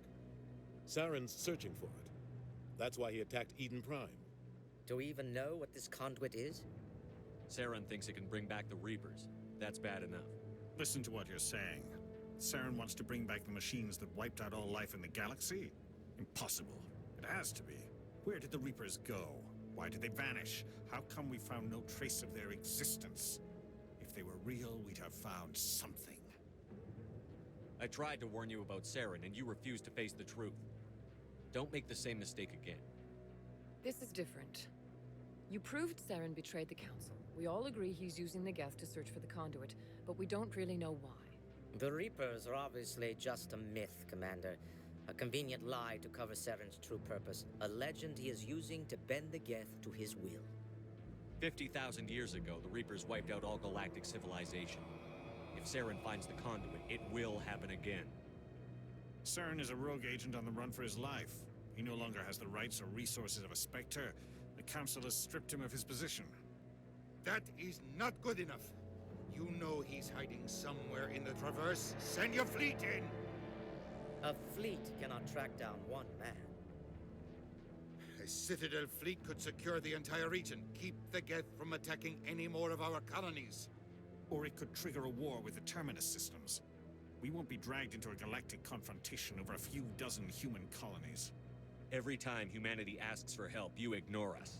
Saren's searching for it. That's why he attacked Eden Prime. Do we even know what this conduit is? Saren thinks it can bring back the Reapers. That's bad enough. Listen to what you're saying. Saren wants to bring back the machines that wiped out all life in the galaxy? Impossible. It has to be. Where did the Reapers go? Why did they vanish? How come we found no trace of their existence? If they were real, we'd have found something. I tried to warn you about Saren, and you refused to face the truth. Don't make the same mistake again. This is different. You proved Saren betrayed the Council. We all agree he's using the Geth to search for the conduit, but we don't really know why. The Reapers are obviously just a myth, Commander. A convenient lie to cover Saren's true purpose. A legend he is using to bend the Geth to his will. 50,000 years ago, the Reapers wiped out all galactic civilization. If Saren finds the conduit, it will happen again. Saren is a rogue agent on the run for his life. He no longer has the rights or resources of a Spectre. The Council has stripped him of his position. That is not good enough. You know he's hiding somewhere in the Traverse. Send your fleet in! A fleet cannot track down one man. A Citadel fleet could secure the entire region, keep the Geth from attacking any more of our colonies. Or it could trigger a war with the Terminus systems. We won't be dragged into a galactic confrontation over a few dozen human colonies. Every time humanity asks for help, you ignore us.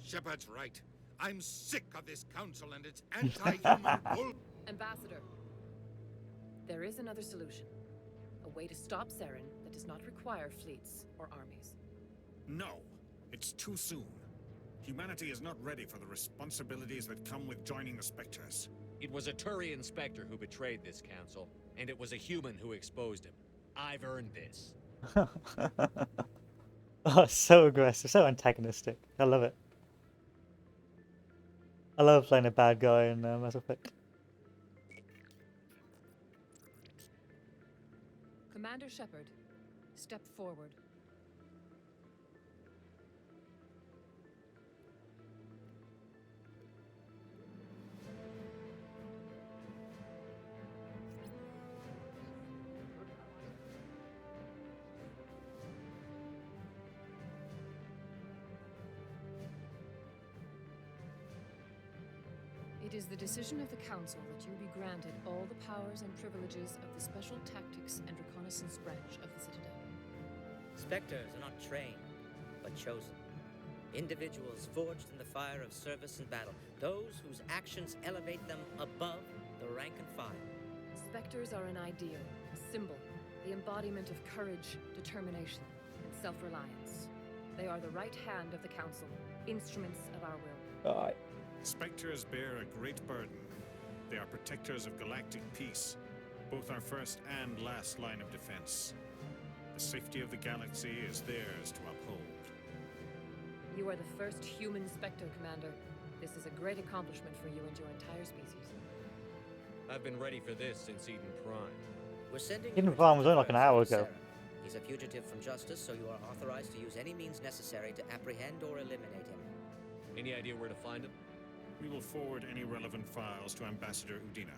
Shepard's right. I'm sick of this council and its anti-human bull. Ambassador, there is another solution. A way to stop Saren that does not require fleets or armies. No, it's too soon. Humanity is not ready for the responsibilities that come with joining the Spectres. It was a Turian Spectre who betrayed this council, and it was a human who exposed him. I've earned this. Oh, so aggressive, so antagonistic. I love it. I love playing a bad guy in Mass Effect. Commander Shepard, step forward. It is the decision of the Council that you be granted all the powers and privileges of the Special Tactics and Reconnaissance Branch of the Citadel. Spectres are not trained, but chosen. Individuals forged in the fire of service and battle. Those whose actions elevate them above the rank and file. Spectres are an ideal, a symbol, the embodiment of courage, determination, and self-reliance. They are the right hand of the Council, instruments of our will. Spectres bear a great burden. They are protectors of galactic peace, both our first and last line of defense. The safety of the galaxy is theirs to uphold. You are the first human Spectre, Commander. This is a great accomplishment for you and your entire species. I've been ready for this since Eden Prime. We're sending Eden Prime was only like an hour ago. He's a fugitive from justice, so you are authorized to use any means necessary to apprehend or eliminate him. Any idea where to find him? We will forward any relevant files to Ambassador Udina.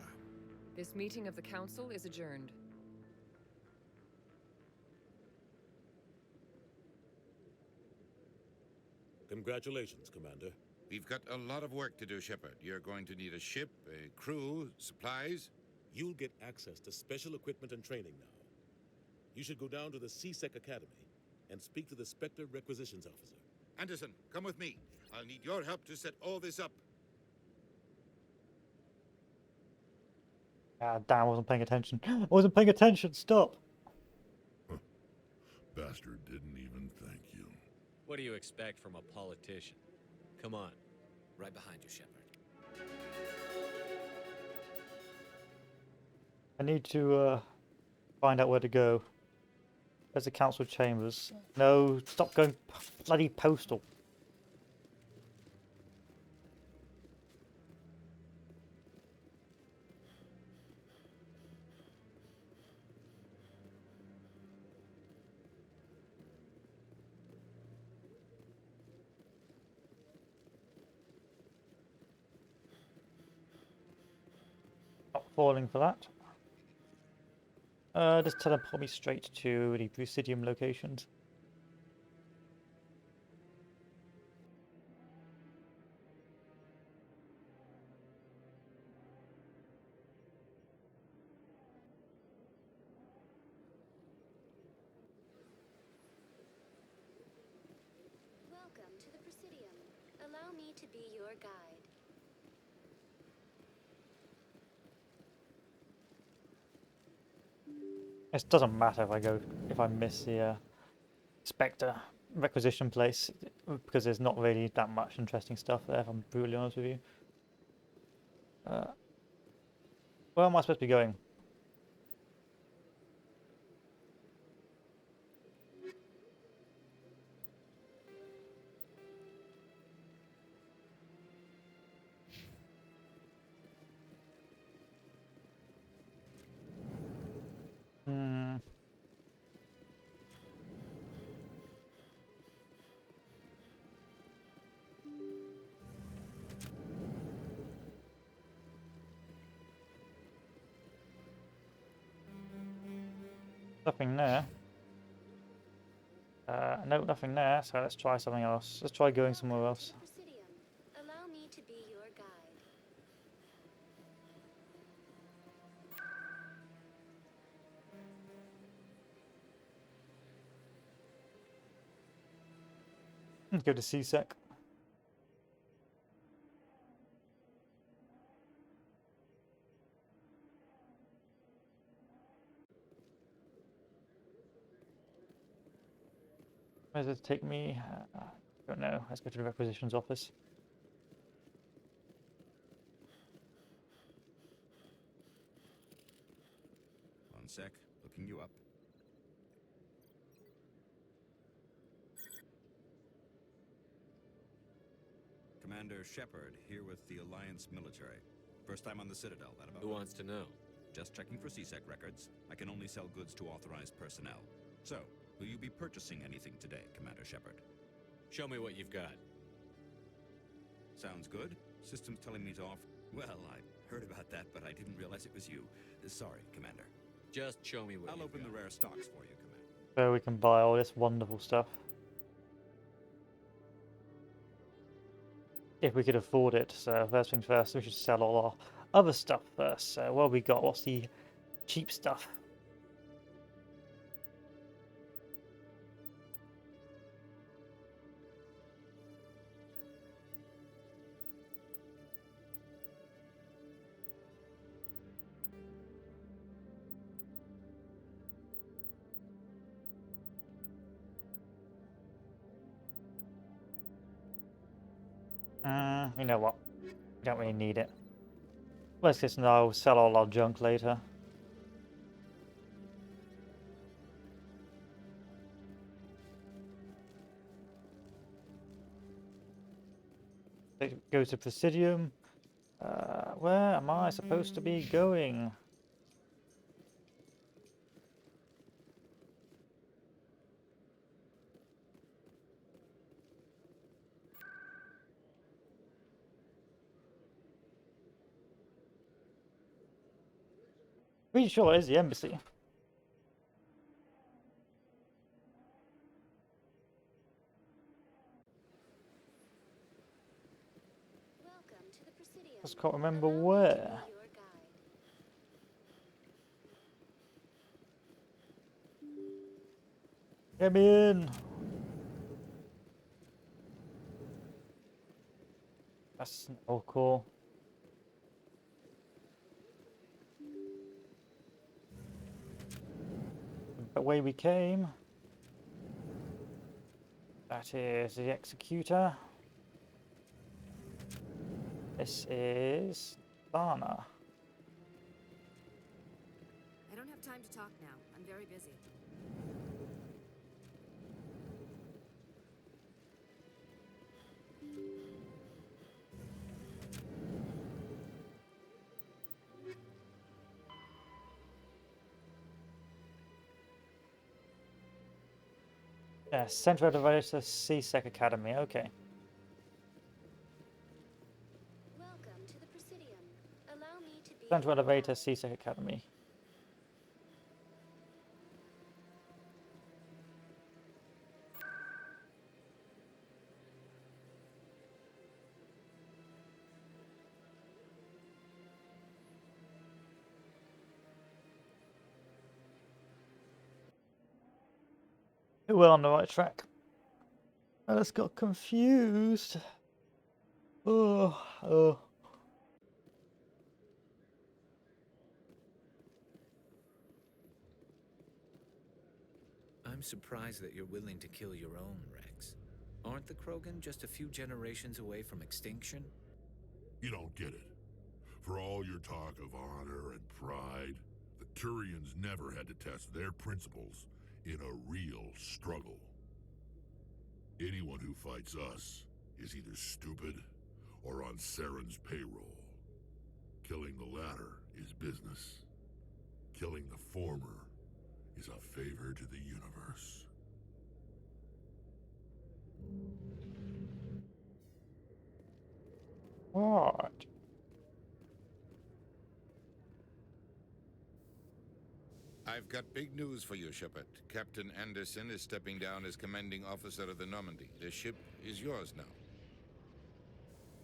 This meeting of the Council is adjourned. Congratulations, Commander. We've got a lot of work to do, Shepard. You're going to need a ship, a crew, supplies. You'll get access to special equipment and training now. You should go down to the CSEC Academy and speak to the Spectre Requisitions Officer. Anderson, come with me. I'll need your help to set all this up. Ah, damn, I wasn't paying attention. I wasn't paying attention, stop! Bastard didn't even thank you. What do you expect from a politician? Come on. Right behind you, Shepard. I need to find out where to go. There's the council chambers. No, stop going bloody postal. Not falling for that. Just teleport me straight to the Presidium locations. Welcome to the Presidium. Allow me to be your guide. It doesn't matter if I miss the Spectre requisition place, because there's not really that much interesting stuff there, if I'm brutally honest with you. Where am I supposed to be going? Hmm. Nothing there. No, nothing there, so let's try something else. Let's try going somewhere else. Presidium. Allow me to be your guide. Let's go to CSEC. Where does it take me? Don't know. Let's go to the requisitions office. One sec, looking you up. Commander Shepard, here with the Alliance military. First time on the Citadel, that about Who wants to know? Just checking for CSEC records. I can only sell goods to authorized personnel. So, will you be purchasing anything today, Commander Shepard? Show me what you've got. Sounds good. System's telling me to offer... Well, I heard about that, but I didn't realize it was you. Sorry, Commander. Just show me what I'll you've open got. the rare stocks for you, Commander. Where we can buy all this wonderful stuff. If we could afford it. So first things first, we should sell all our other stuff first. So what have we got? What's the cheap stuff? You know what? Don't really need it. Let's just now sell all our junk later. Go to Presidium. Where am I supposed to be going? Pretty sure it is the embassy. Just can't remember where. Get me in. That's oh cool. The way we came. That is the executor. This is Lana. I don't have time to talk now. I'm very busy. Yes, Central Elevator CSEC Academy. Okay. Welcome to the Presidium. Allow me to be Central Elevator CSEC Academy. We're on the right track. I just got confused. Oh. I'm surprised that you're willing to kill your own, Rex. Aren't the Krogan just a few generations away from extinction? You don't get it. For all your talk of honor and pride, the Turians never had to test their principles in a real struggle. Anyone who fights us is either stupid or on Saren's payroll. Killing the latter is business. Killing the former is a favor to the universe. What? I've got big news for you, Shepard. Captain Anderson is stepping down as commanding officer of the Normandy. The ship is yours now.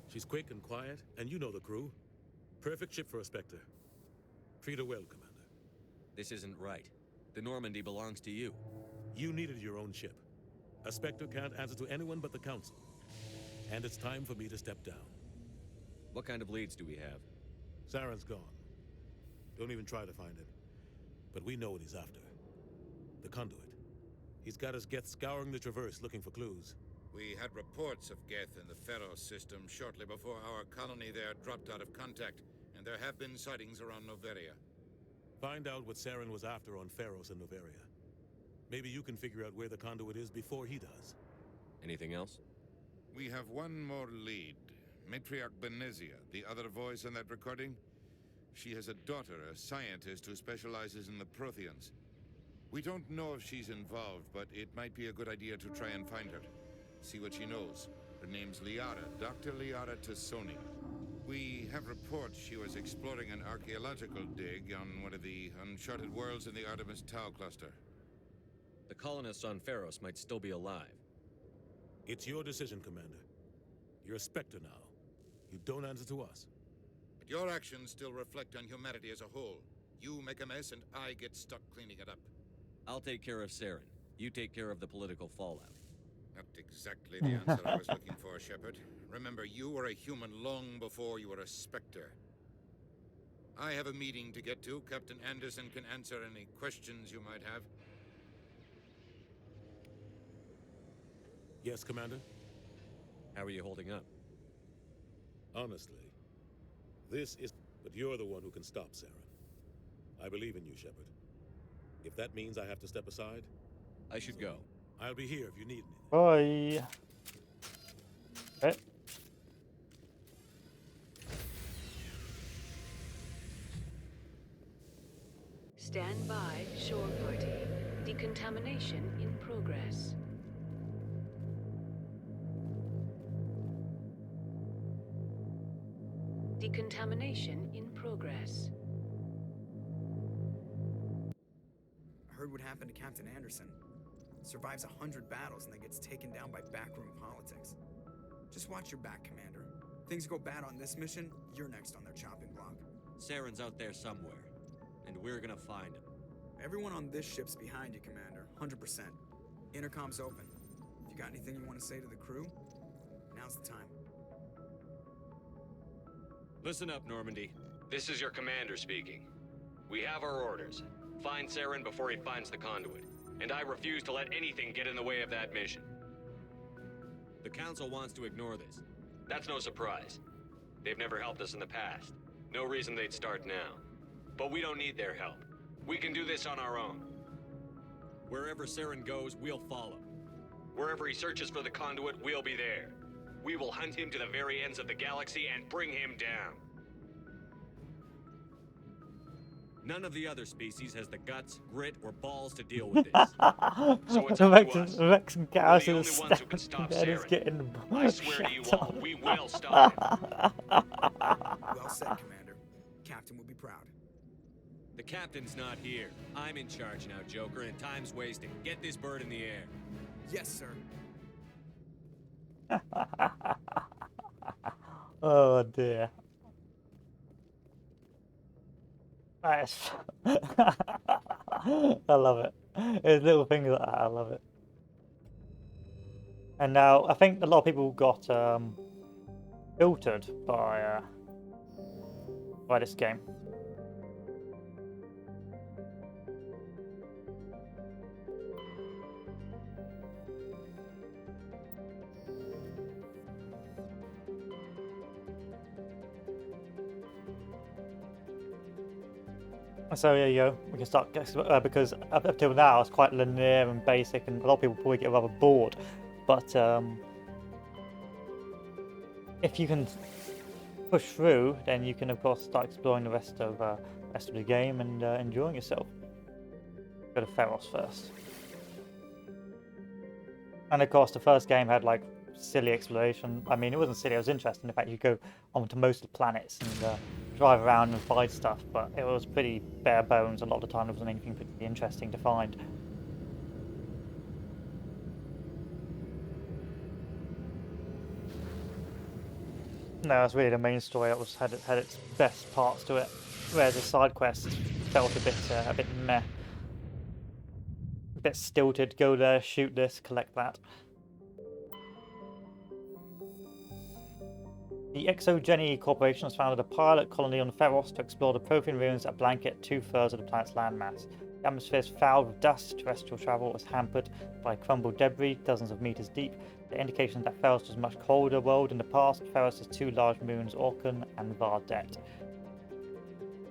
She's quick and quiet, and you know the crew. Perfect ship for a Spectre. Treat her well, Commander. This isn't right. The Normandy belongs to you. You needed your own ship. A Spectre can't answer to anyone but the Council. And it's time for me to step down. What kind of leads do we have? Saren's gone. Don't even try to find him. But we know what he's after. The conduit. He's got his Geth scouring the Traverse looking for clues. We had reports of Geth in the Feros system shortly before our colony there dropped out of contact, and there have been sightings around Noveria. Find out what Saren was after on Feros and Noveria. Maybe you can figure out where the conduit is before he does. Anything else? We have one more lead. Matriarch Benezia, the other voice in that recording. She has a daughter, a scientist who specializes in the Protheans. We don't know if she's involved, but it might be a good idea to try and find her. See what she knows. Her name's Liara, Dr. Liara Tassoni. We have reports she was exploring an archaeological dig on one of the uncharted worlds in the Artemis Tau cluster. The colonists on Feros might still be alive. It's your decision, Commander. You're a Spectre now. You don't answer to us. But your actions still reflect on humanity as a whole. You make a mess and I get stuck cleaning it up. I'll take care of Saren. You take care of the political fallout. Not exactly the answer I was looking for, Shepard. Remember, you were a human long before you were a Spectre. I have a meeting to get to. Captain Anderson can answer any questions you might have. Yes, Commander? How are you holding up? Honestly, this is... But you're the one who can stop Saren. I believe in you, Shepard. If that means I have to step aside... I should go. I'll be here if you need me. Bye. Okay. Stand by, shore party. Decontamination in progress. Decontamination in progress. heard what happened to Captain Anderson. Survives 100 battles and then gets taken down by backroom politics. Just watch your back, Commander. Things go bad on this mission, you're next on their chopping block. Saren's out there somewhere, and we're gonna find him. Everyone on this ship's behind you, Commander. 100%. Intercom's open. If you got anything you want to say to the crew, now's the time. Listen up, Normandy. This is your commander speaking. We have our orders. Find Saren before he finds the conduit. And I refuse to let anything get in the way of that mission. The Council wants to ignore this. That's no surprise. They've never helped us in the past. No reason they'd start now. But we don't need their help. We can do this on our own. Wherever Saren goes, we'll follow. Wherever he searches for the conduit, we'll be there. We will hunt him to the very ends of the galaxy and bring him down. None of the other species has the guts, grit, or balls to deal with this. So it's up to us. Rex and Garrus We're are the only ones who can stop Saren. Saren. Getting I swear to you all, we will stop him. Well said, Commander. Captain will be proud. The captain's not here. I'm in charge now, Joker, and time's wasting. Get this bird in the air. Yes, sir. Oh dear. Nice. I love it. There's little things like that, I love it. And now I think a lot of people got filtered by this game. So yeah, we can start because up till now it's quite linear and basic, and a lot of people probably get rather bored. But if you can push through, then you can of course start exploring the rest of the game and enjoying yourself. Go to Feros first, and of course the first game had like silly exploration. I mean, it wasn't silly; it was interesting. In fact, you go onto most of the planets and drive around and find stuff, but it was pretty bare bones. A lot of the time, there wasn't anything particularly interesting to find. No, it's really the main story that had its best parts to it, whereas the side quests felt a bit meh, a bit stilted. Go there, shoot this, collect that. The Exogeny Corporation has founded a pilot colony on Feros to explore the Prothean ruins that blanket 2/3 of the planet's landmass. The atmosphere is fouled with dust, terrestrial travel is hampered by crumbled debris dozens of meters deep. The indication that Feros was a much colder world in the past. Feros has two large moons, Orkan and Vardet.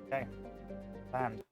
Okay, land.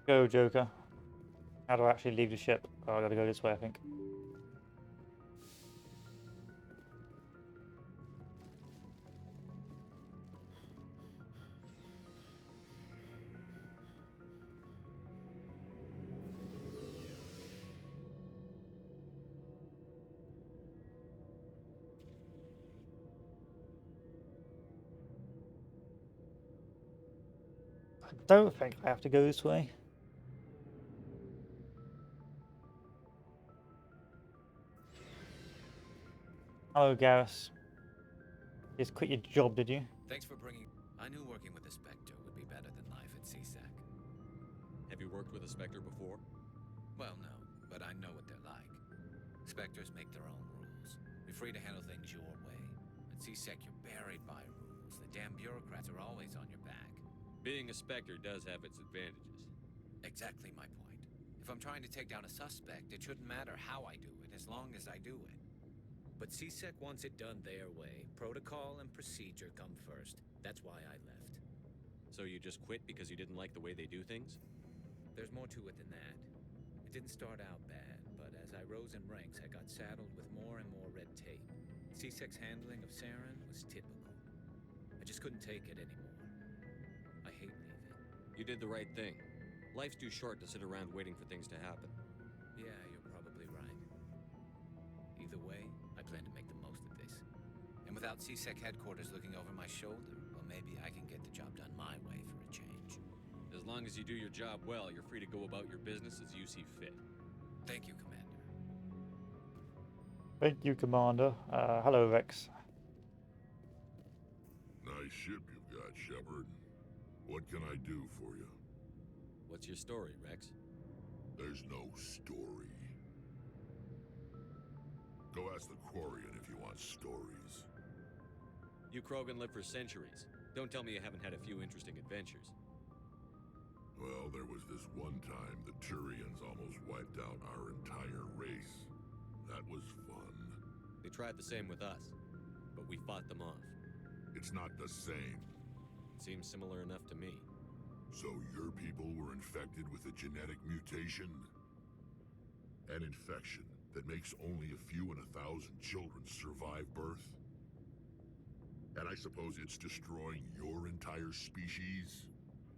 Go, Joker. How do I actually leave the ship? Oh, I gotta go this way, I think. I don't think I have to go this way. Hello, Garrus. You just quit your job, did you? Thanks for bringing... I knew working with a Spectre would be better than life at CSEC. Have you worked with a Spectre before? Well, no, but I know what they're like. Spectres make their own rules. You're free to handle things your way. At CSEC, you're buried by rules. The damn bureaucrats are always on your back. Being a Spectre does have its advantages. Exactly my point. If I'm trying to take down a suspect, it shouldn't matter how I do it, as long as I do it. But CSEC wants it done their way. Protocol and procedure come first. That's why I left. So you just quit because you didn't like the way they do things? There's more to it than that. It didn't start out bad, but as I rose in ranks, I got saddled with more and more red tape. CSEC's handling of Saren was typical. I just couldn't take it anymore. I hate leaving. You did the right thing. Life's too short to sit around waiting for things to happen. Yeah, you're probably right. Either way, I plan to make the most of this. And without CSEC headquarters looking over my shoulder, well, maybe I can get the job done my way for a change. As long as you do your job well, you're free to go about your business as you see fit. Thank you, Commander. Thank you, Commander. Hello, Rex. Nice ship you've got, Shepard. What can I do for you? What's your story, Rex? There's no story. Go ask the Quarian if you want stories. You Krogan lived for centuries. Don't tell me you haven't had a few interesting adventures. Well, there was this one time the Turians almost wiped out our entire race. That was fun. They tried the same with us, but we fought them off. It's not the same. Seems similar enough to me. So your people were infected with a genetic mutation? An infection that makes only a few in 1,000 children survive birth? And I suppose it's destroying your entire species?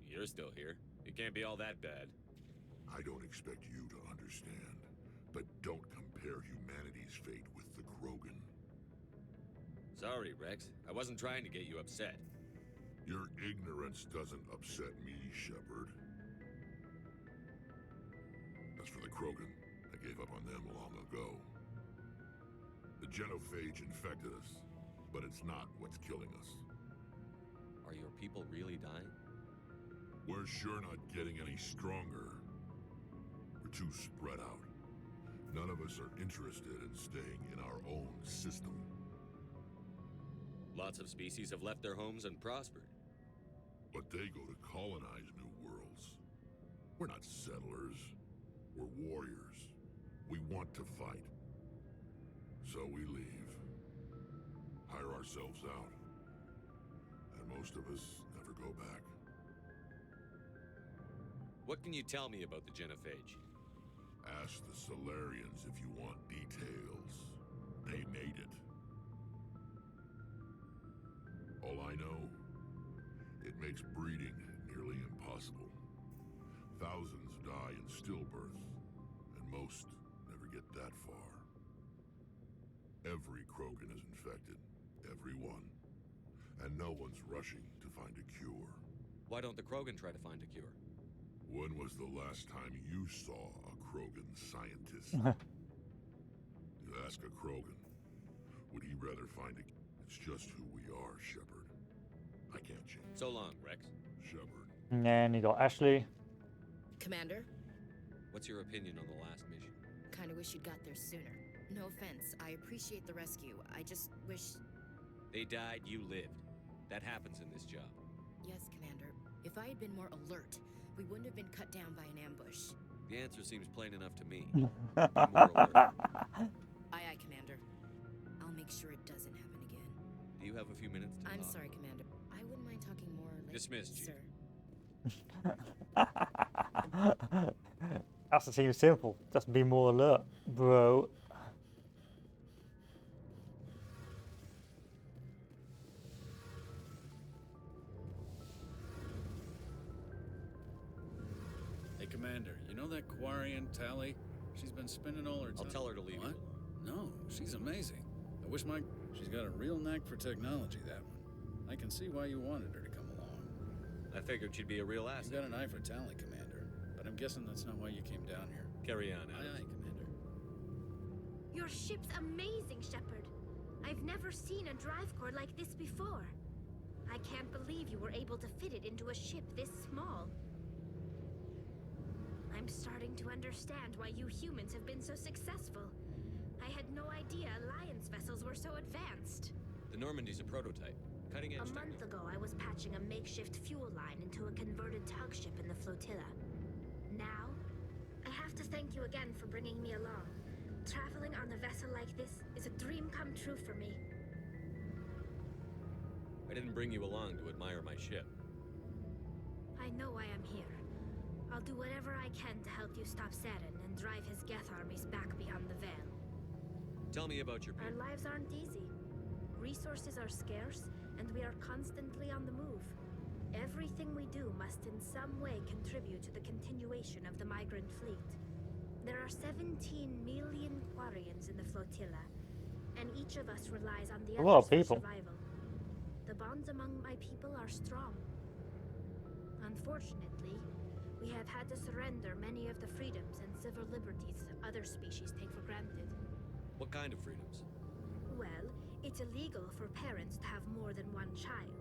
You're still here. It can't be all that bad. I don't expect you to understand, but don't compare humanity's fate with the Krogan. Sorry, Rex. I wasn't trying to get you upset. Your ignorance doesn't upset me, Shepard. As for the Krogan, I gave up on them long ago. The genophage infected us, but it's not what's killing us. Are your people really dying? We're sure not getting any stronger. We're too spread out. None of us are interested in staying in our own system. Lots of species have left their homes and prospered. But they go to colonize new worlds. We're not settlers. We're warriors. We want to fight. So we leave. Hire ourselves out. And most of us never go back. What can you tell me about the genophage? Ask the Solarians if you want details. They made it. All I know, it makes breeding nearly impossible. Thousands die in stillbirth, and most never get that far. Every Krogan is infected. Every one. And no one's rushing to find a cure. Why don't the Krogan try to find a cure? When was the last time you saw a Krogan scientist? You ask a Krogan, would he rather find a... It's just who we are, Shepard. I can't change. So long, Rex. Shepard. And you got Ashley. Commander? What's your opinion on the last mission? Kinda wish you'd got there sooner. No offense, I appreciate the rescue. I just wish... They died, you lived. That happens in this job. Yes, Commander. If I had been more alert, we wouldn't have been cut down by an ambush. The answer seems plain enough to me. Aye, aye, Commander. I'll make sure it doesn't happen again. Do you have a few minutes to I'm talk? sorry, Commander. I wouldn't mind talking more later. Dismissed, Chief. Sir. That seems simple. Just be more alert, bro. Hey, Commander, you know that Quarian Tally? She's been spending all her time... I'll tell her to leave. What? No, she's amazing. I wish my... She's got a real knack for technology, that one. I can see why you wanted her to come along. I figured she'd be a real asset. You got an eye for Tally, Commander. But I'm guessing that's not why you came down here. Carry on, Aye, aye, Commander. Your ship's amazing, Shepard. I've never seen a drive core like this before. I can't believe you were able to fit it into a ship this small. I'm starting to understand why you humans have been so successful. I had no idea Alliance vessels were so advanced. The Normandy's a prototype. Cutting edge A month ago, I was patching a makeshift fuel line into a converted tug ship in the flotilla. Now, I have to thank you again for bringing me along. Traveling on a vessel like this is a dream come true for me. I didn't bring you along to admire my ship. I know why I'm here. I'll do whatever I can to help you stop Saren and drive his Geth armies back beyond the Veil. Tell me about your Our people. lives aren't easy. Resources are scarce, and we are constantly on the move. Everything we do must in some way contribute to the continuation of the migrant fleet. There are 17 million Quarians in the flotilla, and each of us relies on the A lot of others for people. survival. The bonds among my people are strong. Unfortunately, we have had to surrender many of the freedoms and civil liberties other species take for granted. What kind of freedoms? Well, it's illegal for parents to have more than one child.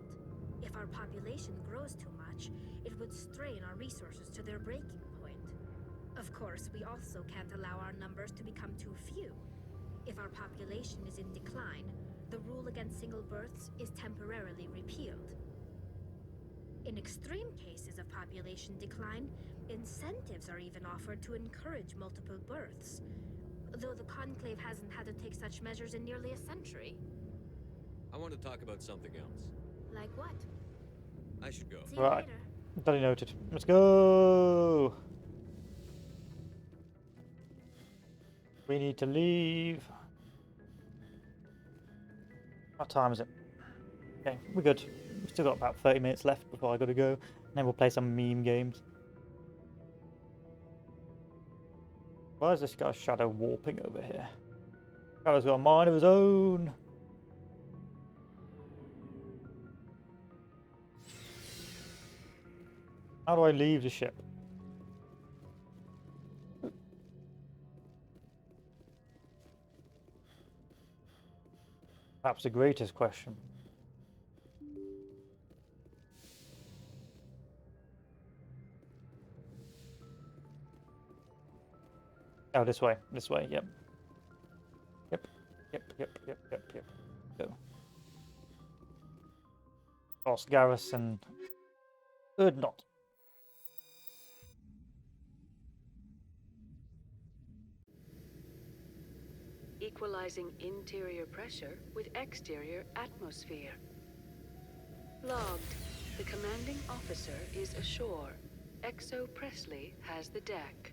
If our population grows too much, it would strain our resources to their breaking point. Of course, we also can't allow our numbers to become too few. If our population is in decline, the rule against single births is temporarily repealed. In extreme cases of population decline, incentives are even offered to encourage multiple births, though the Conclave hasn't had to take such measures in nearly a century. I want to talk about something else. Like what? I should go. See you Right. later. Duly noted. Let's go. We need to leave. What time is it? Okay, we're good. We've still got about 30 minutes left before I gotta go. And then we'll play some meme games. Why is this guy shadow warping over here? Shadow's got a mind of his own. How do I leave the ship? Perhaps the greatest question. Oh, this way, yep. Yep. Go. Boss Garrison. Good not. Equalizing interior pressure with exterior atmosphere. Logged. The commanding officer is ashore. Exo Presley has the deck.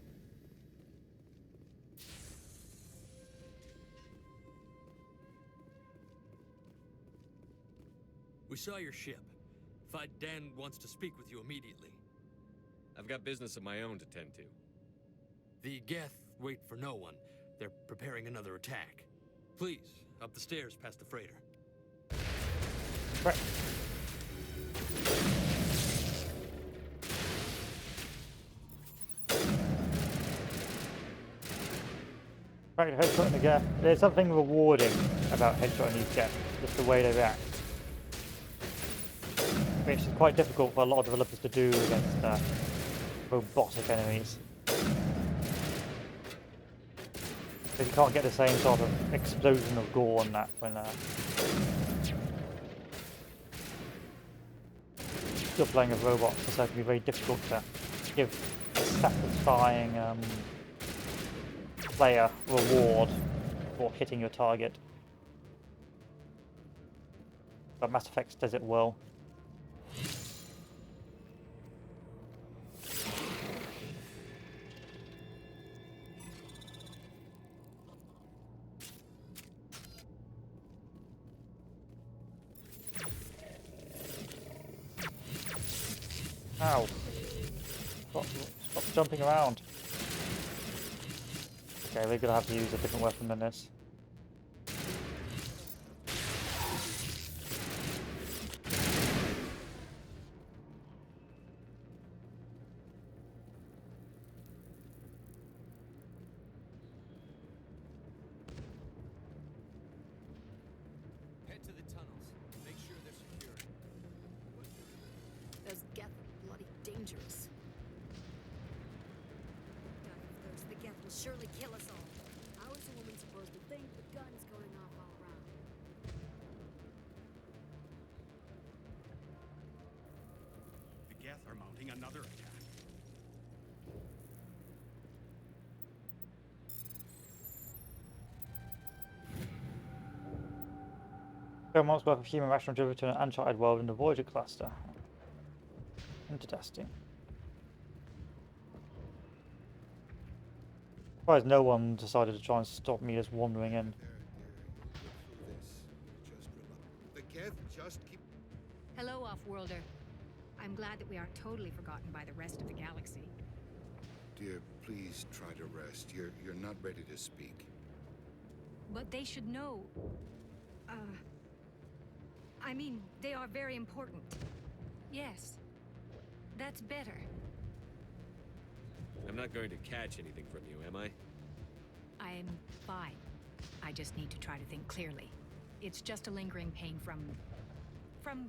We saw your ship. Fight Dan wants to speak with you immediately. I've got business of my own to tend to. The Geth wait for no one. They're preparing another attack. Please, up the stairs past the freighter. Right. Right, headshot in the gap. There's something rewarding about headshotting these gaps, just the way they react. Which is quite difficult for a lot of developers to do against robotic enemies. Because you can't get the same sort of explosion of gore on that when you're playing with robots, so it can be very difficult to give a satisfying player reward for hitting your target. But Mass Effect does it well. Ow. Stop jumping around. Okay, we're gonna have to use a different weapon than this. Head to the tunnels. Make sure they're secure. Those Geth are bloody dangerous. The Geth will surely kill us all. How is a woman supposed to think with guns going off all around? The Geth are mounting another attack. months worth of human rational delivered to an uncharted world in the Voyager cluster. Interesting. Surprised no one decided to try and stop me just wandering in. The Geth just keep... Hello, Off-Worlder. I'm glad that we aren't totally forgotten by the rest of the galaxy. Dear, please try to rest. You're not ready to speak. But they should know... I mean, they are very important. Yes. That's better. I'm not going to catch anything from you, am I? I'm fine. I just need to try to think clearly. It's just a lingering pain from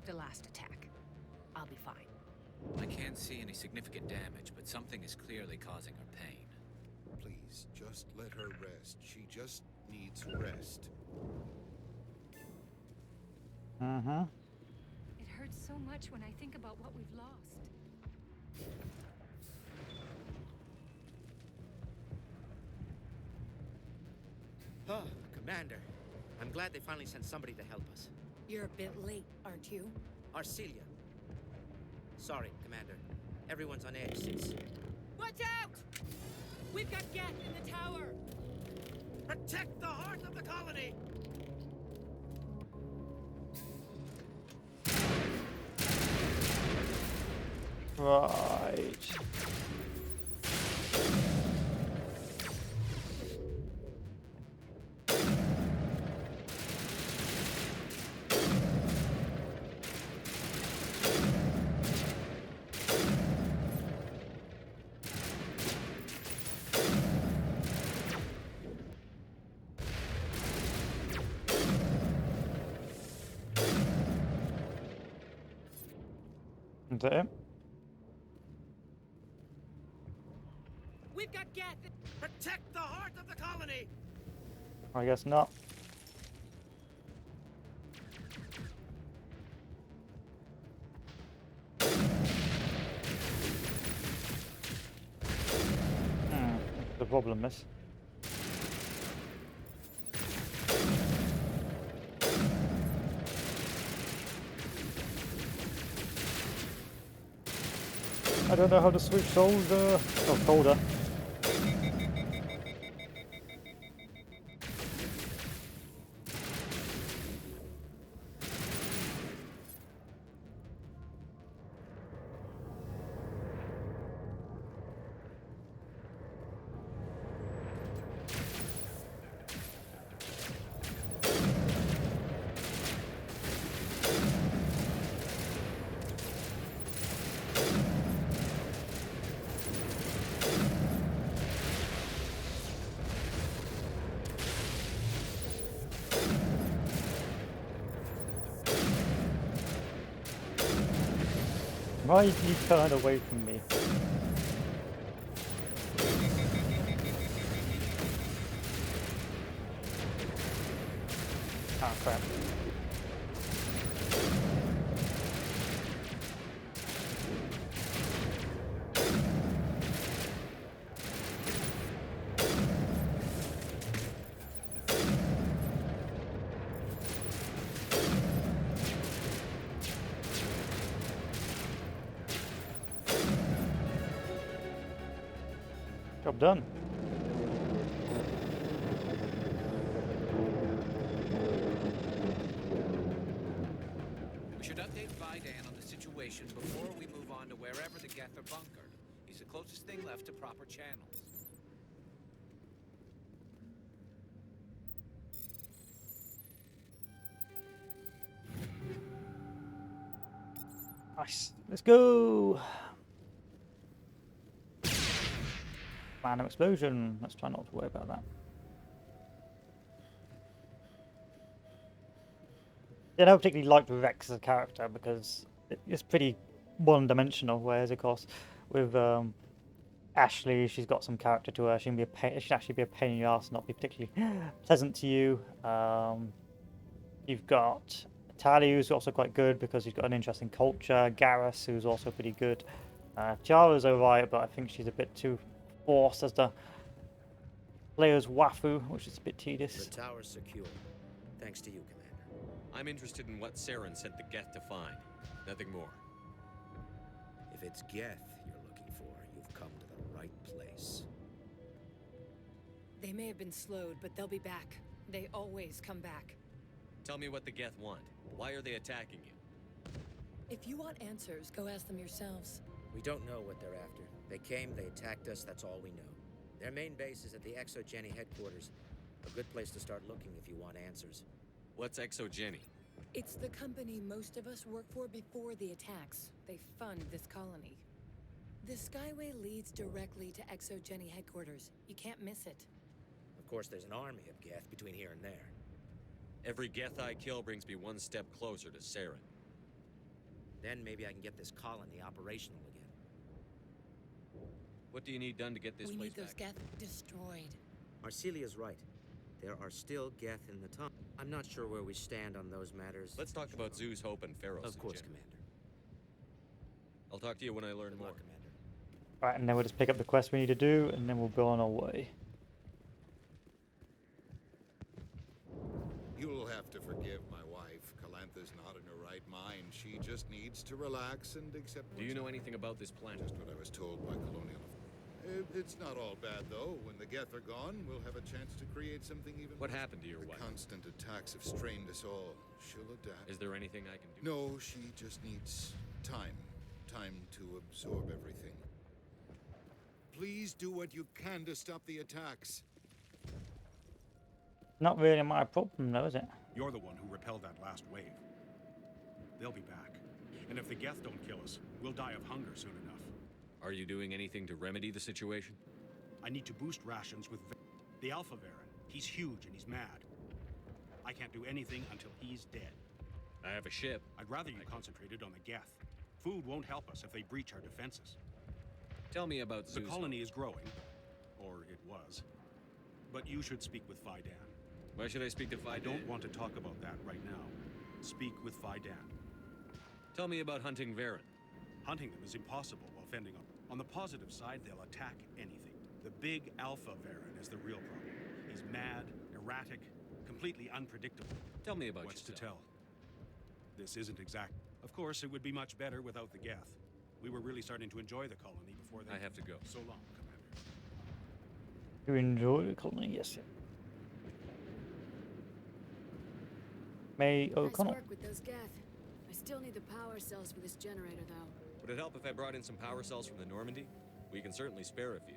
the last attack. I'll be fine. I can't see any significant damage, but something is clearly causing her pain. Please, just let her rest. She just needs rest. Mm-hmm. It hurts so much when I think about what we've lost. Oh, Commander. I'm glad they finally sent somebody to help us. You're a bit late, aren't you? Arcelia. Sorry, Commander. Everyone's on edge since... Watch out! We've got Geth in the tower! Protect the heart of the colony! Right. Is that it? We've got Geth! Protect the heart of the colony! I guess not. The problem is. I don't know how to switch shoulder. Oh, shoulder. Why did you turn away from me? Ah, crap. Job done. We should update Vidan on the situation before we move on to wherever the Geth are bunkered. He's the closest thing left to proper channels. Nice. Let's go. Random explosion. Let's try not to worry about that. Yeah, I don't particularly like Rex as a character because it's pretty one-dimensional. Whereas, of course, with Ashley, she's got some character to her. She can be a pain. She can actually be a pain in the ass, not be particularly pleasant to you. You've got Tali, who's also quite good because he's got an interesting culture. Garrus, who's also pretty good. Tiara's alright, but I think she's a bit too forced as the player's wafu, which is a bit tedious. The tower's secure. Thanks to you, Commander. I'm interested in what Saren sent the Geth to find. Nothing more. If it's Geth you're looking for, you've come to the right place. They may have been slowed, but they'll be back. They always come back. Tell me what the Geth want. Why are they attacking you? If you want answers, go ask them yourselves. We don't know what they're after. They came, they attacked us, that's all we know. Their main base is at the Exogeny headquarters. A good place to start looking if you want answers. What's Exogeny? It's the company most of us work for before the attacks. They fund this colony. The Skyway leads directly to Exogeny headquarters. You can't miss it. Of course, there's an army of Geth between here and there. Every Geth I kill brings me one step closer to Saren. Then maybe I can get this colony operational again. What do you need done to get this We place need those back? Geth destroyed. Marcelia's right. There are still Geth in the tunnel. I'm not sure where we stand on those matters. Let's talk about Zoo's Hope and Feros. Of course, Commander. I'll talk to you when I learn more. Right, and then we'll just pick up the quest we need to do, and then we'll go on our way. You'll have to forgive my wife. Calantha's not in her right mind. She just needs to relax and accept. Do you know anything about this planet? Just what I was told by Colonial. It's not all bad, though. When the Geth are gone, we'll have a chance to create something even. What happened to your the wife? Constant attacks have strained us all. She'll adapt. Is there anything I can do? No, she just needs time. Time to absorb everything. Please do what you can to stop the attacks. Not really my problem, though, is it? You're the one who repelled that last wave. They'll be back. And if the Geth don't kill us, we'll die of hunger soon enough. Are you doing anything to remedy the situation? I need to boost rations with the Alpha Baron. He's huge and he's mad. I can't do anything until he's dead. I have a ship. I'd rather you concentrated on the Geth. Food won't help us if they breach our defenses. Tell me about The Zeus. colony is growing. Or it was. But you should speak with Fidan. Why should I speak to Fidan? I don't want to talk about that right now. Speak with Fidan. Tell me about hunting Varen. Hunting them is impossible while fending off. On the positive side, they'll attack anything. The big Alpha Varen is the real problem. He's mad, erratic, completely unpredictable. Tell me about What's yourself. to tell? This isn't exact. Of course, it would be much better without the Geth. We were really starting to enjoy the colony before they... I have to go. So long, Commander. You enjoy the colony, yes. May Nice O'Connell. work with those Geth. I still need the power cells for this generator, though. Would it help if I brought in some power cells from the Normandy? We can certainly spare a few.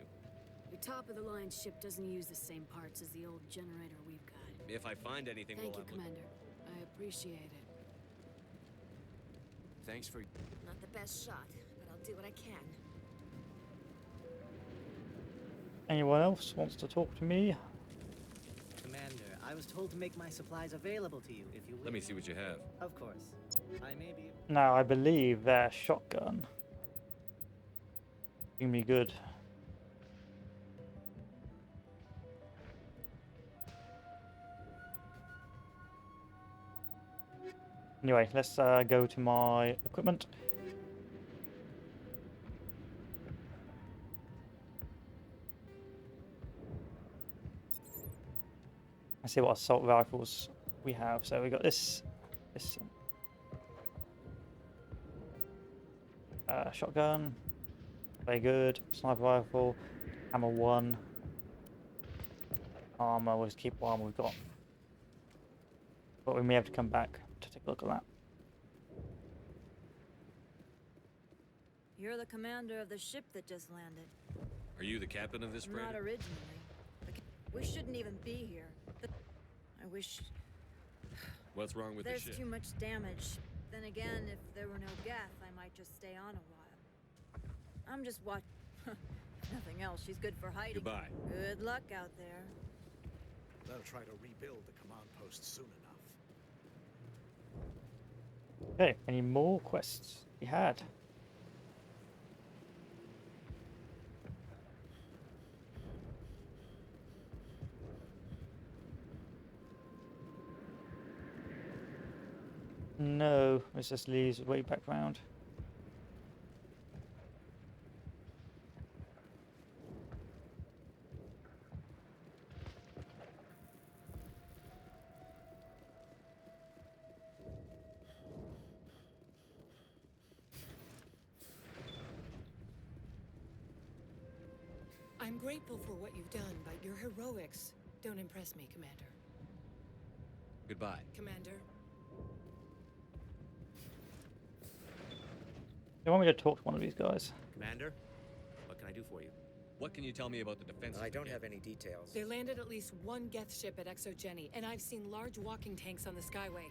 Your top-of-the-line ship doesn't use the same parts as the old generator we've got. If I find anything Thank while you, I'm looking- Commander. I appreciate it. Thanks for... Not the best shot, but I'll do what I can. Anyone else wants to talk to me? Commander, I was told to make my supplies available to you if you wish. Let me see what you have. Of course. I may be... Now, I believe their shotgun. Gonna be good. Anyway, let's go to my equipment. Let's see what assault rifles we have. So we got this shotgun, very good. Sniper rifle, hammer 1. Armor, we'll just keep what armor we've got. But we may have to come back to take a look at that. You're the commander of the ship that just landed. Are you the captain of this Not freighter? originally. We shouldn't even be here. I wish What's wrong with the there's ship? too much damage. Then again, if there were no Geth, I might just stay on a while. I'm just watch. Nothing else. She's good for hiding. Goodbye. Good luck out there. They'll try to rebuild the command post soon enough. Okay, any more quests we had? No, it just leaves way back round. I'm grateful for what you've done, but your heroics don't impress me, Commander. Goodbye. Commander. They want me to talk to one of these guys. Commander, what can I do for you? What can you tell me about the defense? I don't have any details. They landed at least one Geth ship at Exogeny, and I've seen large walking tanks on the Skyway.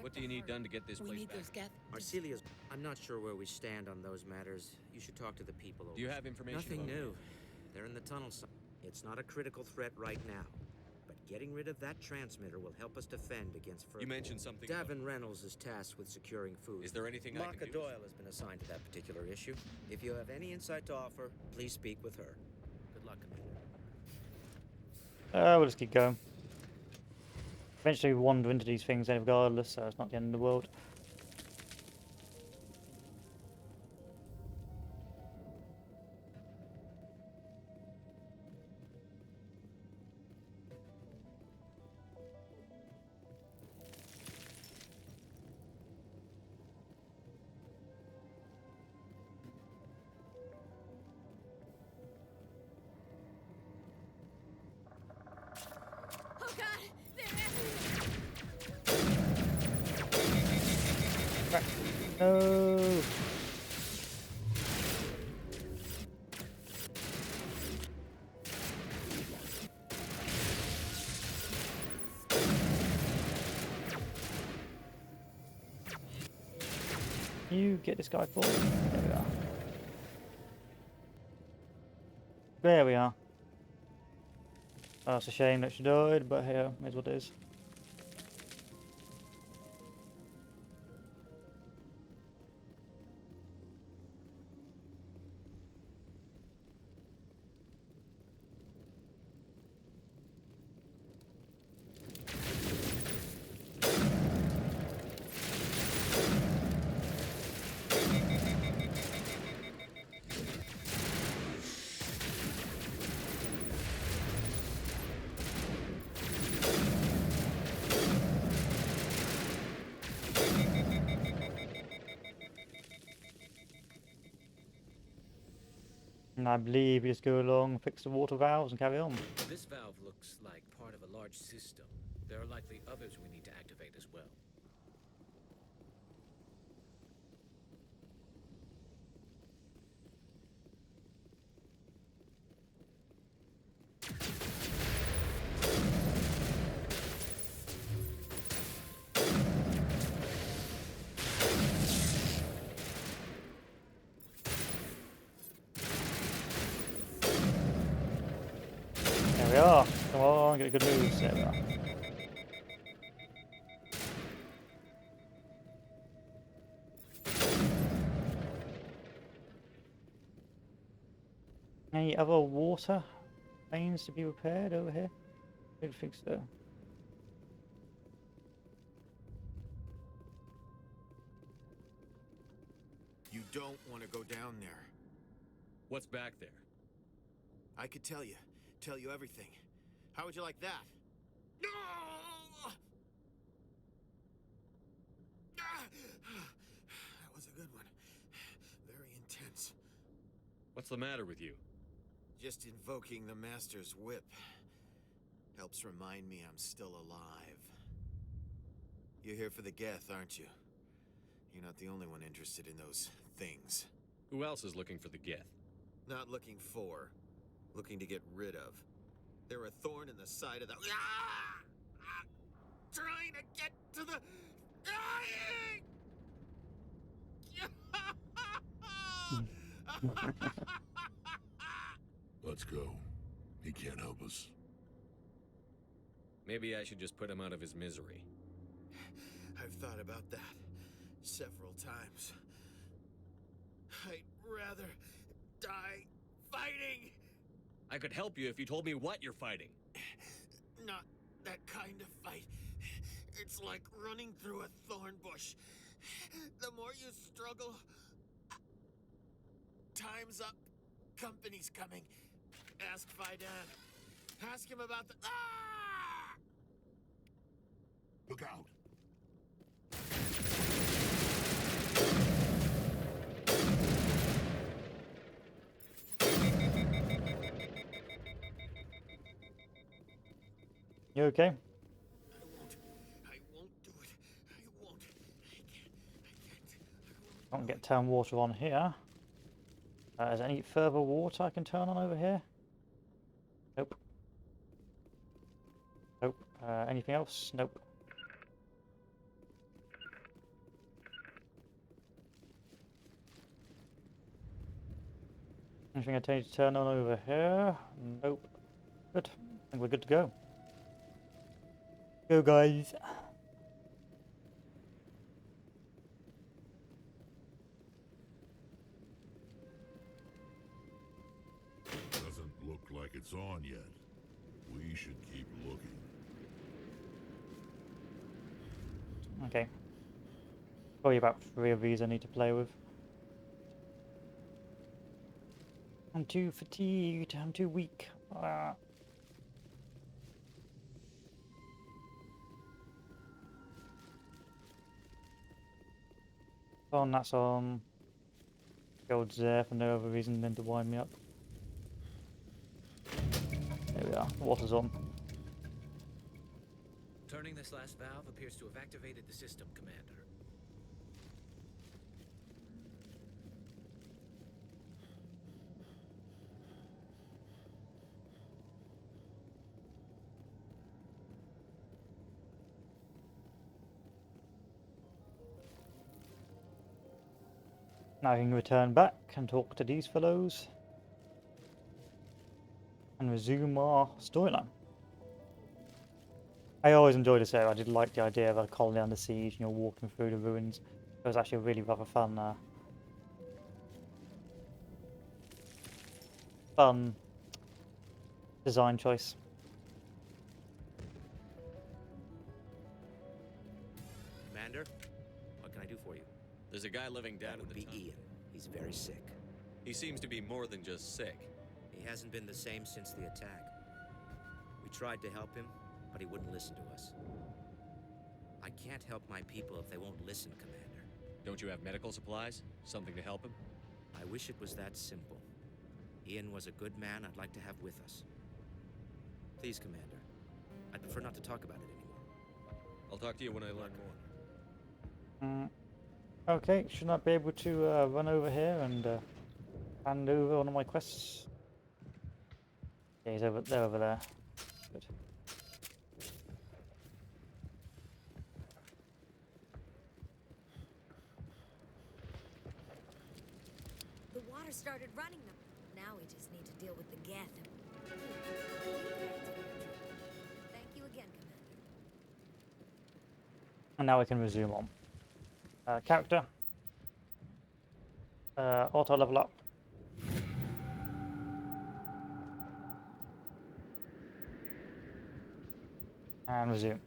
What do you need done to get this We place need back? those Geth. Arcelia's... I'm not sure where we stand on those matters. You should talk to the people over. Do you have information Nothing about new. They're in the tunnel. It's not a critical threat right now. But getting rid of that transmitter will help us defend against further... You mentioned something Davin Reynolds is tasked with securing food. Is there anything I can Maka do? Doyle has been assigned to that particular issue. If you have any insight to offer, please speak with her. Good luck, Commander. We'll just keep going. Eventually we wander into these things regardless, so it's not the end of the world. Oh god! No. You get this guy forward. There we are. There we are. Oh, it's a shame that she died, but hey, is what it is. And I believe we just go along, fix the water valves and carry on. This valve looks like part of a large system. There are likely others we need to activate as well. There we are. Come on, get a good news. There we are. Any other water mains to be repaired over here? I don't think so. You don't want to go down there. What's back there? I could tell you everything. How would you like that? No! That was a good one. Very intense. What's the matter with you? Just invoking the Master's whip helps remind me I'm still alive. You're here for the Geth, aren't you? You're not the only one interested in those things. Who else is looking for the Geth? Not looking for, looking to get rid of. They're a thorn in the side of the... Trying to get to the... Let's go. He can't help us. Maybe I should just put him out of his misery. I've thought about that several times. I'd rather die fighting. I could help you if you told me what you're fighting. Not that kind of fight. It's like running through a thorn bush. The more you struggle, time's up. Company's coming. Ask Faidan. Ask him about the... Look out. You okay? I won't do it. I won't. Can't get town water on here. Is there any further water I can turn on over here? Nope. Nope. Anything else? Nope. Anything I need to turn on over here? Nope. Good. I think we're good to go. Go, guys. Doesn't look like it's on yet. We should keep looking. Okay. Probably about 3 of these I need to play with. I'm too fatigued. I'm too weak. On, that's on. Gold's there for no other reason than to wind me up. There we are. Water's on. Turning this last valve appears to have activated the system, Commander. Now we can return back and talk to these fellows. And resume our storyline. I always enjoyed this area. I did like the idea of a colony under siege, you know, walking through the ruins. It was actually really rather fun. Fun design choice. Commander, what can I do for you? There's a guy living down in the That would be Ian. He's very sick. He seems to be more than just sick. He hasn't been the same since the attack. We tried to help him, but he wouldn't listen to us. I can't help my people if they won't listen, Commander. Don't you have medical supplies? Something to help him? I wish it was that simple. Ian was a good man I'd like to have with us. Please, Commander. I'd prefer not to talk about it anymore. I'll talk to you when I learn more. Okay, should I be able to run over here and hand over one of my quests? Yeah, he's over there. Good. The water started running them. Now we just need to deal with the Geth. Thank you again, Commander. And now we can resume on. Character. Auto level up. And resume.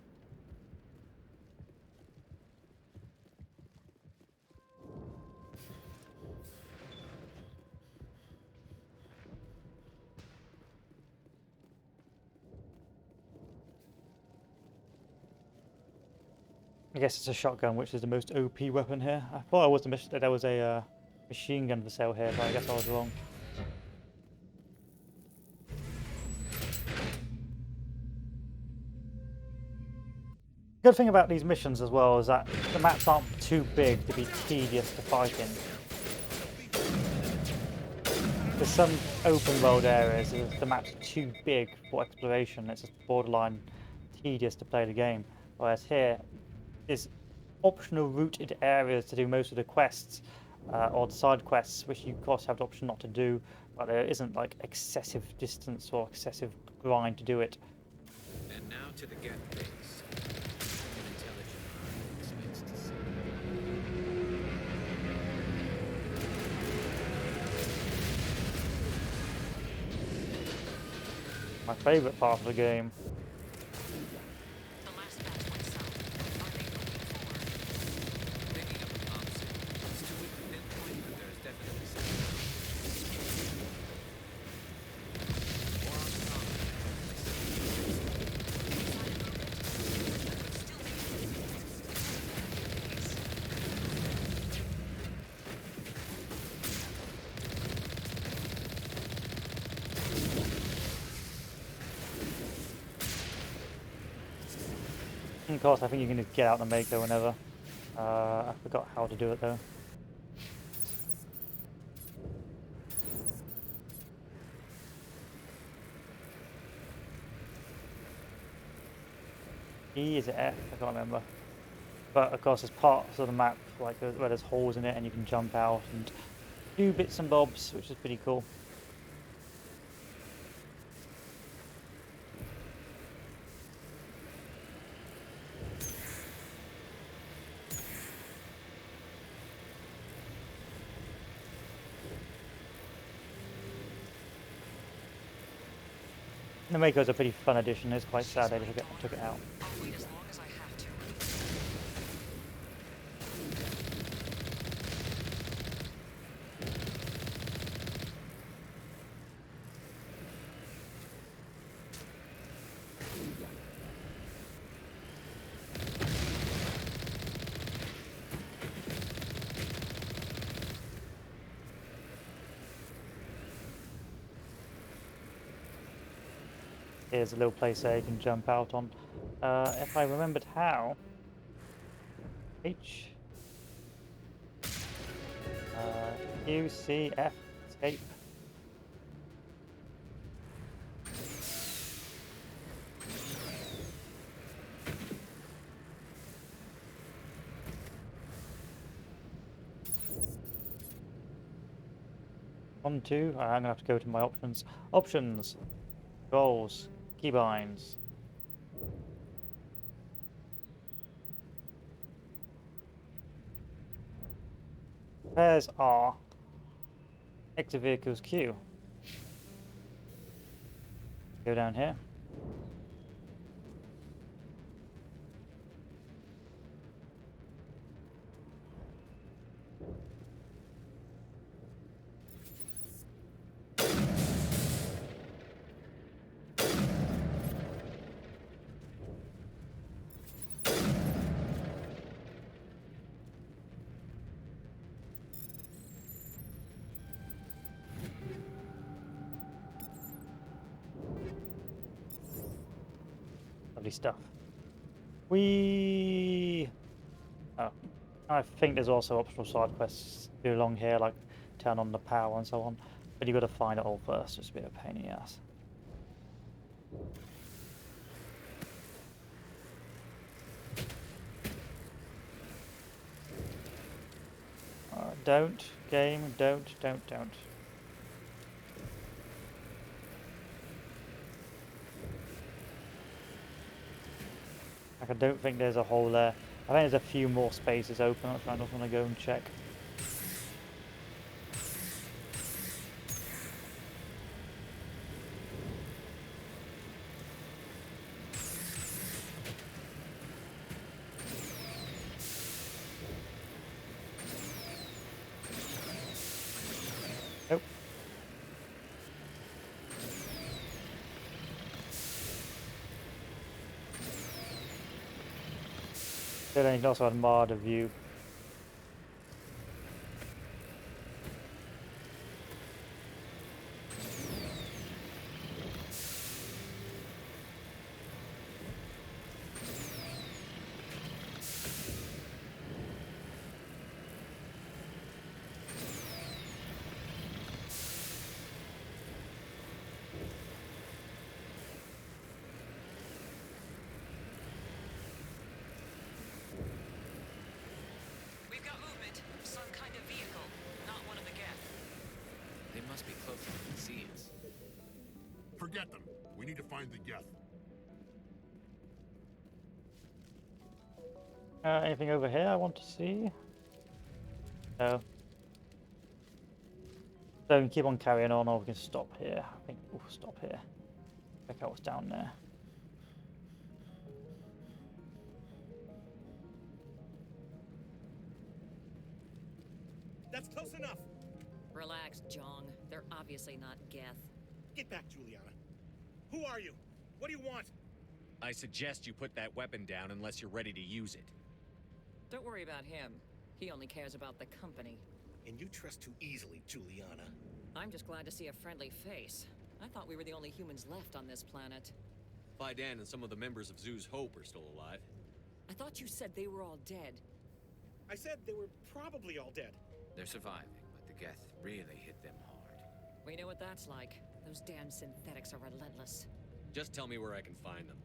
I guess it's a shotgun, which is the most OP weapon here. I thought there was a machine gun for sale here, but I guess I was wrong. Good thing about these missions as well is that the maps aren't too big to be tedious to fight in. There's some open world areas where the map's too big for exploration. It's just borderline tedious to play the game. Whereas here, there's optional routed areas to do most of the quests or the side quests, which you of course have the option not to do, but there isn't like excessive distance or excessive grind to do it. And now to the Geth base. An intelligent eye expects to see. My favourite part of the game. of course, I think you can just get out the Mako whenever. I forgot how to do it though. E, is it F? I can't remember. But of course, there's parts of the map like where there's holes in it, and you can jump out and do bits and bobs, which is pretty cool. The Mako's a pretty fun addition. It's quite sad they took it out. Here's a little place there you can jump out on. If I remembered how. H. Q, C, F, escape. On to, I'm gonna have to go to my options. Options, goals, keybinds. Pairs are exit vehicles Q. Go down here. Lovely stuff. Oh, I think there's also optional side quests to do along here, like turn on the power and so on. But you've got to find it all first. It's a bit of a pain in the ass. Don't, game, don't. Like, I don't think there's a hole there. I think there's a few more spaces open. I just want to go and check. Nope. Then you can also admire the view. We've got movement. Some kind of vehicle. Not one of the Geth. They must be close enough to see us. Forget them. We need to find the Geth. Anything over here I want to see? No. So we can keep on carrying on, or we can stop here. I think we'll stop here. Check out what's down there. That's close enough. Relax, Jong. They're obviously not Geth. Get back, Juliana. Who are you? What do you want? I suggest you put that weapon down unless you're ready to use it. Don't worry about him. He only cares about the company. And you trust too easily, Juliana. I'm just glad to see a friendly face. I thought we were the only humans left on this planet. Fidan and some of the members of Zoo's Hope are still alive. thought you said they were all dead. I said they were probably all dead. They're surviving, but the Geth really hit them hard. We know what that's like. Those damn synthetics are relentless. Just tell me where I can find them.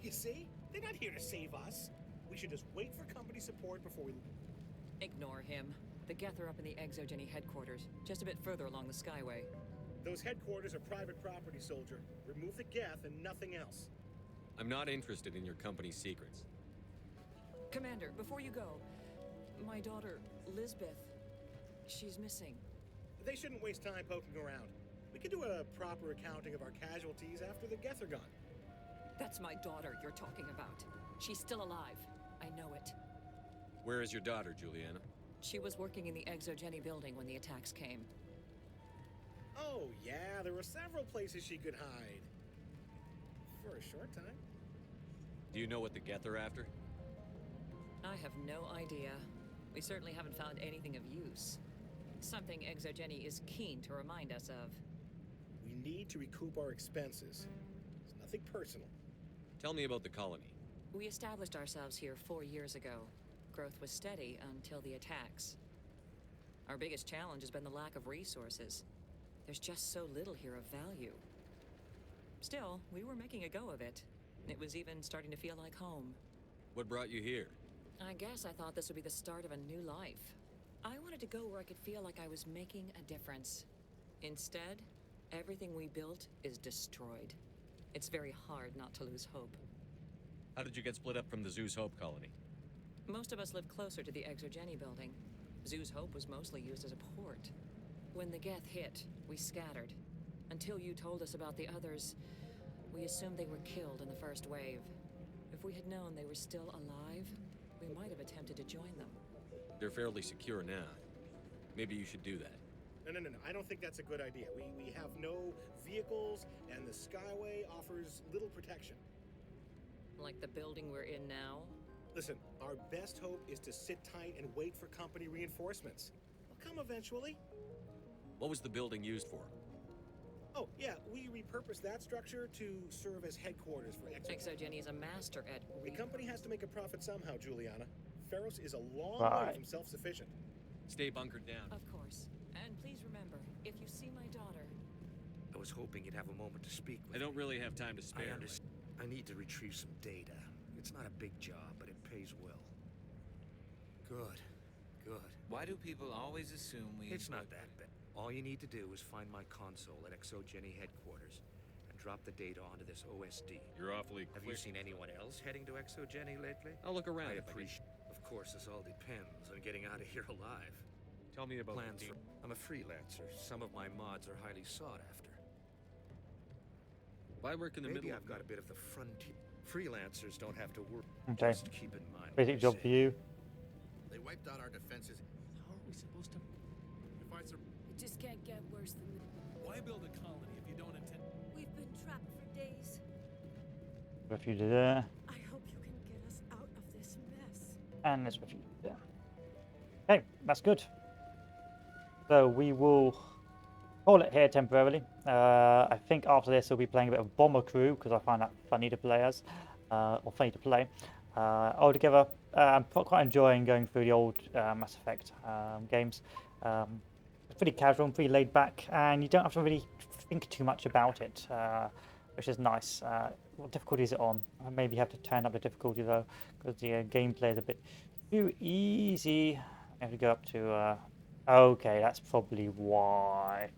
You see? They're not here to save us. We should just wait for company support before we... Ignore him. The Geth are up in the Exogeny headquarters, just a bit further along the Skyway. Those headquarters are private property, soldier. Remove the Geth and nothing else. I'm not interested in your company's secrets. Commander, before you go, my daughter, Lisbeth, she's missing. They shouldn't waste time poking around. We can do a proper accounting of our casualties after the Geth are gone. That's my daughter you're talking about. She's still alive. I know it. Where is your daughter, Juliana? She was working in the Exogeny building when the attacks came. Oh, yeah, there were several places she could hide. For a short time. Do you know what the Geth are after? I have no idea. We certainly haven't found anything of use. Something Exogeny is keen to remind us of. We need to recoup our expenses. It's nothing personal. Tell me about the colony. We established ourselves here 4 years ago. Growth was steady until the attacks. Our biggest challenge has been the lack of resources. There's just so little here of value. Still, we were making a go of it. It was even starting to feel like home. What brought you here? I guess I thought this would be the start of a new life. I wanted to go where I could feel like I was making a difference. Instead, everything we built is destroyed. It's very hard not to lose hope. How did you get split up from the Zeus Hope colony? Most of us lived closer to the Exogeny building. Zeus Hope was mostly used as a port. When the Geth hit, we scattered. Until you told us about the others, we assumed they were killed in the first wave. If we had known they were still alive, we might have attempted to join them. They're fairly secure now. Maybe you should do that. No. I don't think that's a good idea. We have no vehicles, and the Skyway offers little protection. Like the building we're in now? Listen, our best hope is to sit tight and wait for company reinforcements. They'll come eventually. What was the building used for? Oh, yeah, we repurposed that structure to serve as headquarters for Exogeny is a master at... The company has to make a profit somehow, Juliana. Feros is a long Right. way from self-sufficient. Stay bunkered down. Of course. And please remember, if you see my daughter... I was hoping you'd have a moment to speak with I don't me. really have time to spare. I understand. I need to retrieve some data. It's not a big job, but it pays well. Good. Why do people always assume we... It's not that bad. All you need to do is find my console at Exogeny headquarters and drop the data onto this OSD. You're awfully Have you seen anyone else heading to Exogeny lately? I'll look around. I if I can- appreciate. Of course, this all depends on getting out of here alive. Tell me about Plans the for... I'm a freelancer. Some of my mods are highly sought after. If I work in the Maybe middle I've got a bit of the frontier. Freelancers don't have to work. Okay. Just keep in mind. Basic job for you. They wiped out our defenses. How are we supposed to... If I It just can't get worse than this. Why build a colony if you don't intend... We've been trapped for days. Refuge there. I hope you can get us out of this mess. And this refuge there. Okay, that's good. So we will call it here temporarily. I think after this we'll be playing a bit of Bomber Crew because I find that funny to play as, or funny to play. Altogether, I'm quite enjoying going through the old Mass Effect games. It's pretty casual and pretty laid back, and you don't have to really think too much about it, which is nice. What difficulty is it on? I maybe have to turn up the difficulty though, because the gameplay is a bit too easy. I have to go up to. Okay, that's probably why.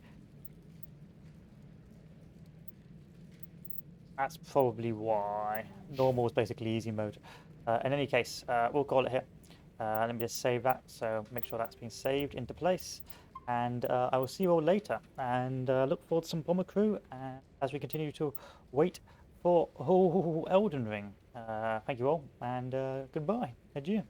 That's probably why. Normal is basically easy mode. In any case, we'll call it here. Let me just save that, so make sure that's been saved into place. And I will see you all later, and look forward to some Bomber Crew as we continue to wait for Elden Ring. Thank you all, and goodbye. Adieu.